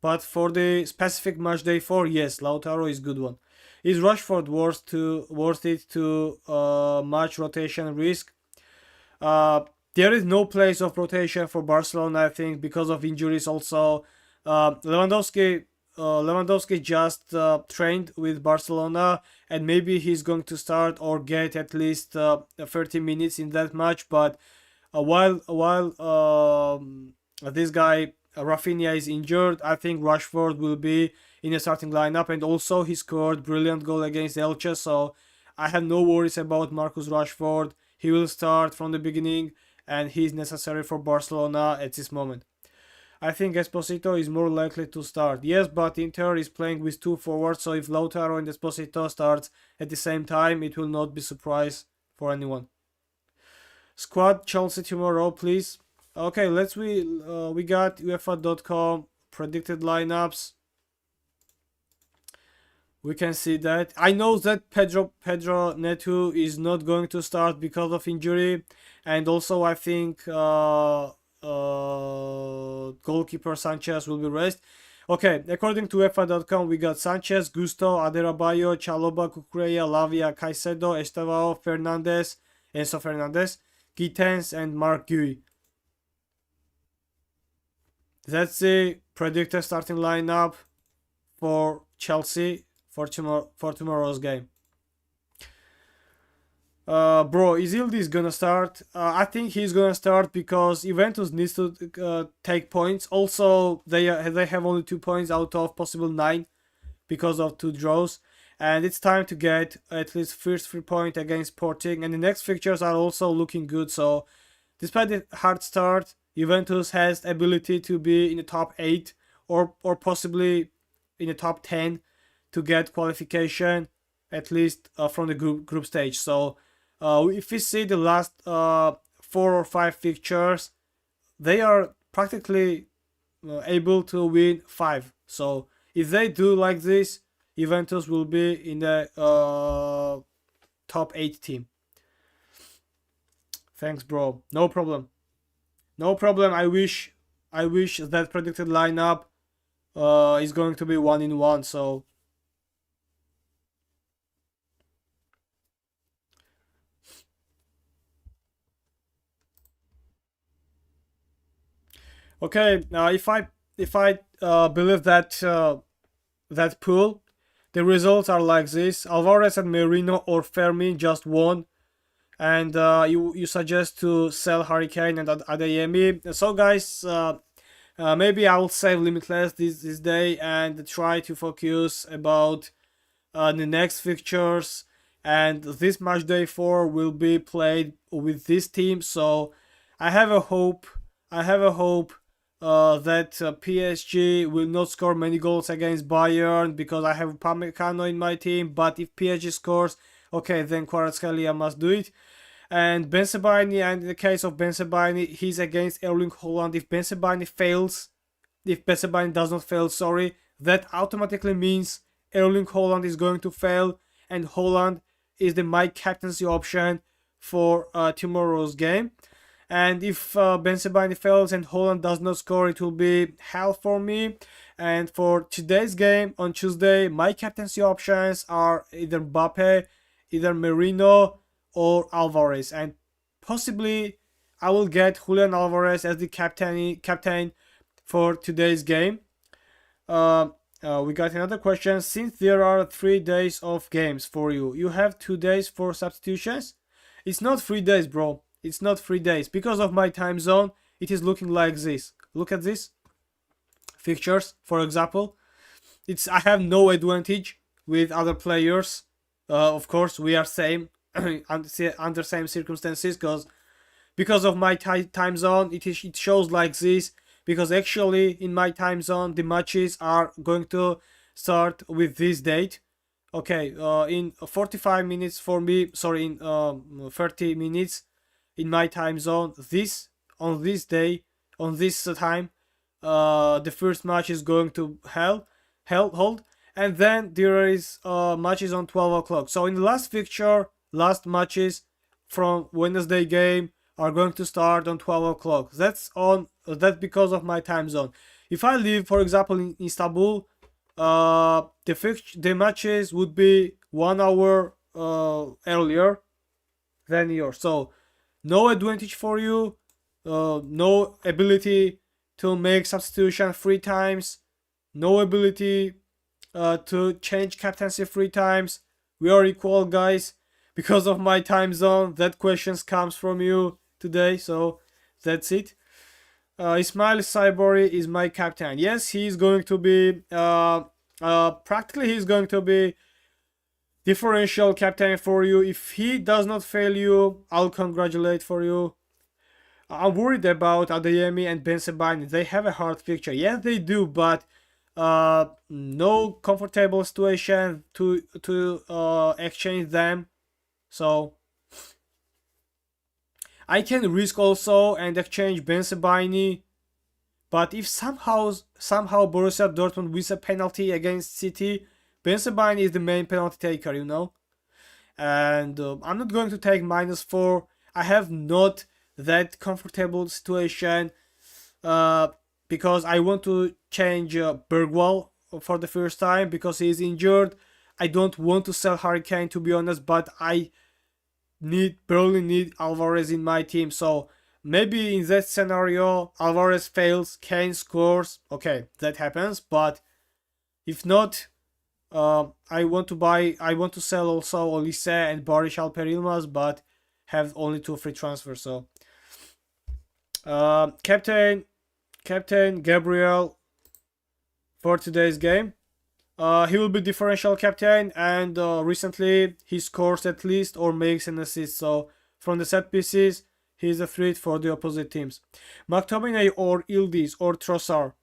But for the specific match day 4, yes, Lautaro is good one. Is Rashford worth it to match rotation risk? There is no place of rotation for Barcelona, I think, because of injuries. Also, Lewandowski just trained with Barcelona, and maybe he's going to start or get at least 30 minutes in that match. But while this guy Rafinha is injured, I think Rashford will be in a starting lineup, and also he scored brilliant goal against Elche, so I have no worries about Marcus Rashford. He will start from the beginning, and he's necessary for Barcelona at this moment. I think Esposito is more likely to start. Yes, but Inter is playing with two forwards, so if Lautaro and Esposito starts at the same time, it will not be a surprise for anyone. Squad Chelsea tomorrow, please. Okay, we got UEFA.com predicted lineups. We can see that. I know that Pedro Neto is not going to start because of injury, and also I think goalkeeper Sanchez will be rest. Okay, according to UEFA.com, we got Sanchez, Gusto, Adebayo, Chalobah, Cucurella, Lavia, Caicedo, Estevao, Enzo Fernandez, Gittens, and Mark Gui. That's the predicted starting lineup for Chelsea for tomorrow's game. Bro, is Yildiz gonna start? I think he's gonna start because Juventus needs to take points. Also, they have only 2 points out of possible 9 because of 2 draws, and it's time to get at least first 3 point against Sporting. And the next fixtures are also looking good. So, despite the hard start, Juventus has ability to be in the top 8 or possibly in the top 10 to get qualification, at least from the group stage. So if we see the last 4 or 5 fixtures, they are practically able to win 5. So if they do like this, Juventus will be in the top 8 team. Thanks, bro. No problem. No problem. I wish that predicted lineup is going to be 1-in-1. So okay, if I believe that pool, the results are like this: Alvarez and Merino or Fermin just won, and you suggest to sell Hurricane and Adeyemi. So guys, maybe I will save Limitless this day and try to focus about the next fixtures. And this match day 4 will be played with this team. So I have a hope that PSG will not score many goals against Bayern because I have Upamecano in my team. But if PSG scores, okay, then Kvaratskhelia must do it. And Bensebaini, and in the case of Bensebaini, he's against Erling Haaland. If Bensebaini does not fail, that automatically means Erling Haaland is going to fail, and Haaland is my captaincy option for tomorrow's game. And if Bensebaini fails and Haaland does not score, it will be hell for me. And for today's game on Tuesday, my captaincy options are either Mbappe, either Merino, or Alvarez. And possibly I will get Julian Alvarez as the captain for today's game. We got another question. Since there are 3 days of games for you, you have 2 days for substitutions? It's not 3 days, bro. It's not 3 days. Because of my time zone, it is looking like this. Look at this. Fixtures, for example. I have no advantage with other players. Of course, we are same under same circumstances because of my time zone. It shows like this. Because actually, in my time zone, the matches are going to start with this date. Okay, in 45 minutes for me, sorry, in 30 minutes in my time zone, on this day, on this time, the first match is going to hold, and then there is matches on 12 o'clock. So in the last fixture, last matches from Wednesday game are going to start on 12 o'clock. That's because of my time zone. If I live, for example, in Istanbul, the matches would be 1 hour earlier than yours. So no advantage for you, no ability to make substitution 3 times, no ability to change captaincy 3 times. We are equal, guys. Because of my time zone, that questions comes from you today. So that's it. Ismail Saibori is my captain. Yes, he's going to be practically he's going to be differential captain for you. If he does not fail you, I'll congratulate for you. I'm worried about Adeyemi and Bensebaini. They have a hard fixture. Yes, they do, but no comfortable situation to exchange them. So I can risk also and exchange Bensebaini. But if somehow Borussia Dortmund wins a penalty against City, Bensebaini is the main penalty taker, you know. And I'm not going to take -4. I have not that comfortable situation because I want to change Bergwall for the first time because he is injured. I don't want to sell Harry Kane, to be honest, but I barely need Alvarez in my team. So maybe in that scenario, Alvarez fails, Kane scores. Okay, that happens. But if not, I want to sell also Olise and Barış Alper Yılmaz, but have only 2 free transfers. So captain Gabriel for today's game. He will be differential captain, and recently he scores at least or makes an assist. So from the set pieces, he is a threat for the opposite teams. McTominay or Yildiz or Trossard.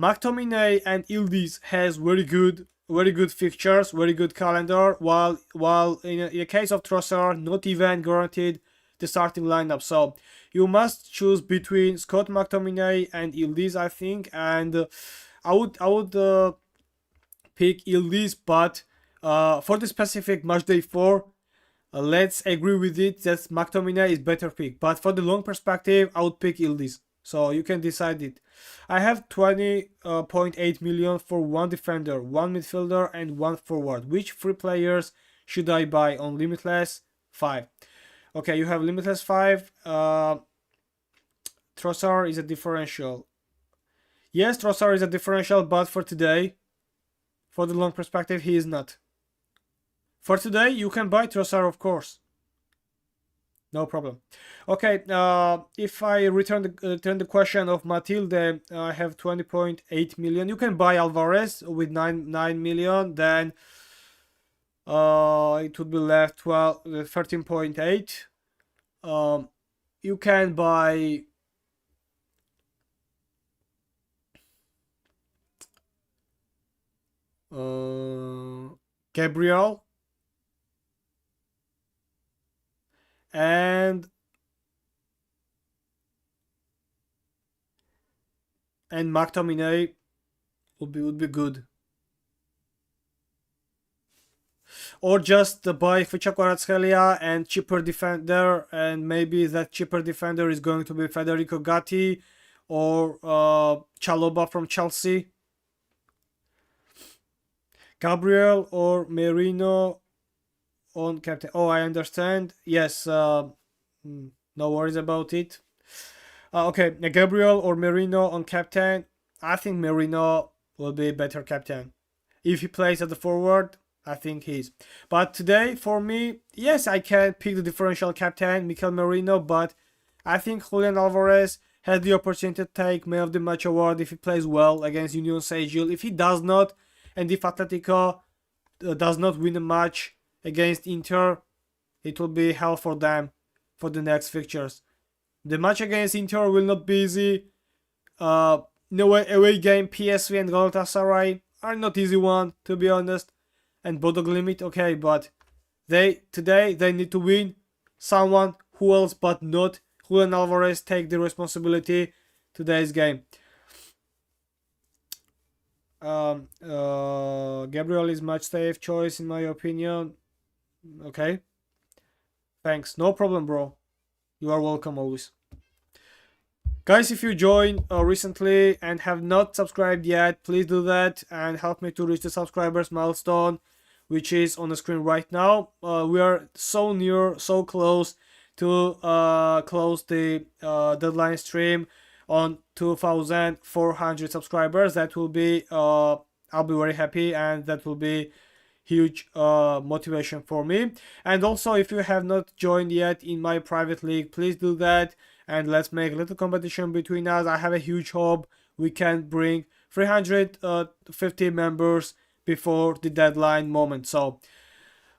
McTominay and Yildiz has very good fixtures, very good calendar. While in a case of Trossard, not even guaranteed the starting lineup. So you must choose between Scott McTominay and Yildiz, I think, and I would pick Yildiz, but for the specific matchday 4, let's agree with it that McTominay is better pick. But for the long perspective, I would pick Yildiz. So you can decide it. I have 20.8 million for 1 defender, 1 midfielder, and 1 forward. Which 3 players should I buy on Limitless 5? Okay, you have Limitless 5. Trossard is a differential. Yes, Trossard is a differential, but for today, for the long perspective, he is not. For today, you can buy Trossard, of course. No problem. Okay, if I return the question of Matilde, I have 20.8 million. You can buy Alvarez with 9 million, then it would be left 13.8. You can buy Gabriel and McTominay would be good. Or just buy Kvaratskhelia and cheaper defender, and maybe that cheaper defender is going to be Federico Gatti or Chalobah from Chelsea. Gabriel or Merino on captain. Oh, I understand. Yes, no worries about it. Okay, Gabriel or Merino on captain. I think Merino will be a better captain. If he plays at the forward, I think he's. But today, for me, yes, I can pick the differential captain, Mikel Merino, but I think Julian Alvarez has the opportunity to take Man of the Match award if he plays well against Union Saint-Gilles. If he does not, and if Atletico does not win a match against Inter, it will be hell for them for the next fixtures. The match against Inter will not be easy. No away game, PSV and Galatasaray. are not easy one, to be honest. And Bodog limit, okay, but today they need to win. Someone who else but not Julian Alvarez take the responsibility today's game. Gabriel is much safe choice in my opinion. Okay. Thanks. No problem, bro. You are welcome always. Guys, if you joined recently and have not subscribed yet, please do that and help me to reach the subscribers milestone, which is on the screen right now. We are so near, so close to close the deadline stream on 2,400 subscribers. That will be I'll be very happy, and that will be huge motivation for me. And also, if you have not joined yet in my private league, please do that, and let's make a little competition between us. I have a huge hope we can bring 350 members before the deadline moment. So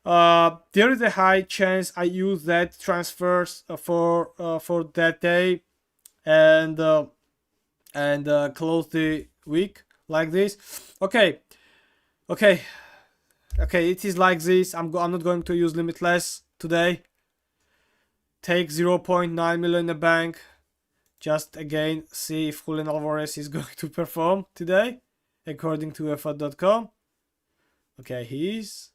there is a high chance I use that transfers for that day and close the week like this. Okay, it is like this. I'm not going to use Limitless today. Take 0.9 million in the bank. Just again see if Julian Alvarez is going to perform today, according to UFA.com. Okay, he is.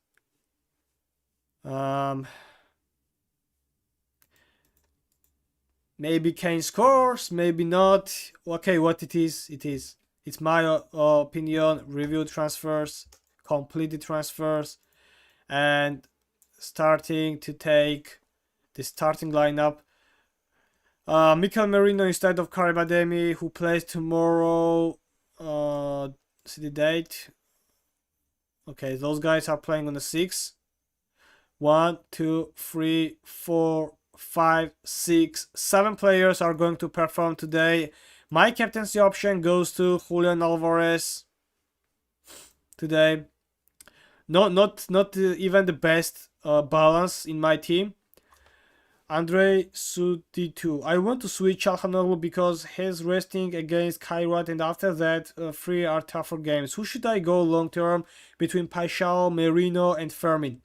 Maybe Kane scores, maybe not. Okay, what it is, it is. It's my opinion. Review transfers, complete the transfers, and starting to take the starting lineup. Mikel Merino instead of Karim Adeyemi, who plays tomorrow. See the date. Okay, those guys are playing on the 6th. 1, 2, 3, 4, 5, 6, 7 players are going to perform today. My captaincy option goes to Julian Alvarez today. Not even the best balance in my team. Andre Suditu. I want to switch Çalhanoğlu because he's resting against Kairat, and after that 3 are tougher games. Who should I go long term between Paixão, Merino and Fermin?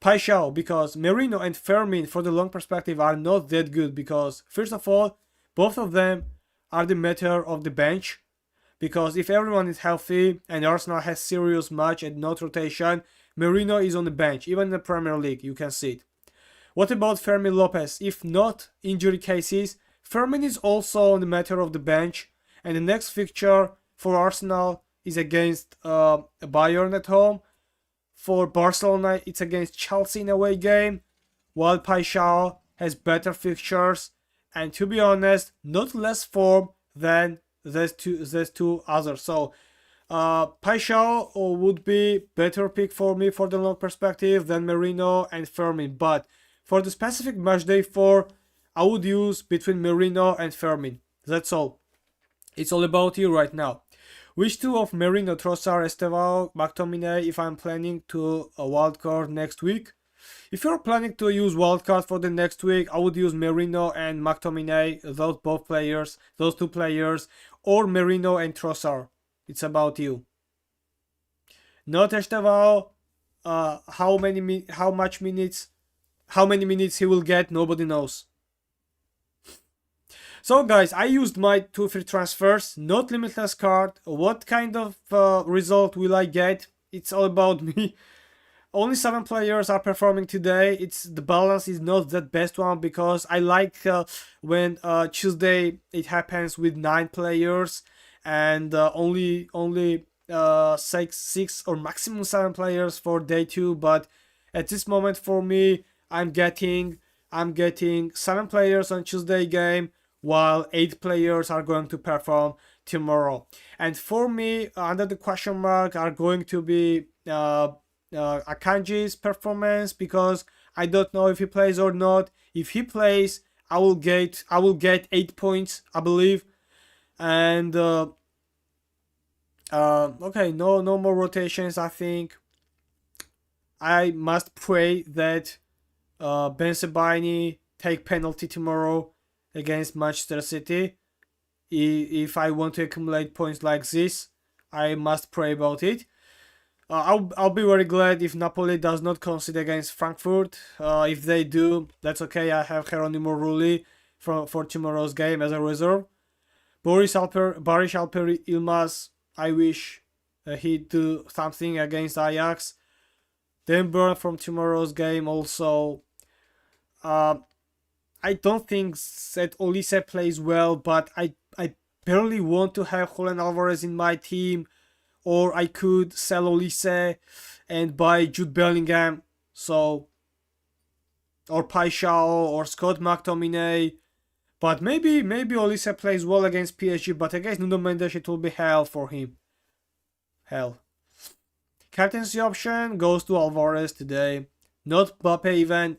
Paixão, because Merino and Fermin for the long perspective are not that good, because first of all, both of them are the matter of the bench, because if everyone is healthy and Arsenal has serious match and not rotation, Merino is on the bench. Even in the Premier League you can see it. What about Fermin Lopez? If not injury cases, Fermin is also on the matter of the bench, and the next fixture for Arsenal is against Bayern at home. For Barcelona, it's against Chelsea in a away game, while Paixão has better fixtures and, to be honest, not less form than these two others. So Paixão would be better pick for me for the long perspective than Merino and Fermin. But for the specific matchday 4, I would use between Merino and Fermin. That's all. It's all about you right now. Which two of Merino, Trossard, Estevao, McTominay if I'm planning to a wildcard next week? If you're planning to use wildcard for the next week, I would use Merino and McTominay, those two players, or Merino and Trossard. It's about you. Not Estevao. How many minutes he will get, nobody knows. So guys, I used my 2 free transfers, not limitless card. What kind of result will I get? It's all about me. Only 7 players are performing today. The balance is not that best one, because I like when Tuesday it happens with 9 players and only 6 or maximum 7 players for day 2. But at this moment for me, I'm getting 7 players on Tuesday game, while 8 players are going to perform tomorrow. And for me, under the question mark are going to be Akanji's performance, because I don't know if he plays or not. If he plays, I will get 8 points, I believe. And okay, no more rotations. I think I must pray that Ben Sebaini take penalty tomorrow against Manchester City. If I want to accumulate points like this, I must pray about it. I'll be very glad if Napoli does not concede against Frankfurt. If they do, that's okay. I have Geronimo Rulli for tomorrow's game as a reserve. Baris Alperi Ilmaz, I wish he'd do something against Ajax. Dan Burn from tomorrow's game also. Uh, I don't think that Olise plays well, but I barely want to have Julian Alvarez in my team, or I could sell Olise and buy Jude Bellingham. So, or Paixão or Scott McTominay. But maybe Olise plays well against PSG, but against Nuno Mendes it will be hell for him. Hell. Captaincy option goes to Alvarez today. Not Mbappe even,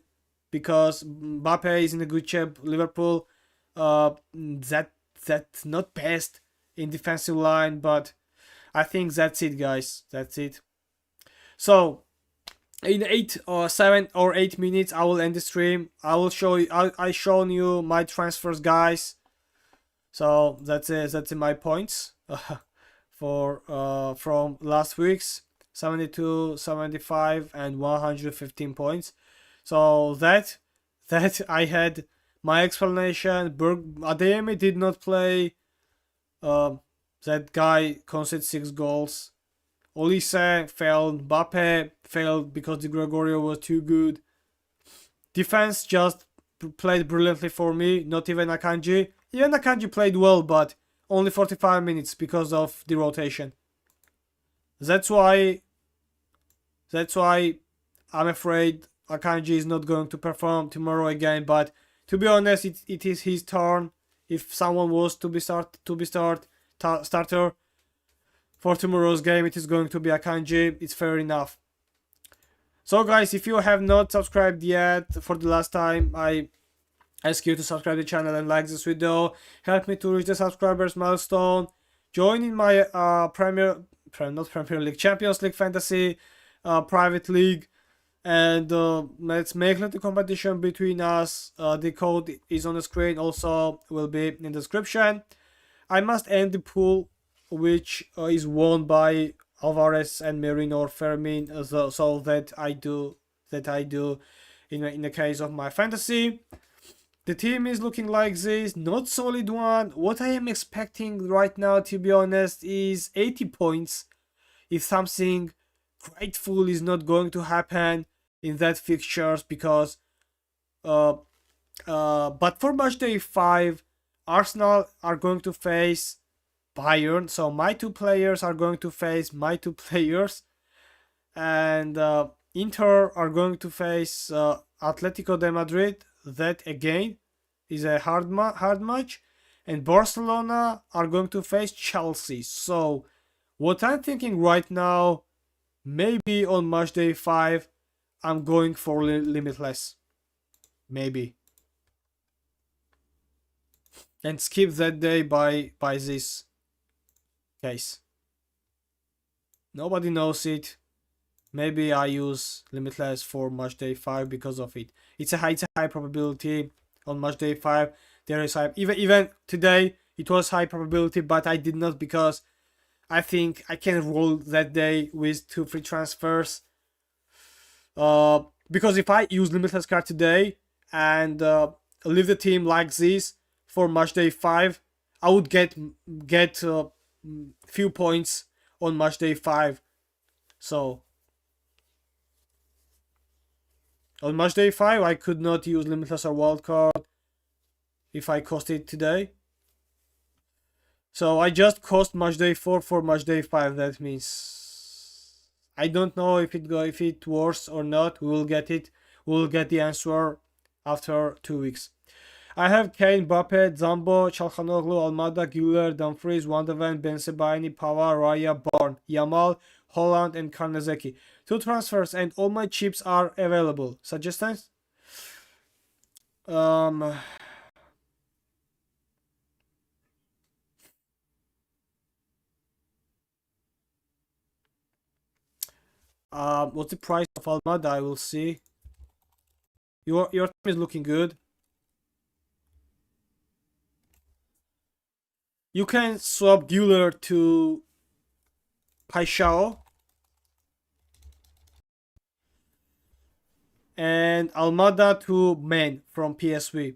because Mbappe is in a good shape. Liverpool, that's not best in defensive line, but I think that's it, guys. That's it. So in 7 or 8 minutes, I will end the stream. I will show you. I shown you my transfers, guys. So that's it. That's my points for from last week's 72, 75, and 115 points. So that I had my explanation. Adeyemi did not play. That guy conceded 6 goals. Olise failed. Mbappe failed because Di Gregorio was too good. Defense just played brilliantly for me. Not even Akanji. Even Akanji played well, but only 45 minutes because of the rotation. That's why I'm afraid Akanji is not going to perform tomorrow again. But to be honest, it is his turn. If someone was to be starter for tomorrow's game, it is going to be Akanji. It's fair enough. So guys, if you have not subscribed yet for the last time, I ask you to subscribe to the channel and like this video. Help me to reach the subscribers milestone. Join in my Champions League Fantasy private league, and let's make the competition between us. The code is on the screen, also will be in the description. I must end the pool, which is won by Alvarez and Merino or Fermin, so that I do in the case of my fantasy. The team is looking like this, not solid one. What I am expecting right now, to be honest, is 80 points. If something grateful is not going to happen in that fixtures, because but for matchday 5, Arsenal are going to face Bayern, so my 2 players are going to face my 2 players, and Inter are going to face Atletico de Madrid. That again is a hard match, and Barcelona are going to face Chelsea. So what I'm thinking right now, maybe on matchday 5, I'm going for Limitless, maybe, and skip that day by this case. Nobody knows it. Maybe I use Limitless for matchday 5 because of it. It's a high probability on matchday 5. There is high. Even today it was high probability, but I did not, because I think I can roll that day with 2 free transfers. Because if I use Limitless card today and leave the team like this for matchday 5, I would get few points on matchday 5. So on matchday 5, I could not use Limitless or Wildcard if I cost it today. So I just cost matchday 4 for matchday 5. That means I don't know if it works or not. We will get it. We will get the answer after 2 weeks. I have Kane, Mbappe, Zambo, Çalhanoğlu, Almada, Güler, Dumfries, Wandervan, Bensebaini, Pavard, Raya, Barn, Yamal, Holland, and Karnazeki. 2 transfers and all my chips are available. Suggestions? What's the price of Almada? I will see. Your team is looking good. You can swap Güler to Paixão. and Almada to main from PSV.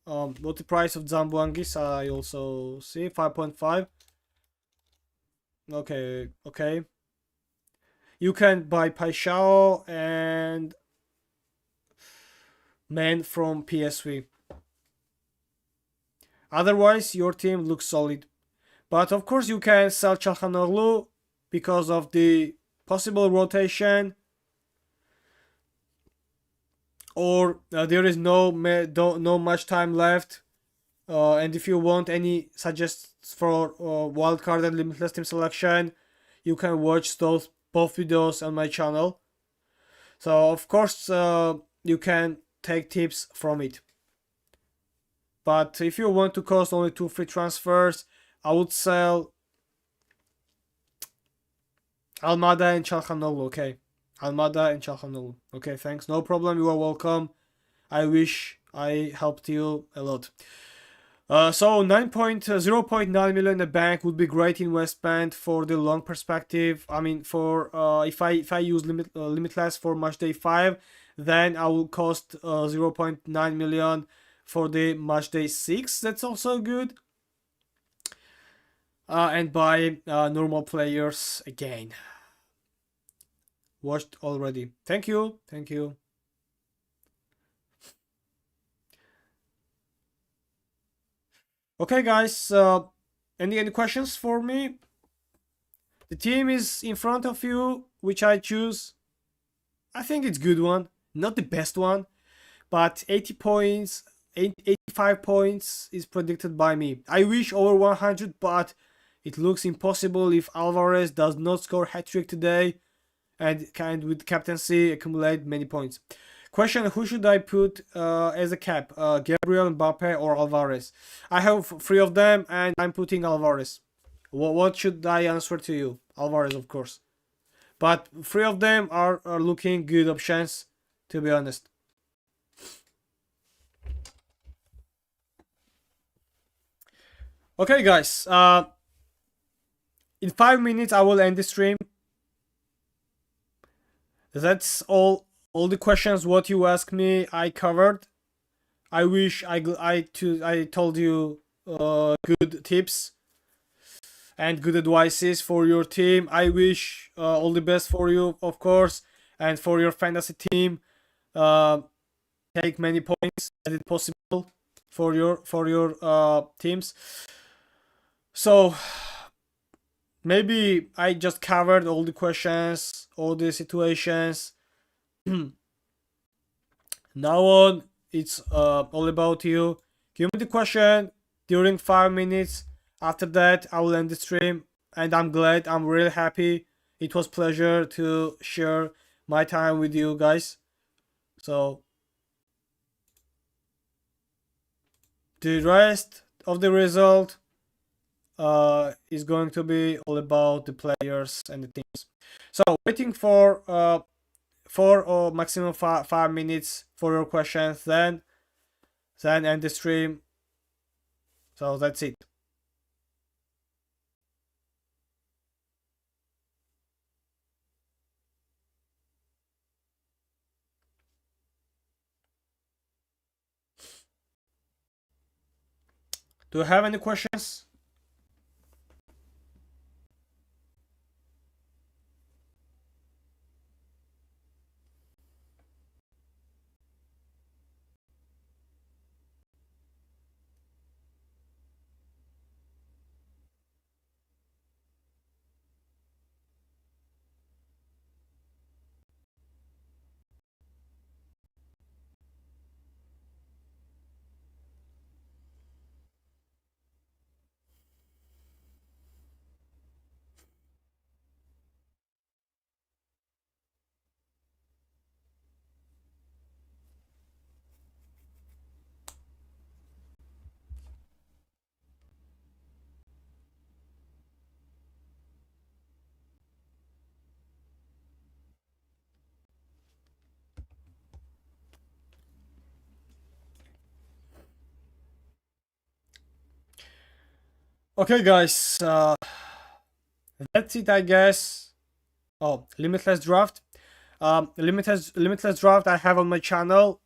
What the price of Zambuangis? I also see 5.5. Okay, okay. You can buy Paixão and man from PSV. Otherwise, your team looks solid. But of course, you can sell Çalhanoğlu because of the possible rotation, or there is no much time left. And if you want any suggestions for wildcard and limitless team selection, you can watch those both videos on my channel. So of course, you can take tips from it. But if you want to cost only 2 free transfers, I would sell Almada and Çalhanoğlu. Okay, Almada and Çalhanoğlu. Okay, thanks. No problem. You are welcome. I wish I helped you a lot. So 0.9 million in the bank would be great investment for the long perspective. I mean, for if I use limitless for match day 5, then I will cost 0.9 million for the match day 6. That's also good. And buy normal players again. Watched already. Thank you. Thank you. Okay, guys. Any questions for me? The team is in front of you, which I choose. I think it's good one. Not the best one, but 80 points, 85 points is predicted by me. I wish over 100, but it looks impossible if Alvarez does not score hat-trick today and can with captaincy accumulate many points. Question: who should I put as a cap? Gabriel, Mbappe, or Alvarez? I have 3 of them, and I'm putting Alvarez. What should I answer to you? Alvarez, of course. But 3 of them are looking good options, to be honest. Okay, guys. In 5 minutes, I will end the stream. That's all the questions what you asked me I covered. I wish I told you good tips and good advices for your team. I wish all the best for you, of course, and for your fantasy team. Take many points as it possible for your teams. So maybe I just covered all the questions, all the situations. Now on, it's all about you. Give me the question during 5 minutes. After that, I will end the stream. And I'm glad, I'm really happy. It was pleasure to share my time with you guys. So the rest of the result is going to be all about the players and the teams. So waiting for 4 or maximum 5 minutes for your questions, then end the stream. So that's it. Do you have any questions? Okay, guys. That's it, I guess. Oh, limitless draft. Limitless draft I have on my channel,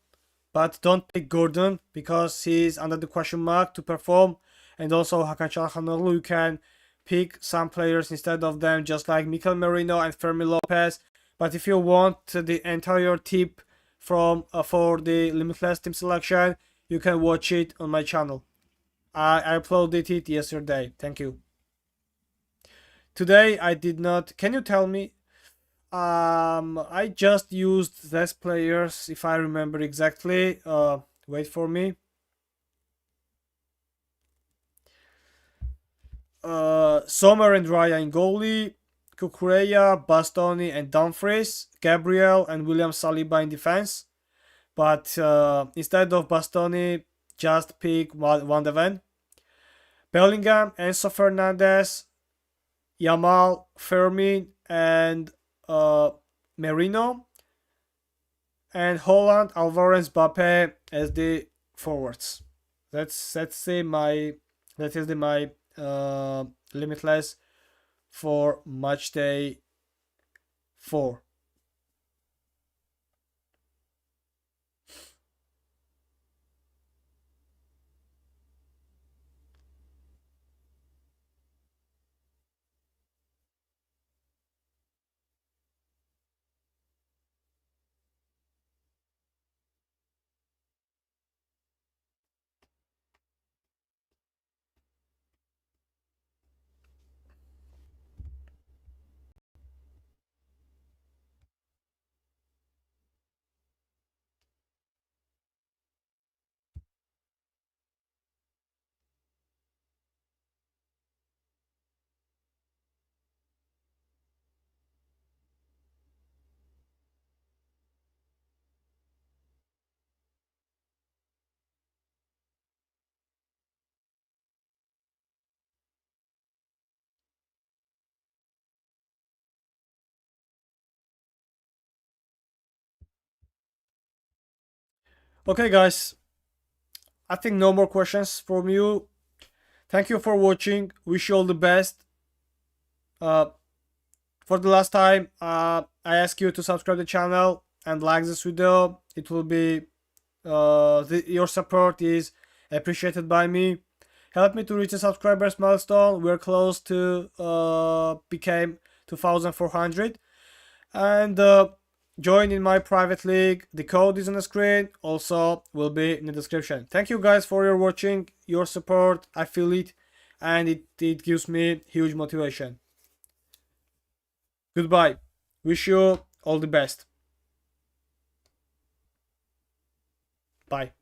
but don't pick Gordon because he's under the question mark to perform. And also Hakan Çalhanoğlu, you can pick some players instead of them, just like Mikel Merino and Fermi Lopez. But if you want the entire tip from for the Limitless team selection, you can watch it on my channel. I uploaded it yesterday. Thank you. Today I did not. Can you tell me? I just used these players if I remember exactly. Wait for me. Sommer and Raya in goalie, Kukureya, Bastoni and Dumfries, Gabriel and William Saliba in defense. But instead of Bastoni, just pick Van de Ven. Bellingham, Enzo Fernandez, Yamal, Fermin, and Merino. And Holland, Alvarez, Mbappe as the forwards. That is my limitless for match day 4. Okay, guys, I think no more questions from you. Thank you for watching. Wish you all the best. For the last time, I ask you to subscribe to the channel and like this video. It will be your support is appreciated by me. Help me to reach the subscribers milestone. We're close to became 2,400. And join in my private league. The code is on the screen. Also will be in the description. Thank you guys for your watching, your support. I feel it, and it gives me huge motivation. Goodbye. Wish you all the best. Bye.